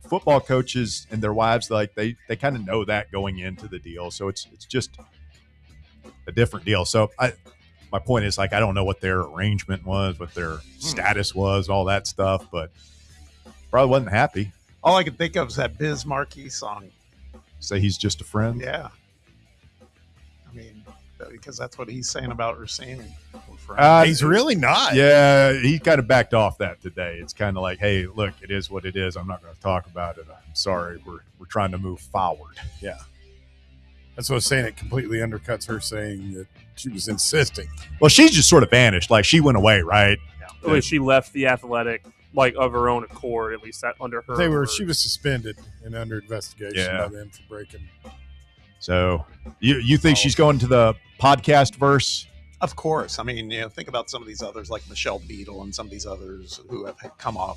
football coaches and their wives, like they kind of know that going into the deal. So it's just a different deal. So my point is, like, I don't know what their arrangement was, what their status was, all that stuff, but probably wasn't happy. All I can think of is that Biz Markie song. Say he's just a friend. Yeah. I mean, because that's what he's saying about Rossini. We're friend. He's really not. Yeah, he kind of backed off that today. It's kind of like, hey, look, it is what it is. I'm not going to talk about it. I'm sorry. We're trying to move forward. Yeah. That's what I was saying. It completely undercuts her saying that she was insisting. Well, she just sort of vanished. Like, she went away, right? Yeah. She left the Athletic, like, of her own accord, at least that under her. She was suspended and under investigation by them for breaking. So you think she's going to the podcast verse? Of course. I mean, think about some of these others like Michelle Beadle and some of these others who have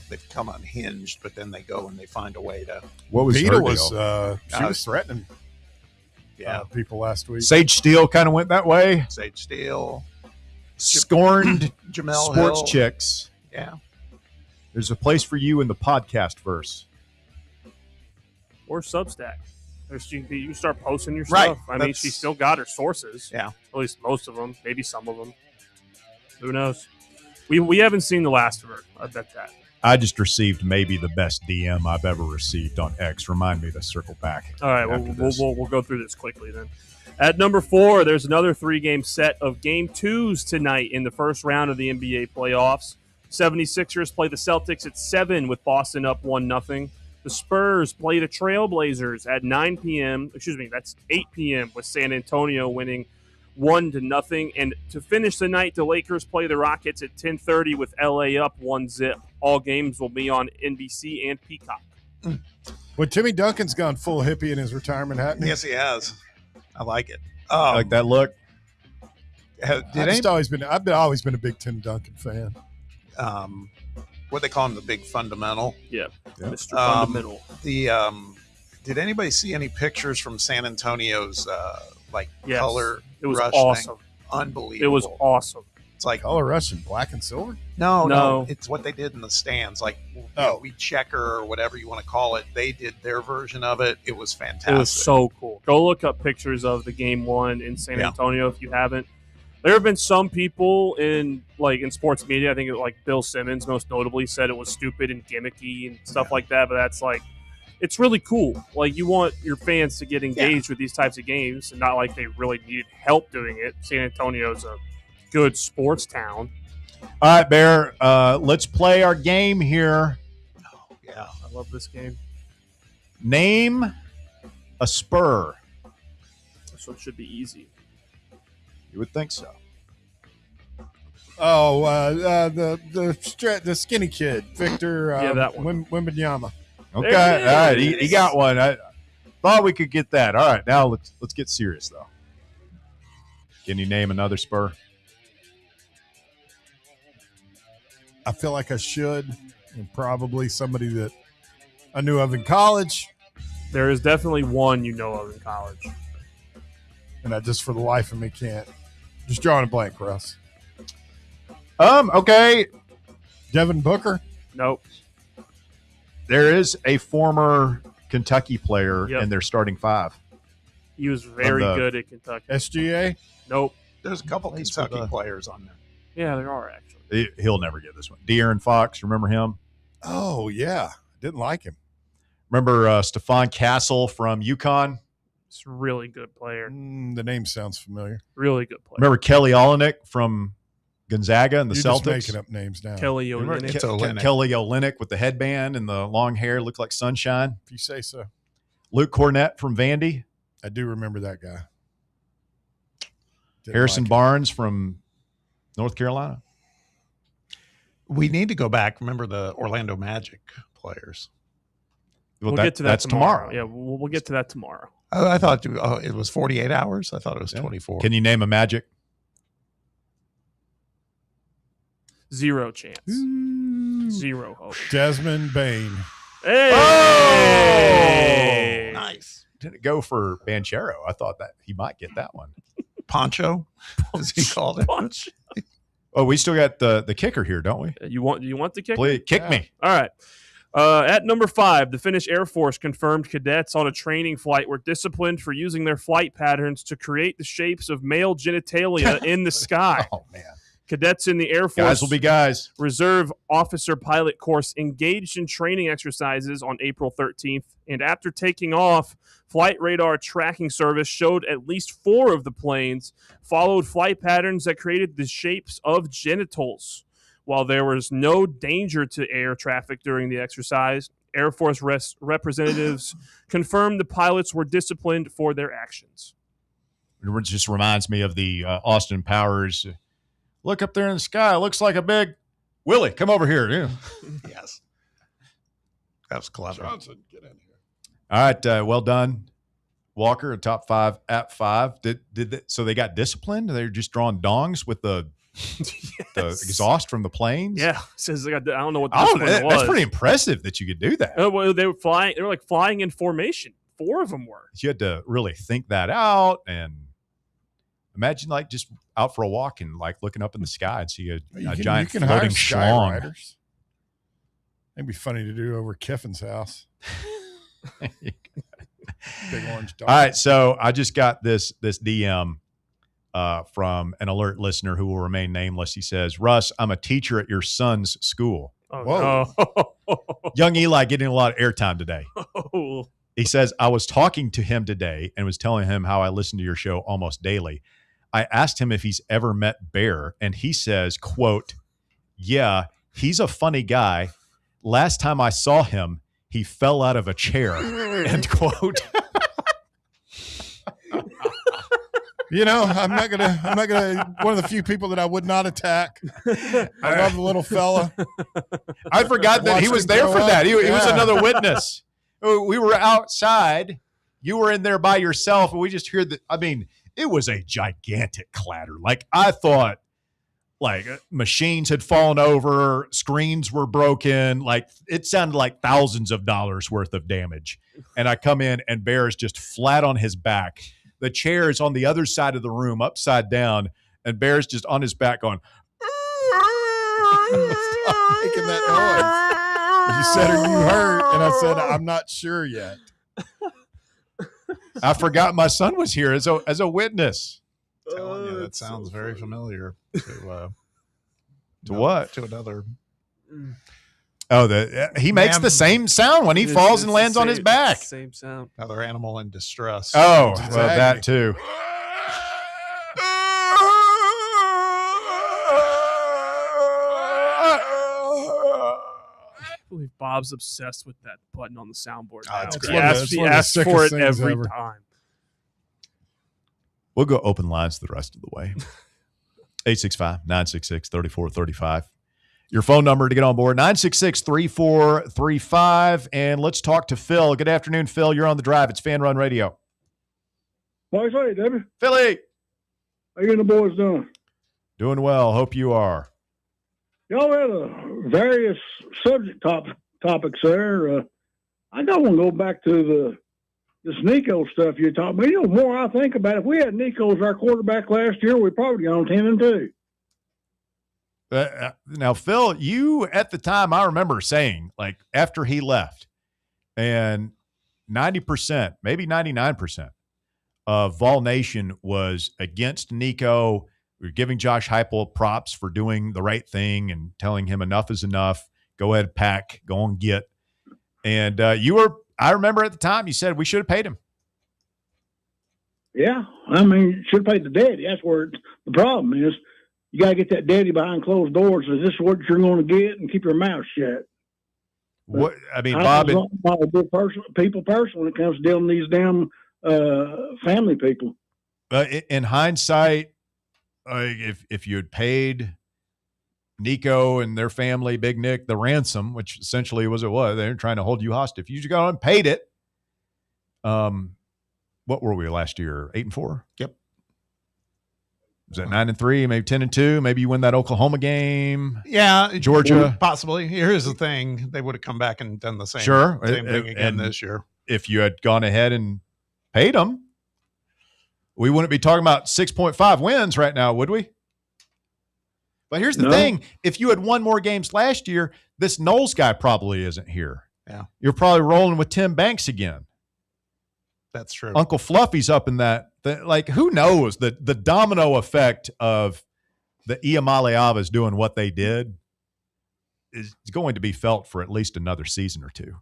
they've come unhinged, but then they go and they find a way to. What was Beadle her was deal? she was threatening people last week. Sage Steele kind of went that way. Sage Steele. Scorned Jamel sports Hill. chicks. Yeah. There's a place for you in the podcast verse. Or Substack. You start posting your Right. stuff. I mean, she still got her sources. Yeah. At least most of them. Maybe some of them. Who knows? We haven't seen the last of her. I bet that. I just received maybe the best DM I've ever received on X. Remind me to circle back. All right, we'll go through this quickly then. At number 4, there's another 3-game set of Game 2s tonight in the first round of the NBA playoffs. 76ers play the Celtics at 7 with Boston up 1-0. The Spurs play the Trailblazers at 9 p.m. Excuse me, that's 8 p.m. with San Antonio winning 1-0. And to finish the night, the Lakers play the Rockets at 10:30 with LA up 1-0. All games will be on NBC and Peacock. Well, Timmy Duncan's gone full hippie in his retirement, hasn't he? Yes, he has. I like it. Like that look. I've always been a big Tim Duncan fan. What they call him, the big fundamental. Yeah. Mr. Fundamental. Did anybody see any pictures from San Antonio's Yes. color? It was rush awesome. Thing? Unbelievable. It was awesome. It's like color rush in black and silver. No. It's what they did in the stands. Like we checker or whatever you want to call it. They did their version of it. It was fantastic. It was so cool. Go look up pictures of the Game 1 in San Antonio if you haven't. There have been some people in sports media, I think like Bill Simmons most notably, said it was stupid and gimmicky and stuff like that, but that's it's really cool. Like, you want your fans to get engaged with these types of games and not like they really needed help doing it. San Antonio's a good sports town. All right, Bear, let's play our game here. Oh, yeah. I love this game. Name a Spur. This one should be easy. You would think so. Oh, the skinny kid, Victor that one. Wembanyama. Okay, all right, he got one. I thought we could get that. All right, now let's get serious though. Can you name another Spur? I feel like I should, and probably somebody that I knew of in college. There is definitely one you know of in college. And I just for the life of me can't. Just drawing a blank, Russ. Okay. Devin Booker? Nope. There is a former Kentucky player in their starting 5. He was very good at Kentucky. SGA? Nope. There's a couple Kentucky players on there. Yeah, there are actually. He'll never get this one. De'Aaron Fox, remember him? Oh, yeah. Didn't like him. Remember Stephon Castle from UConn? He's a really good player. The name sounds familiar. Really good player. Remember Kelly Olynyk from Gonzaga and the You're Celtics? just making up names now. Kelly Olynyk. Kelly Olynyk with the headband and the long hair, looked like sunshine. If you say so. Luke Cornett from Vandy. I do remember that guy. Harrison Barnes from North Carolina. We need to go back. Remember the Orlando Magic players. We'll get to that tomorrow. Yeah, we'll get to that tomorrow. I thought it was 48 hours. I thought it was 24. Can you name a Magic? Zero chance. Zero hope. Desmond Bain. Hey! Oh, nice. Didn't go for Banchero. I thought that he might get that one. Poncho, as he called it. Poncho. Oh, we still got the kicker here, don't we? You want the kicker? Please, kick me. All right. At number 5, the Finnish Air Force confirmed cadets on a training flight were disciplined for using their flight patterns to create the shapes of male genitalia in the sky. Oh, man. Cadets in the Air Force Guys will be guys. Reserve Officer Pilot course engaged in training exercises on April 13th, and after taking off, Flight Radar Tracking Service showed at least 4 of the planes followed flight patterns that created the shapes of genitals. While there was no danger to air traffic during the exercise, Air Force representatives confirmed the pilots were disciplined for their actions. It just reminds me of the Austin Powers. Look up there in the sky. It looks like a big Willie. Come over here. Yeah. Yes. That was clever. Johnson, get in here. All right. Well done, Walker. A top 5 at 5. So they got disciplined? They were just drawing dongs with the the exhaust from the planes? Yeah. Says I don't know what the was. That's pretty impressive that you could do that. Well, they were flying. They were like flying in formation. 4 of them were. You had to really think that out and imagine like just out for a walk and like looking up in the sky and see a giant floating schlong. Riders. It'd be funny to do over Kiffin's house. Big orange dog. All right, so I just got this DM from an alert listener who will remain nameless. He says, Russ, I'm a teacher at your son's school. Oh, whoa. Young Eli getting a lot of airtime today. Oh. He says, I was talking to him today and was telling him how I listen to your show almost daily. I asked him if he's ever met Bear, and he says, quote, yeah, he's a funny guy. Last time I saw him, he fell out of a chair, end quote. You know, I'm not gonna. One of the few people that I would not attack. I love the little fella. I forgot that he was there for that. He was another witness. We were outside. You were in there by yourself, and we just heard that. I mean, it was a gigantic clatter. Like I thought, like machines had fallen over, screens were broken. Like it sounded like thousands of dollars worth of damage. And I come in, and Bear is just flat on his back. The chair is on the other side of the room, upside down, and Bear's just on his back going, stop making that noise. You said, are you hurt? And I said, I'm not sure yet. I forgot my son was here as a witness. Telling you, that sounds very familiar to what? To another. Oh, he makes the same sound when he falls and lands on his back. Same sound. Another animal in distress. Oh, well, that too. I believe Bob's obsessed with that button on the soundboard. Oh, it's great. He asks for it every time. We'll go open lines the rest of the way. 865-966-3435. Your phone number to get on board, 966-3435. And let's talk to Phil. Good afternoon, Phil. You're on the drive. It's Fan Run Radio. What's up, Debbie? Philly. How you and the boys doing? Doing well. Hope you are. Y'all had various subject topics there. I don't want to go back to this Nico stuff you're talking about. You know, the more I think about it, if we had Nico as our quarterback last year, we'd probably gone 10-2. Now, Phil, you at the time, I remember saying, like, after he left, and 90%, maybe 99% of Vol Nation was against Nico. We were giving Josh Hypel props for doing the right thing and telling him enough is enough. Go ahead, pack, go and get. And I remember at the time, you said we should have paid him. Yeah, I mean, should have paid the daddy. That's where the problem is. You got to get that daddy behind closed doors. Is this what you're going to get? And keep your mouth shut. What I mean, Bob, people personally when it comes to dealing with these damn family people. In hindsight, if you had paid Nico and their family, Big Nick, the ransom, which essentially was, they were trying to hold you hostage. If you just got on and paid it, what were we last year? 8-4. Yep. Was that 9-3, maybe 10-2? Maybe you win that Oklahoma game. Yeah, Georgia, possibly. Here's the thing: they would have come back and done the same. Sure, same thing again this year. If you had gone ahead and paid them, we wouldn't be talking about 6.5 wins right now, would we? But here's the thing: if you had won more games last year, this Knowles guy probably isn't here. Yeah, you're probably rolling with Tim Banks again. That's true. Uncle Fluffy's up in that. Like, who knows the domino effect of the Iamaleavas doing what they did is going to be felt for at least another season or two.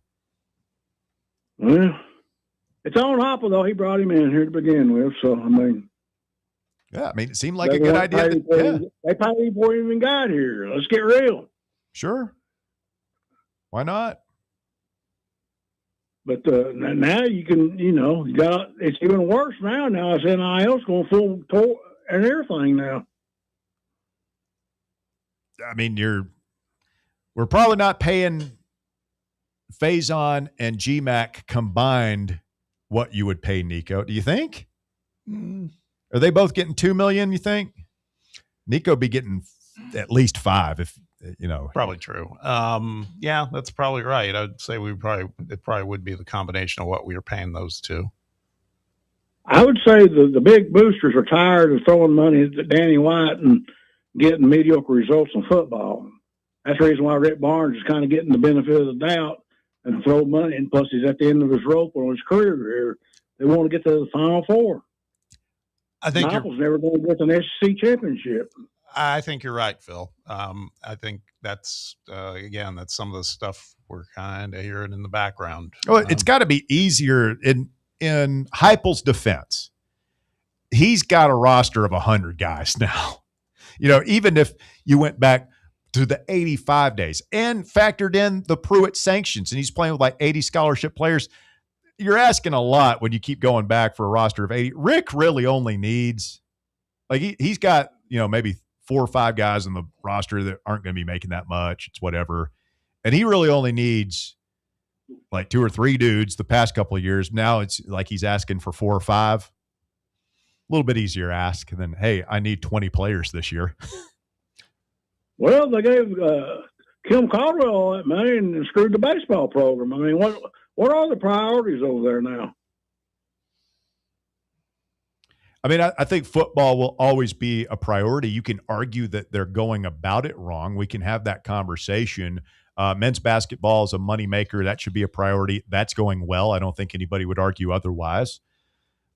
Well, it's on Hypel, though. He brought him in here to begin with. So, I mean. Yeah, I mean, it seemed like a good idea. They paid him before he even got here. Let's get real. Sure. Why not? But now you can, it's even worse now. Now it's NIL's going full tour and everything now. I mean, we're probably not paying Faison and GMAC combined what you would pay Nico. Do you think? Are they both getting $2 million, you think? Nico be getting at least $5 million, if Probably true. Yeah, that's probably right. I'd say it probably would be the combination of what we were paying those two. I would say the big boosters are tired of throwing money at Danny White and getting mediocre results in football. That's the reason why Rick Barnes is kind of getting the benefit of the doubt and throw money. And plus, he's at the end of his rope on his career here. They want to get to the Final Four. I think Michael's never going to get an SEC championship. I think you're right, Phil. I think that's again, that's some of the stuff we're kind of hearing in the background. Well, it's got to be easier in Hypel's defense. He's got a roster of 100 guys now. Even if you went back to the 85 days and factored in the Pruitt sanctions, and he's playing with like 80 scholarship players, you're asking a lot when you keep going back for a roster of 80. Rick really only needs, he's got, maybe 4 or 5 guys on the roster that aren't going to be making that much. It's whatever. And he really only needs like 2 or 3 dudes the past couple of years. Now it's like he's asking for 4 or 5. A little bit easier ask than, hey, I need 20 players this year. Well, they gave Kim Caldwell all that money and screwed the baseball program. I mean, what are the priorities over there now? I mean, I think football will always be a priority. You can argue that they're going about it wrong. We can have that conversation. Men's basketball is a moneymaker. That should be a priority. That's going well. I don't think anybody would argue otherwise.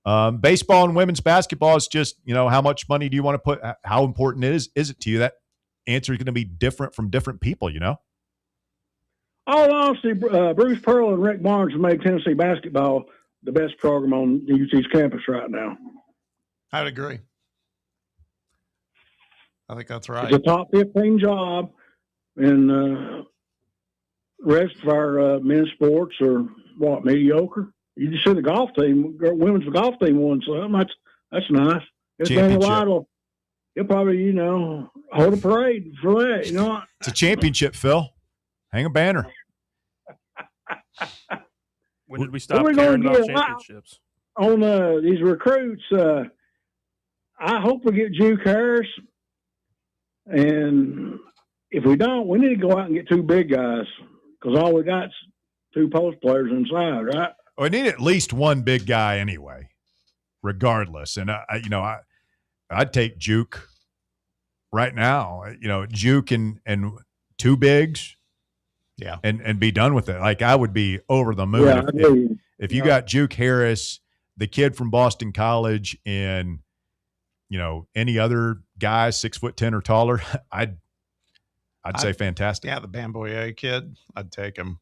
Baseball and women's basketball is just, how much money do you want to put? How important is it to you? That answer is going to be different from different people, All honesty, Bruce Pearl and Rick Barnes have made Tennessee basketball the best program on UT's campus right now. I would agree. I think that's right. It's a top 15 job, and the rest of our men's sports are mediocre. You just see the golf team, women's golf team won, so that's nice. It's Danny White. He'll probably, hold a parade for that, It's a championship, Phil. Hang a banner. When did we stop caring about championships? On these recruits, I hope we get Juke Harris. And if we don't, we need to go out and get 2 big guys because all we got is 2 post players inside, right? Well, we need at least 1 big guy anyway, regardless. And, I'd take Juke right now, Juke and 2 bigs. Yeah. And be done with it. Like, I would be over the moon if you got Juke Harris, the kid from Boston College, and any other guy 6'10" or taller. I'd say fantastic. Yeah, the Bamboye kid, I'd take him.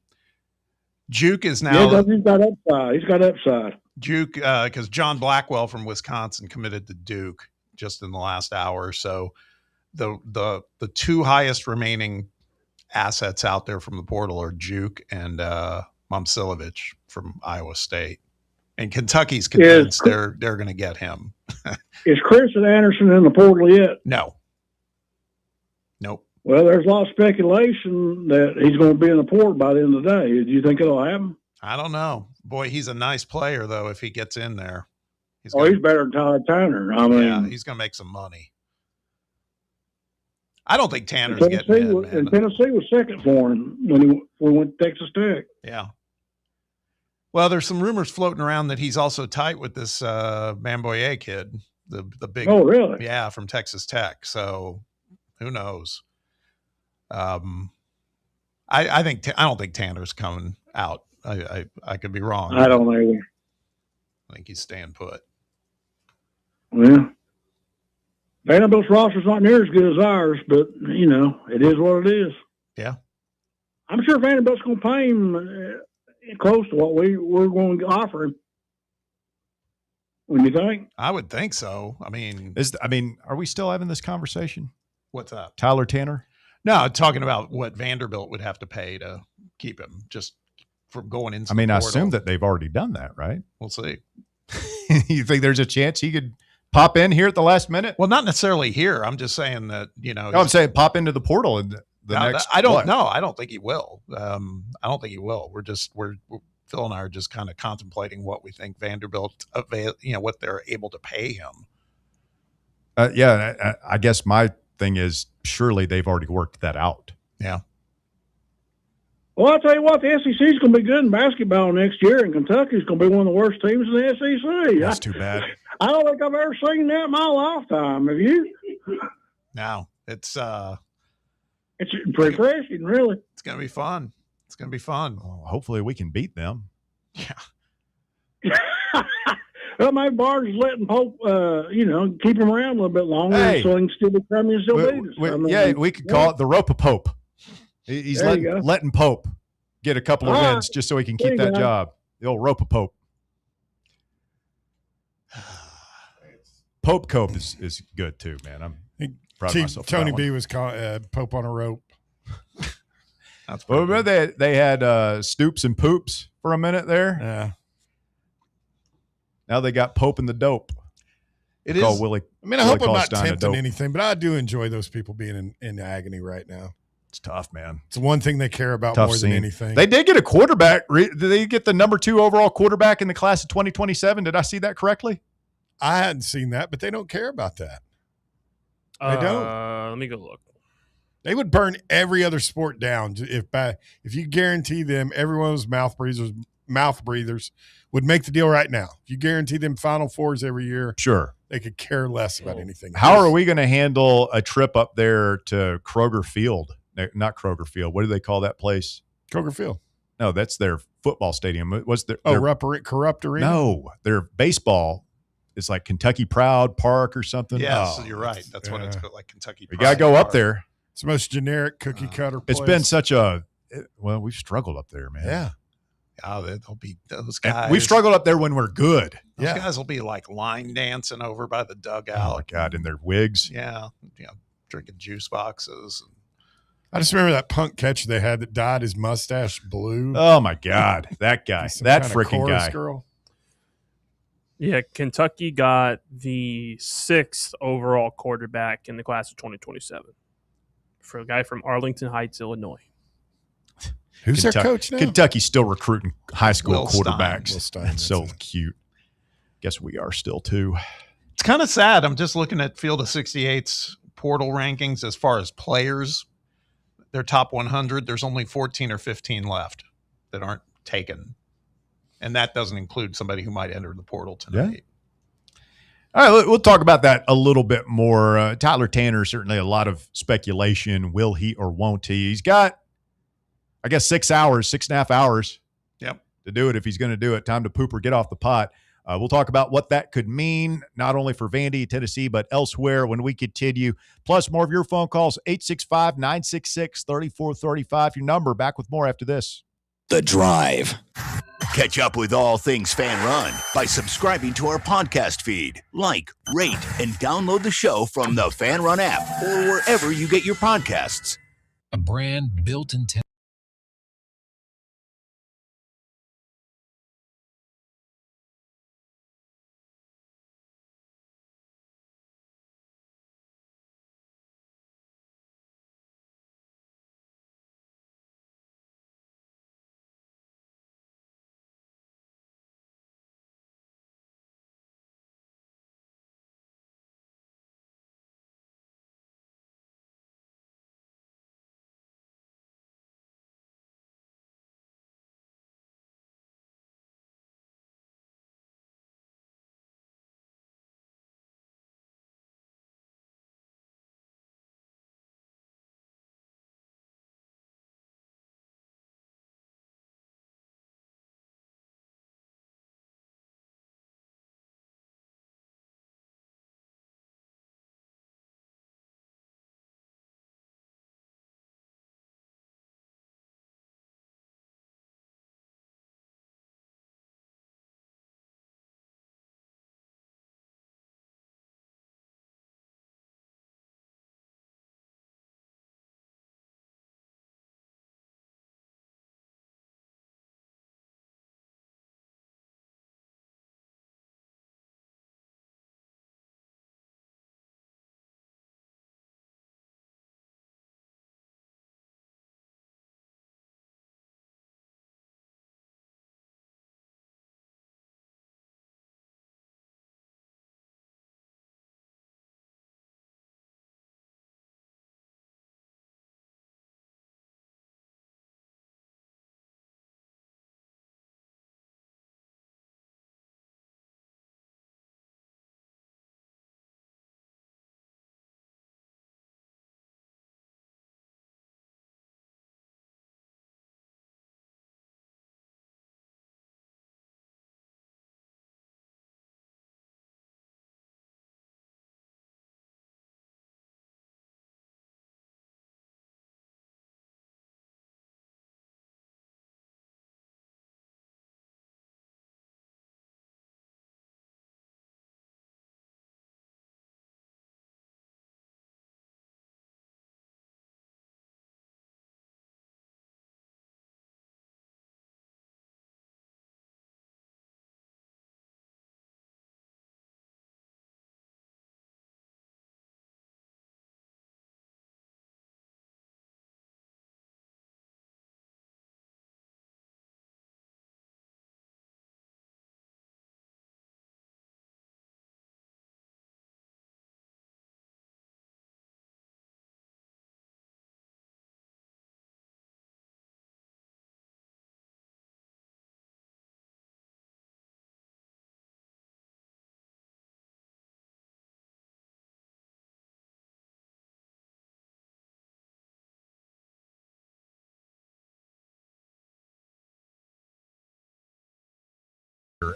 Juke is now. Yeah, he's got upside. He's got upside. Juke, because John Blackwell from Wisconsin committed to Duke just in the last hour or so. The 2 highest remaining assets out there from the portal are Juke and Momcilovic from Iowa State. And Kentucky's convinced they're going to get him. Is Chris Anderson in the portal yet? No. Nope. Well, there's a lot of speculation that he's going to be in the portal by the end of the day. Do you think it'll happen? I don't know. Boy, he's a nice player, though, if he gets in there. He's better than Todd Tanner. I mean, yeah, he's going to make some money. I don't think Tanner's getting in, man. And Tennessee was second for him when we went to Texas Tech. Yeah. Well, there's some rumors floating around that he's also tight with this Bamboye kid, the big. Oh, really? Yeah, from Texas Tech. So who knows? I don't think Tanner's coming out. I could be wrong. I don't either. I think he's staying put. Well, Vanderbilt's roster's not near as good as ours, but, it is what it is. Yeah. I'm sure Vanderbilt's going to pay him close to what we're going to offer him. What do you think? I would think so. I mean, are we still having this conversation? What's up? Tyler Tanner? No, talking about what Vanderbilt would have to pay to keep him just from going into I assume that they've already done that, right? We'll see. You think there's a chance he could pop in here at the last minute? Well, not necessarily here. I'm just saying that, I'm saying pop into the portal in the next. I don't know. I don't think he will. I don't think he will. We're Phil and I are just kind of contemplating what we think Vanderbilt, what they're able to pay him. I guess my thing is surely they've already worked that out. Yeah. Well, I'll tell you what, the SEC is going to be good in basketball next year, and Kentucky's going to be one of the worst teams in the SEC. That's too bad. I don't think I've ever seen that in my lifetime. Have you? No, it's refreshing, really. It's going to be fun. It's going to be fun. Well, hopefully we can beat them. Yeah. Well, maybe Barnes is letting Pope, keep him around a little bit longer so he can still be crummy and still beat us. We could call it the rope of Pope. He's letting Pope get a couple of wins just so he can keep that job. The old rope of Pope. Pope Cope is good too, man. I'm proud of myself. Tony B was called Pope on a rope. Well, remember they had Stoops and Poops for a minute there. Yeah. Now they got Pope and the Dope. It is. Willie. I hope I'm not tempting anything, but I do enjoy those people being in agony right now. It's tough, man. It's the one thing they care about more than anything. They did get a quarterback. Did they get the number 2 overall quarterback in the class of 2027? Did I see that correctly? I hadn't seen that, but they don't care about that. They don't. Let me go look. They would burn every other sport down if you guarantee them every one of those mouth breathers would make the deal right now. If you guarantee them Final Fours every year, sure, they could care less about anything. How are we going to handle a trip up there to Kroger Field? Not Kroger Field. What do they call that place? Kroger Field. No, that's their football stadium. What's their Corrupt Arena? No, their baseball is like Kentucky Proud Park or something. Yes, you're right. That's what it's called, like Kentucky Proud. You got to go up there. It's the most generic cookie cutter place. It's been such we've struggled up there, man. Yeah. Oh, they'll be those guys. We've struggled up there when we're good. Those guys will be like line dancing over by the dugout. Oh my God, in their wigs. Yeah. Drinking juice boxes. I just remember that punk catcher they had that dyed his mustache blue. Oh my God, that guy, that freaking guy. Girl. Yeah, Kentucky got the 6th overall quarterback in the class of 2027 for a guy from Arlington Heights, Illinois. Who's their coach now? Kentucky's still recruiting high school quarterbacks. Will Stein, that's so cute. Guess we are still too. It's kind of sad. I'm just looking at Field of 68's portal rankings as far as players. Their top 100, there's only 14 or 15 left that aren't taken. And that doesn't include somebody who might enter the portal tonight. Yeah. All right, we'll talk about that a little bit more. Tyler Tanner, certainly a lot of speculation. Will he or won't he? He's got, I guess, 6.5 hours to do it if he's going to do it. Time to poop or get off the pot. We'll talk about what that could mean, not only for Vandy, Tennessee, but elsewhere when we continue. Plus, more of your phone calls, 865-966-3435. Your number. Back with more after this. The Drive. Catch up with all things Fan Run by subscribing to our podcast feed. Like, rate, and download the show from the Fan Run app or wherever you get your podcasts. A brand built in Tennessee.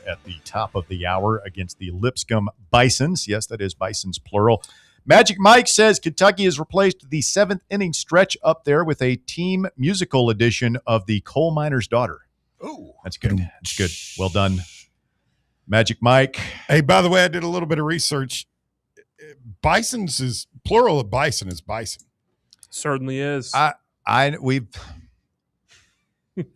at the top of the hour against the Lipscomb Bisons. Yes, that is Bisons plural. Magic Mike says Kentucky has replaced the 7th inning stretch up there with a team musical edition of the Coal Miner's Daughter. Oh, that's good. That's good. Well done, Magic Mike. Hey, by the way, I did a little bit of research. Bisons is plural of bison is bison. Certainly is.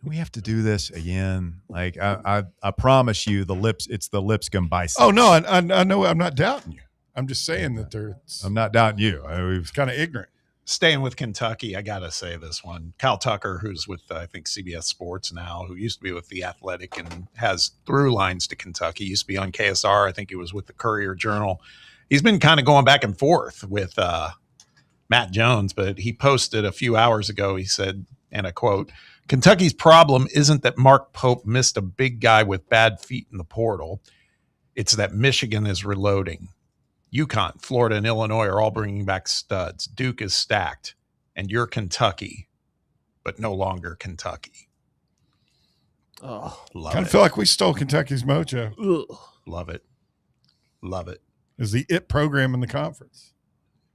We have to do this again. Like I promise you, it's the Lipscomb Bisons. Oh no, I know. I'm not doubting you. I'm just saying that I'm not doubting you. We've kind of ignorant. Staying with Kentucky, I gotta say this one. Kyle Tucker, who's with I think CBS Sports now, who used to be with The Athletic and has through lines to Kentucky. Used to be on KSR. I think he was with the Courier Journal. He's been kind of going back and forth with Matt Jones, but he posted a few hours ago. He said, and I quote, "Kentucky's problem isn't that Mark Pope missed a big guy with bad feet in the portal. It's that Michigan is reloading. UConn, Florida, and Illinois are all bringing back studs. Duke is stacked, and you're Kentucky, but no longer Kentucky." Oh, kind of feel like we stole Kentucky's mojo. Ugh. Love it. Love it. Is the IT program in the conference?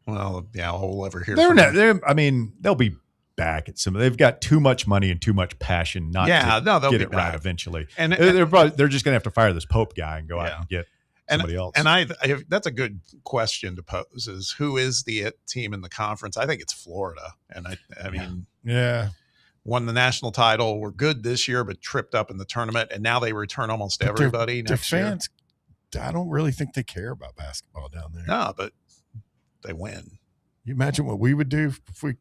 Well, yeah, all we'll ever hear. They'll be back at some. They've got too much money and too much passion not to they'll get be it back right eventually. And they're just going to have to fire this Pope guy and go out and get somebody else. And I that's a good question to pose: is who is the IT team in the conference? I think it's Florida, and I mean, won the national title. We're good this year, but tripped up in the tournament, and now they return almost everybody next year. Fans, I don't really think they care about basketball down there. No, but they win. You imagine what we would do if we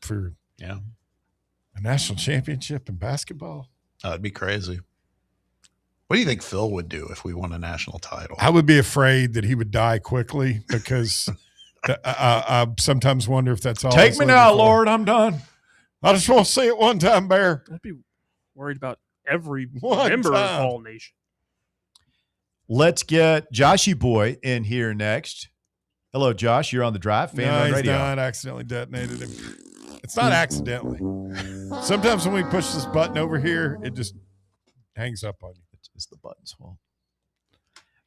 for a national championship in basketball? It'd be crazy. What do you think Phil would do if we won a national title? I would be afraid that he would die quickly because I sometimes wonder if that's all. Take me now, Lord. I'm done. I just want to see it one time, Bear. I'd be worried about every member of All Nation. Let's get Joshy Boy in here next. Hello, Josh. You're on the drive. Fan Run Radio. He's not accidentally detonated him. It's not accidentally. Sometimes when we push this button over here, it just hangs up on you. It's the button's fault.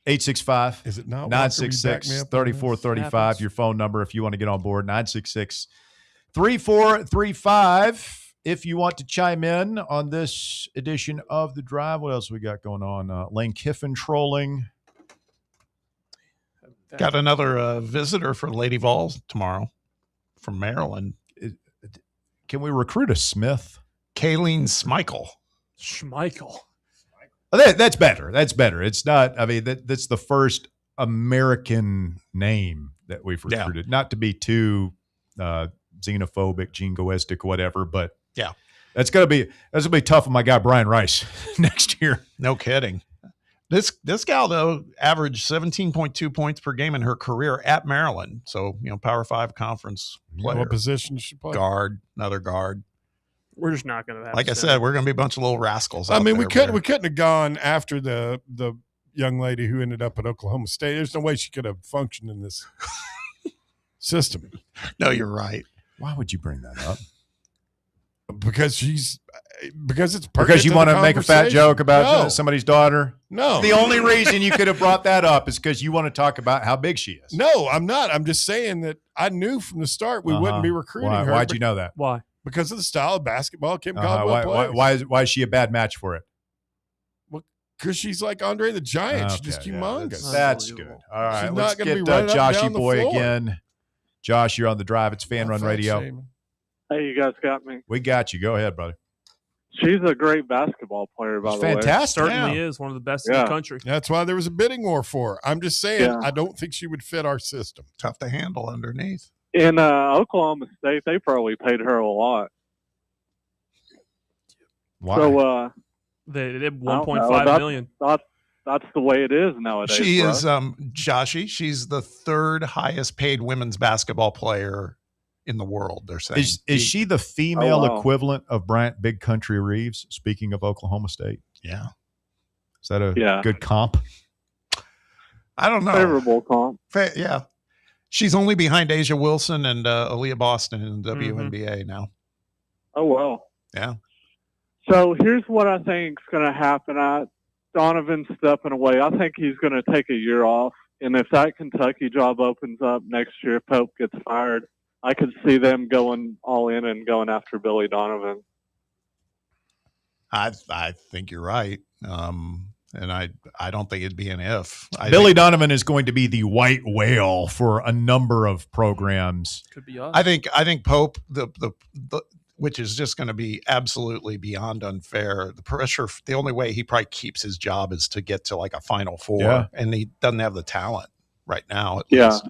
865 is it not 966-3435, your phone number if you want to get on board. 966-3435 if you want to chime in on this edition of The Drive. What else we got going on? Lane Kiffin trolling. Got another visitor for Lady Vols tomorrow from Maryland. Can we recruit a Smith? Kayleen Schmeichel. Oh, that's better. That's better. It's not, I mean, that's the first American name that we've recruited. Not to be too xenophobic, jingoistic, whatever, but that's gonna be tough on my guy Brian Rice next year. No kidding. This gal though averaged 17.2 points per game in her career at Maryland. So Power 5 conference player. What position does she play? Guard, another guard. We're just not going to have. Like I said, we're going to be a bunch of little rascals. I mean, we couldn't have gone after the young lady who ended up at Oklahoma State. There's no way she could have functioned in this system. No, you're right. Why would you bring that up? Because it's because you want to make a fat joke about somebody's daughter. No, the only reason you could have brought that up is because you want to talk about how big she is. No, I'm not. I'm just saying that I knew from the start we wouldn't be recruiting her. Why'd you know that? Why? Because of the style of basketball Kim Caldwell plays. Why is she a bad match for it? Well, because she's like Andre the Giant. She's just humongous. That's good. All right, she's let's not going get to be running up Joshy down the Boy floor. again. Josh, you're on the drive. It's Fan Run Radio. Hey, you guys got me. We got you. Go ahead, brother. She's a great basketball player, by the way. Fantastic. Certainly is one of the best in the country. That's why there was a bidding war for her. I'm just saying, I don't think she would fit our system. Tough to handle underneath. In Oklahoma State, they probably paid her a lot. Why? So they did $1.5 million. That's the way it is nowadays. She is Joshy. She's the third highest paid women's basketball player in the world. They're saying is she the female equivalent of Bryant Big Country Reeves? Speaking of Oklahoma State, yeah, is that a good comp? I don't know. Favorable comp. Yeah, she's only behind Asia Wilson and Aaliyah Boston in the WNBA now. Oh well. Yeah. So here's what I think is going to happen. Donovan stepping away. I think he's going to take a year off. And if that Kentucky job opens up next year, if Pope gets fired, I could see them going all in and going after Billy Donovan. I think you're right. And I don't think it'd be an if. Billy Donovan is going to be the white whale for a number of programs. Could be us. I think Pope, the which is just going to be absolutely beyond unfair. The pressure, the only way he probably keeps his job is to get to like a Final Four, and he doesn't have the talent right now. At least.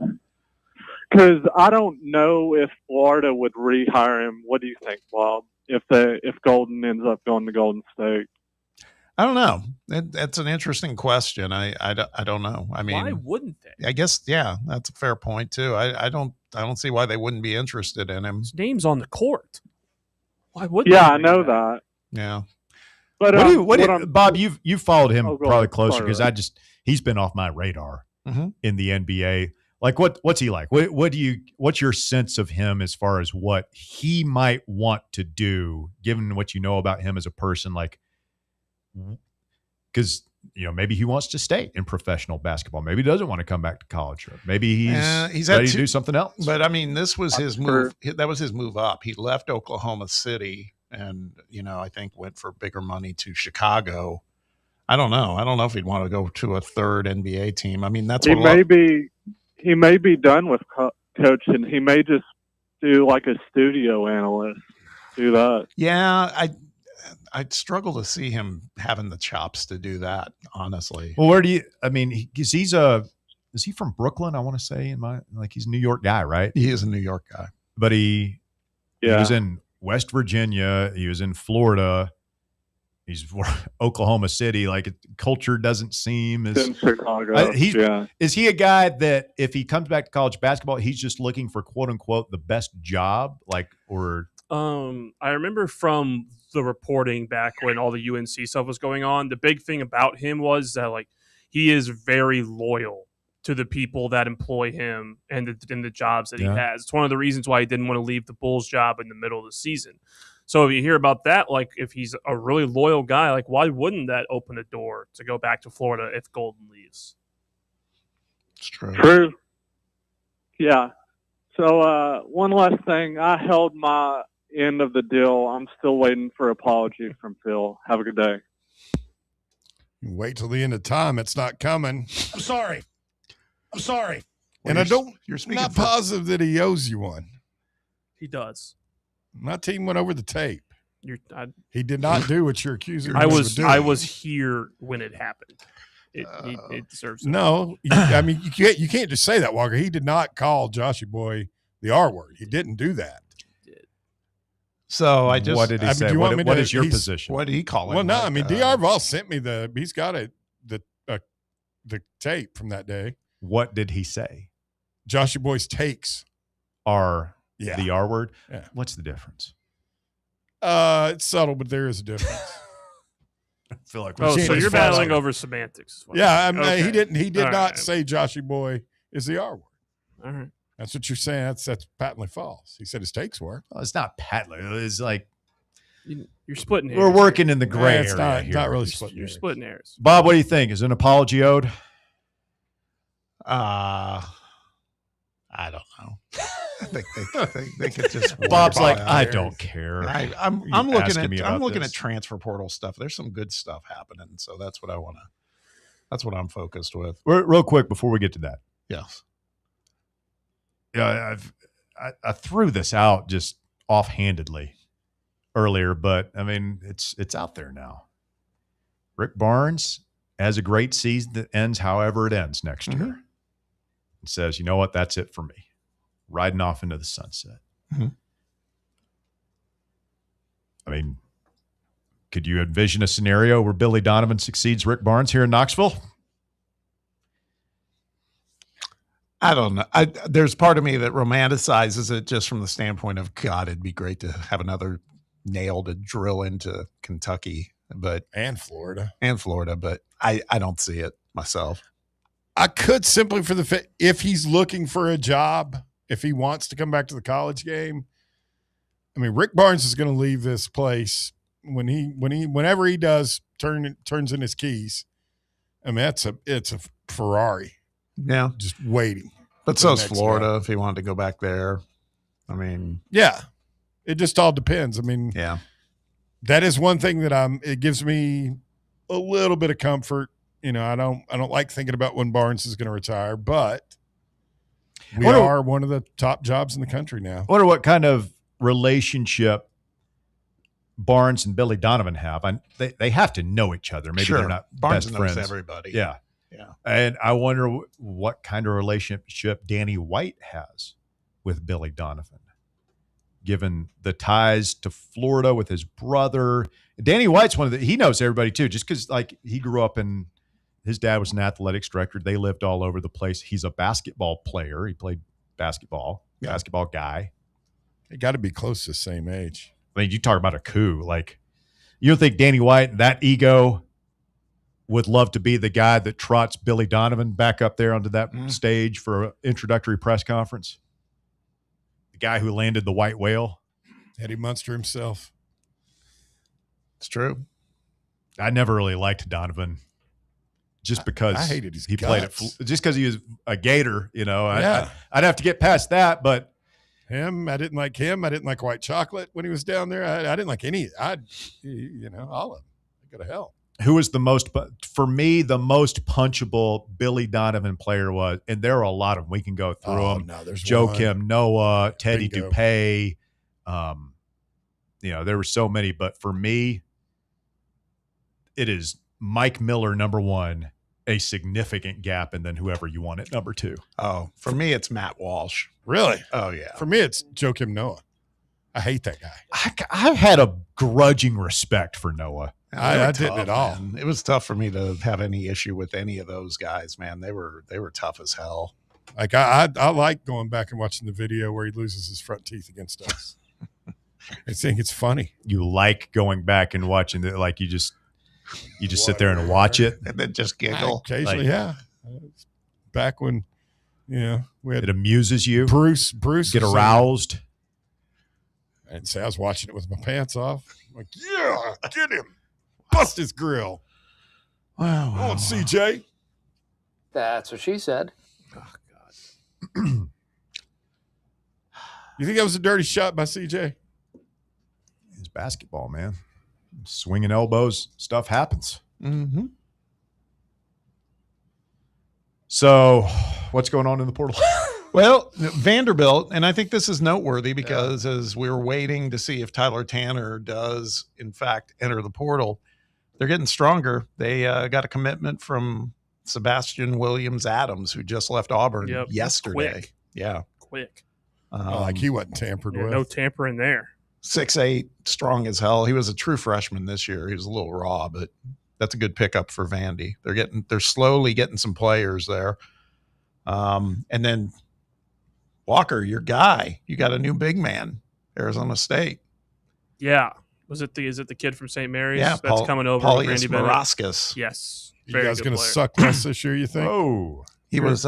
Because I don't know if Florida would rehire him. What do you think, Bob? If Golden ends up going to Golden State, I don't know. That's an interesting question. I don't know. I mean, why wouldn't they? I guess that's a fair point too. I don't see why they wouldn't be interested in him. His name's on the court. Why wouldn't? Yeah, I know that. Yeah. But Bob, you've followed him probably closer because he's been off my radar in the NBA. Like what's he like? What's your sense of him as far as what he might want to do, given what you know about him as a person? Like, because maybe he wants to stay in professional basketball. Maybe he doesn't want to come back to college. Or maybe he's ready to do something else. But I mean, this was his move. That was his move up. He left Oklahoma City and I think went for bigger money to Chicago. I don't know. I don't know if he'd want to go to a third NBA team. I mean, that's he may be done with coaching. He may just do like a studio analyst. Do that. Yeah, I'd struggle to see him having the chops to do that, honestly. Well, is he from Brooklyn? I want to say he's a New York guy, right? He is a New York guy, but he was in West Virginia. He was in Florida. He's Oklahoma City. Like, culture doesn't seem as in Chicago. Is he a guy that if he comes back to college basketball, he's just looking for quote unquote the best job? I remember from the reporting back when all the UNC stuff was going on, the big thing about him was that he is very loyal to the people that employ him and the jobs that he has. It's one of the reasons why he didn't want to leave the Bulls job in the middle of the season. So if you hear about that, if he's a really loyal guy, why wouldn't that open a door to go back to Florida if Golden leaves? It's true. True. Yeah. So one last thing. I held my end of the deal. I'm still waiting for an apology from Phil. Have a good day. Wait till the end of time. It's not coming. I'm sorry. Well, and I'm not positive that he owes you one. He does. My team went over the tape. He did not do what you're accusing him of doing. I was here when it happened. It deserves it. No, I mean you can't just say that, Walker. He did not call Joshy Boy the R word. He didn't do that. So what did he say? What is your position? What did he call it? Well, no, I mean DR Vols sent me he's got the tape from that day. What did he say? Joshy Boy's takes are the R word. Yeah. What's the difference? It's subtle, but there is a difference. I feel like so you're battling over semantics. Yeah, I mean, he did not say Joshy Boy is the R word. All right. That's what you're saying. That's patently false. He said his takes were. Well, it's not patently. It's like you're splitting hairs. We're working in the gray area. It's not really splitting. You're splitting hairs. Bob, what do you think? Is an apology owed? I don't know. I think they could just. Bob's like, I don't care. I'm looking at transfer portal stuff. There's some good stuff happening, so that's what I want to. That's what I'm focused with. Real quick before we get to that. Yes. Yeah, I threw this out just offhandedly earlier, but I mean it's out there now. Rick Barnes has a great season that ends however it ends next year. And says, you know what, that's it for me. Riding off into the sunset. I mean, could you envision a scenario where Billy Donovan succeeds Rick Barnes here in Knoxville? I don't know. There's part of me that romanticizes it just from the standpoint of, God, it'd be great to have another nail to drill into Kentucky, and Florida. But I don't see it myself. I could simply for the fact if he's looking for a job, if he wants to come back to the college game. I mean, Rick Barnes is going to leave this place whenever he does turns in his keys. I mean, it's a Ferrari. Yeah. Just waiting. But so's Florida if he wanted to go back there. I mean, yeah, it just all depends. I mean, yeah, that is one thing that it gives me a little bit of comfort. You know, I don't like thinking about when Barnes is going to retire, but we are one of the top jobs in the country now. I wonder what kind of relationship Barnes and Billy Donovan have. They have to know each other. Maybe they're not Barnes best knows friends. everybody. Yeah. Yeah. And I wonder what kind of relationship Danny White has with Billy Donovan, given the ties to Florida with his brother. Danny White's he knows everybody too, just because like he grew up in, his dad was an athletics director. They lived all over the place. He's a basketball player. He played basketball guy. They got to be close to the same age. I mean, you talk about a coup. Like, you don't think Danny White, that ego, would love to be the guy that trots Billy Donovan back up there onto that stage for an introductory press conference? The guy who landed the white whale? Eddie Munster himself. It's true. I never really liked Donovan just because I hated his guts. played it, just because he was a Gator, you know. Yeah. I'd have to get past that, but I didn't like him. I didn't like white chocolate when he was down there. I didn't like any. All of them. Go to hell. Who was for me, the most punchable Billy Donovan player was, and there are a lot of them. We can go through them. No, there's Joe one. Kim Noah, Teddy Bingo. Dupay. There were so many, but for me, it is Mike Miller, number one, a significant gap, and then whoever you want at number two. Oh, for me, it's Matt Walsh. Really? Oh, yeah. For me, it's Joe Kim Noah. I hate that guy. I've had a grudging respect for Noah. I didn't at all. Man. It was tough for me to have any issue with any of those guys, man. They were tough as hell. Like I like going back and watching the video where he loses his front teeth against us. I think it's funny. You like going back and watching it, like you just sit there and watch it and then just giggle. Occasionally, yeah. Back when, we had it amuses you. Bruce get aroused. I didn't say I was watching it with my pants off. I'm like, yeah, get him. Bust his grill. Wow. Come on, CJ. That's what she said. Oh, God. You think that was a dirty shot by CJ? It's basketball, man. Swinging elbows, stuff happens. Mm-hmm. So, what's going on in the portal? Well, Vanderbilt, and I think this is noteworthy because as we were waiting to see if Tyler Tanner does, in fact, enter the portal, they're getting stronger. They got a commitment from Sebastian Williams-Adams, who just left Auburn yesterday. Quick. Yeah. Quick. Like he wasn't tampered with. No tampering there. 6'8", strong as hell. He was a true freshman this year. He was a little raw, but that's a good pickup for Vandy. They're slowly getting some players there. And then Walker, your guy, you got a new big man, Arizona State. Yeah. Is it the kid from St. Mary's? Yeah, that's coming over. Paulius Randy Bennett. Marascus. Yes. You guys going to suck less this year, you think? Oh. He was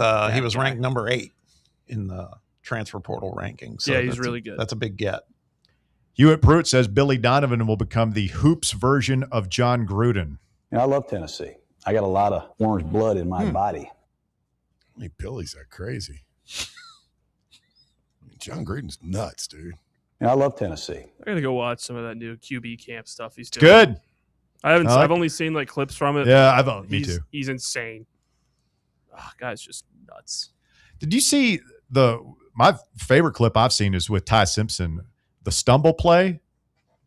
ranked number 8 in the transfer portal rankings. So yeah, he's really good. That's a big get. Hewitt Pruitt says Billy Donovan will become the hoops version of John Gruden. I love Tennessee. I got a lot of orange blood in my body. I mean, Billy's that crazy. John Gruden's nuts, dude. I love Tennessee. I gotta go watch some of that new QB camp stuff he's doing. Good. I've only seen like clips from it. Yeah, me too. He's insane. Oh, guy's just nuts. Did you see my favorite clip I've seen is with Ty Simpson, the stumble play?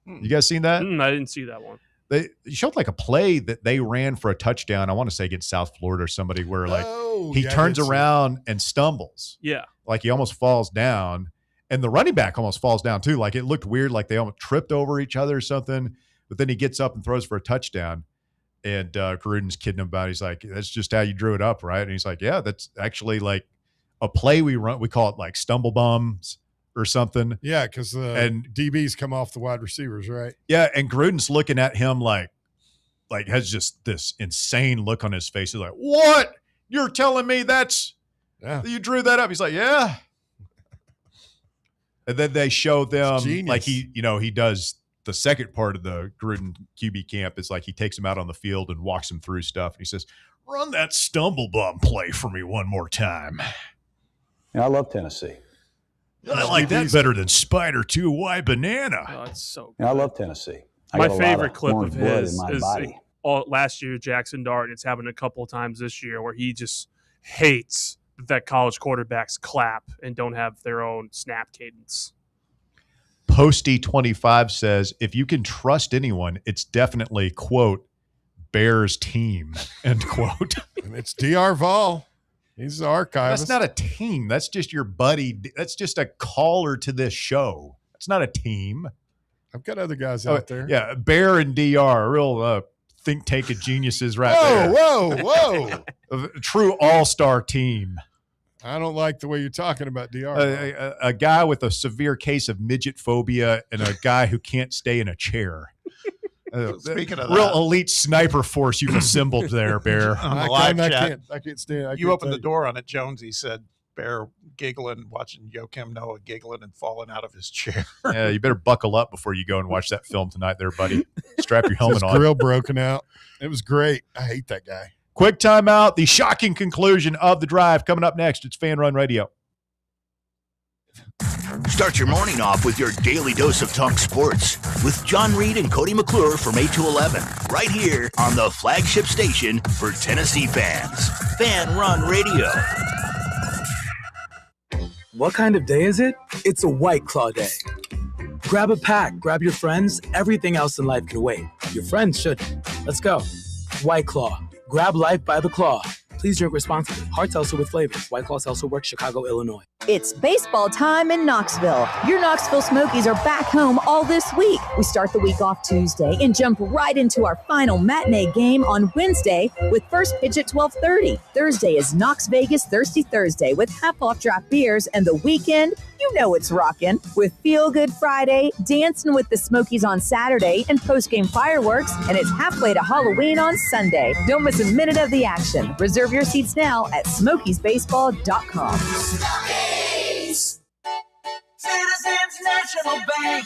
You guys seen that? I didn't see that one. They showed like a play that they ran for a touchdown. I want to say against South Florida or somebody where like he turns around and stumbles. Yeah. Like he almost falls down. And the running back almost falls down too. Like it looked weird, like they almost tripped over each other or something. But then he gets up and throws for a touchdown. And Gruden's kidding him about it. He's like, that's just how you drew it up, right? And he's like, yeah, that's actually like a play we run. We call it like stumble bums or something. Yeah, because DBs come off the wide receivers, right? Yeah, and Gruden's looking at him like has just this insane look on his face. He's like, what? You're telling me you drew that up? He's like, yeah. And then they show them like he does the second part of the Gruden QB camp is like he takes him out on the field and walks him through stuff. And he says, Run that stumble bum play for me one more time. I love Tennessee. I like that better than Spider 2. Why banana? Oh, it's so I love Tennessee. My favorite clip of his is last year, Jackson Dart, and it's happened a couple of times this year where he just hates that college quarterbacks clap and don't have their own snap cadence. Posty25 says, if you can trust anyone, it's definitely, quote, Bears team, end quote. And it's DR Vol. He's the archivist. That's not a team. That's just your buddy. That's just a caller to this show. That's not a team. I've got other guys out there. Yeah, Bear and DR, real think tank of geniuses right there. Whoa. A true all-star team. I don't like the way you're talking about DR. A guy with a severe case of midget phobia and a guy who can't stay in a chair. Speaking of real that, elite sniper force you've assembled there, Bear. on the live chat, I can't stand. you opened the door on it, Jonesy said, Bear giggling, watching Joakim Noah giggling and falling out of his chair. Yeah, you better buckle up before you go and watch that film tonight there, buddy. Strap your helmet His on. grill broken out. It was great. I hate that guy. Quick timeout. The shocking conclusion of the drive coming up next. It's Fan Run Radio. Start your morning off with your daily dose of talk sports with John Reed and Cody McClure from 8 to 11, right here on the flagship station for Tennessee fans, Fan Run Radio. What kind of day is it? It's a White Claw day. Grab a pack, grab your friends. Everything else in life can wait. Your friends shouldn't. Let's go. White Claw. Grab life by the claw. Please drink responsibly. Hard seltzer with flavors. White Claw Seltzer Works, Chicago, Illinois. It's baseball time in Knoxville. Your Knoxville Smokies are back home all this week. We start the week off Tuesday and jump right into our final matinee game on Wednesday with first pitch at 12:30. Thursday is Knox Vegas Thirsty Thursday with half-off draft beers, and the weekend, you know it's rockin' with Feel Good Friday, dancing with the Smokies on Saturday, and post-game fireworks, and it's halfway to Halloween on Sunday. Don't miss a minute of the action. Reserve your seats now at SmokiesBaseball.com. Citizens National Bank.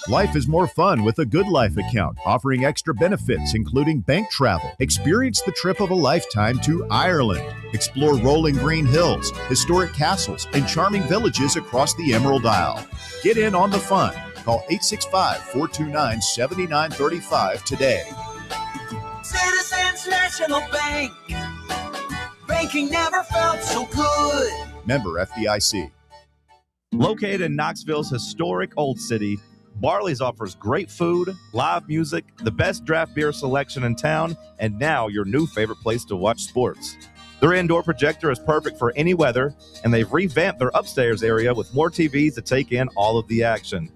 Life is more fun with a Good Life account, offering extra benefits, including bank travel. Experience the trip of a lifetime to Ireland. Explore rolling green hills, historic castles, and charming villages across the Emerald Isle. Get in on the fun. Call 865-429-7935 today. Citizens National Bank. Banking never felt so good. Member FDIC. Located in Knoxville's historic Old City, Barley's offers great food, live music, the best draft beer selection in town, and now your new favorite place to watch sports. Their indoor projector is perfect for any weather, and they've revamped their upstairs area with more TVs to take in all of the action.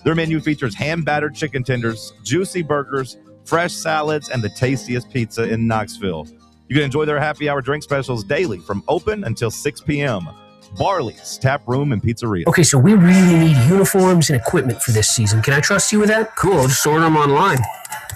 Their menu features hand-battered chicken tenders, juicy burgers, fresh salads, and the tastiest pizza in Knoxville. You can enjoy their happy hour drink specials daily from open until 6 p.m. Barley's Tap Room and Pizzeria. Okay, so we really need uniforms and equipment for this season. Can I trust you with that? Cool, just order them online.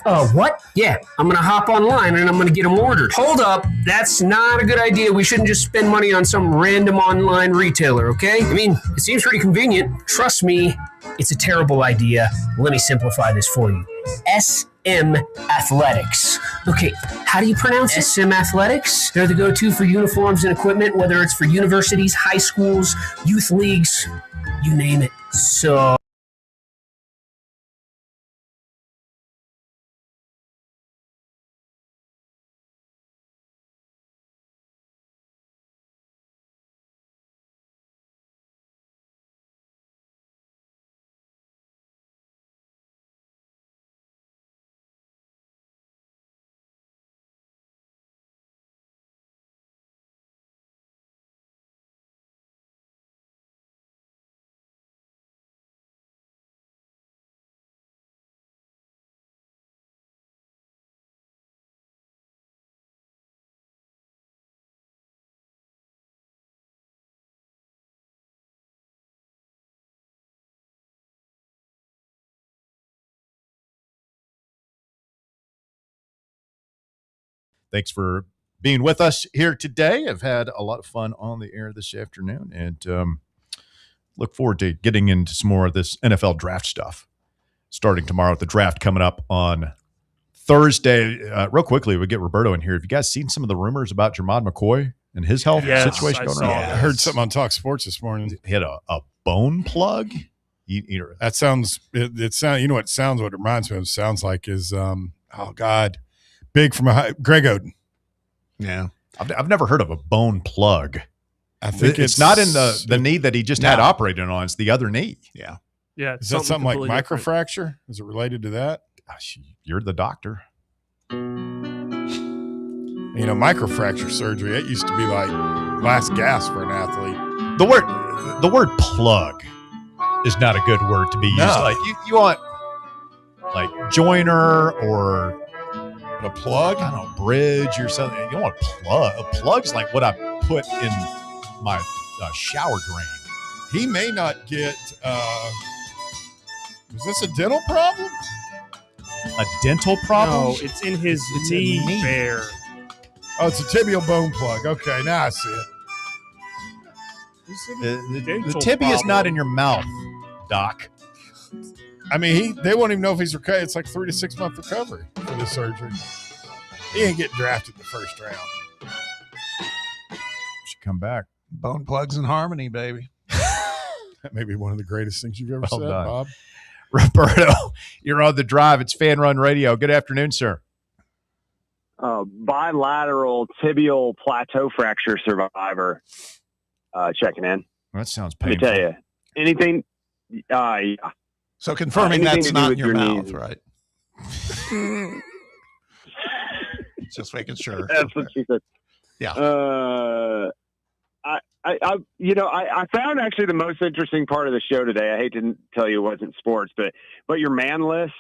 What? Yeah, I'm going to hop online and I'm going to get them ordered. Hold up, that's not a good idea. We shouldn't just spend money on some random online retailer, okay? I mean, it seems pretty convenient. Trust me, it's a terrible idea. Let me simplify this for you. SM Athletics. Okay, how do you pronounce it? SM Athletics? They're the go-to for uniforms and equipment, whether it's for universities, high schools, youth leagues, you name it. So... Thanks for being with us here today. I've had a lot of fun on the air this afternoon, and look forward to getting into some more of this NFL draft stuff starting tomorrow with the draft coming up on Thursday, real quickly, we get Roberto in here. Have you guys seen some of the rumors about Jermod McCoy and his health situation going on? I heard something on Talk Sports this morning. He had a bone plug. That sounds. It sounds. You know what sounds? What it reminds me of sounds like is big from Greg Oden. Yeah, I've never heard of a bone plug. I think it's not in the knee that he just had operated on. It's the other knee. Yeah. Yeah. Is that something like microfracture? Is it related to that? Gosh, you're the doctor. Microfracture surgery, it used to be like last gasp for an athlete. The word plug is not a good word to be used. No. Like you want like joiner or a plug? I don't know, bridge or something. You don't want a plug. A plug's like what I put in my shower drain. He may not get is this a dental problem? A dental problem? No, it's in his knee, Bear. Oh, it's a tibial bone plug. Okay, now I see it. The tibia is not in your mouth, Doc. I mean, they won't even know if he's recovered. It's like 3 to 6 month recovery for the surgery. He ain't getting drafted in the first round. Should come back. Bone plugs in harmony, baby. That may be one of the greatest things you've ever said, done. Bob. Roberto, you're on the drive. It's Fan Run Radio. Good afternoon, sir. Bilateral tibial plateau fracture survivor checking in. That sounds painful. Let me tell you, anything. Yeah. So confirming that's not in your mouth, knees. right? Just making sure. That's what she said. Yeah. I found actually the most interesting part of the show today. I hate to tell you it wasn't sports, but your man list.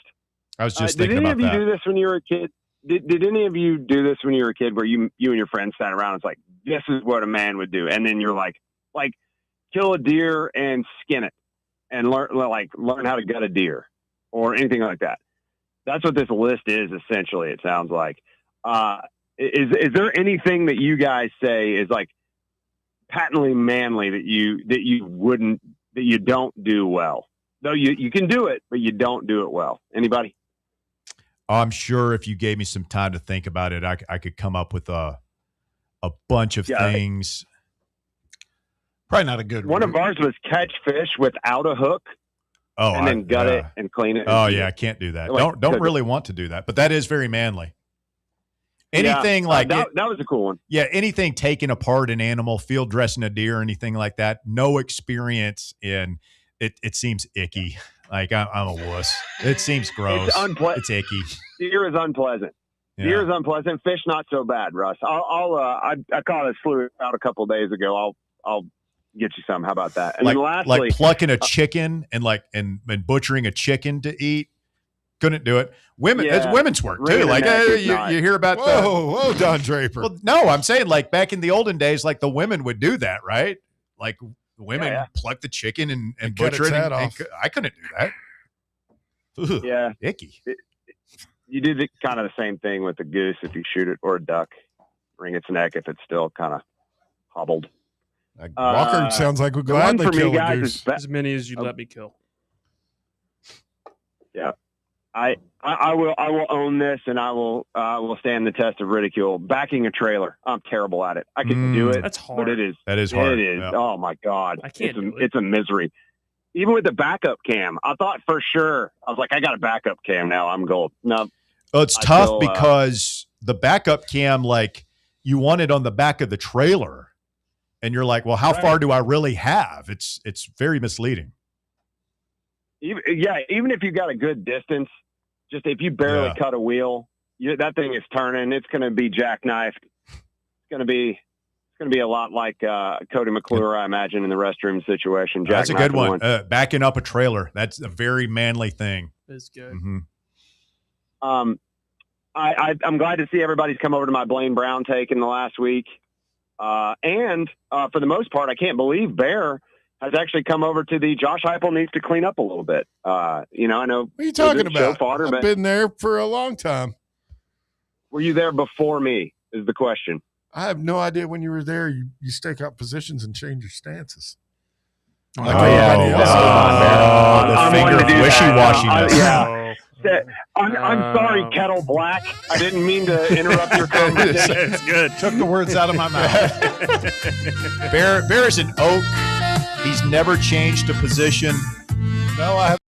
I was just thinking about that. Did any of you do this when you were a kid? Did any of you do this when you were a kid, where you and your friends sat around? It's like, this is what a man would do, and then you're like kill a deer and skin it, and learn how to gut a deer, or anything like that. That's what this list is essentially. It sounds like. Is there anything that you guys say is like patently manly that you don't do well? Though you can do it, but you don't do it well. Anybody? I'm sure if you gave me some time to think about it, I could come up with a bunch of things. Probably not a good one. Of ours was catch fish without a hook. Oh, and then gut it and clean it. Oh yeah, I can't do that. Don't really want to do that, but that is very manly. Anything that was a cool one. Yeah, anything taking apart an animal, field dressing a deer, anything like that. No experience in it. It seems icky. Like I'm a wuss. It seems gross. It's icky. Deer is unpleasant. Yeah. Deer is unpleasant. Fish not so bad, Russ. I caught a slew out a couple days ago. I'll get you some. How about that? And then lastly, like plucking a chicken and butchering a chicken to eat. Couldn't do it. Women, it's women's work too. Like you hear about whoa, Don Draper. Well, no, I'm saying like back in the olden days, like the women would do that, right? Like women pluck the chicken and butcher it. I couldn't do that. Ooh, yeah, icky. You do kind of the same thing with a goose if you shoot it, or a duck, wring its neck if it's still kind of hobbled. Walker sounds like we'd gladly kill a goose. As many as you let me kill. Yeah. I will own this, and I will stand the test of ridicule. Backing a trailer, I'm terrible at it. I can do it. That's hard. But it is. That is hard. It is. Yeah. Oh my God. I can't. It's a misery. Even with the backup cam, I thought for sure. I was like, I got a backup cam now. I'm gold. No. Well, it's tough because the backup cam, like you want it on the back of the trailer, and you're like, well, how far do I really have? It's very misleading. Even if you got a good distance. Just if you barely cut a wheel, that thing is turning. It's going to be jackknifed. It's going to be a lot like Cody McClure, I imagine, in the restroom situation. That's a good one. Backing up a trailer. That's a very manly thing. That's good. Mm-hmm. I'm glad to see everybody's come over to my Blaine Brown take in the last week. And for the most part, I can't believe Bear has actually come over to the Josh Hypel needs to clean up a little bit. I know. What are you talking about? I've been there for a long time. Were you there before me is the question. I have no idea when you were there. You stake out positions and change your stances. The finger wishy-washiness. I'm sorry, Kettle Black. I didn't mean to interrupt your conversation. It's good. Took the words out of my mouth. Bear is an oak. He's never changed a position. No, I have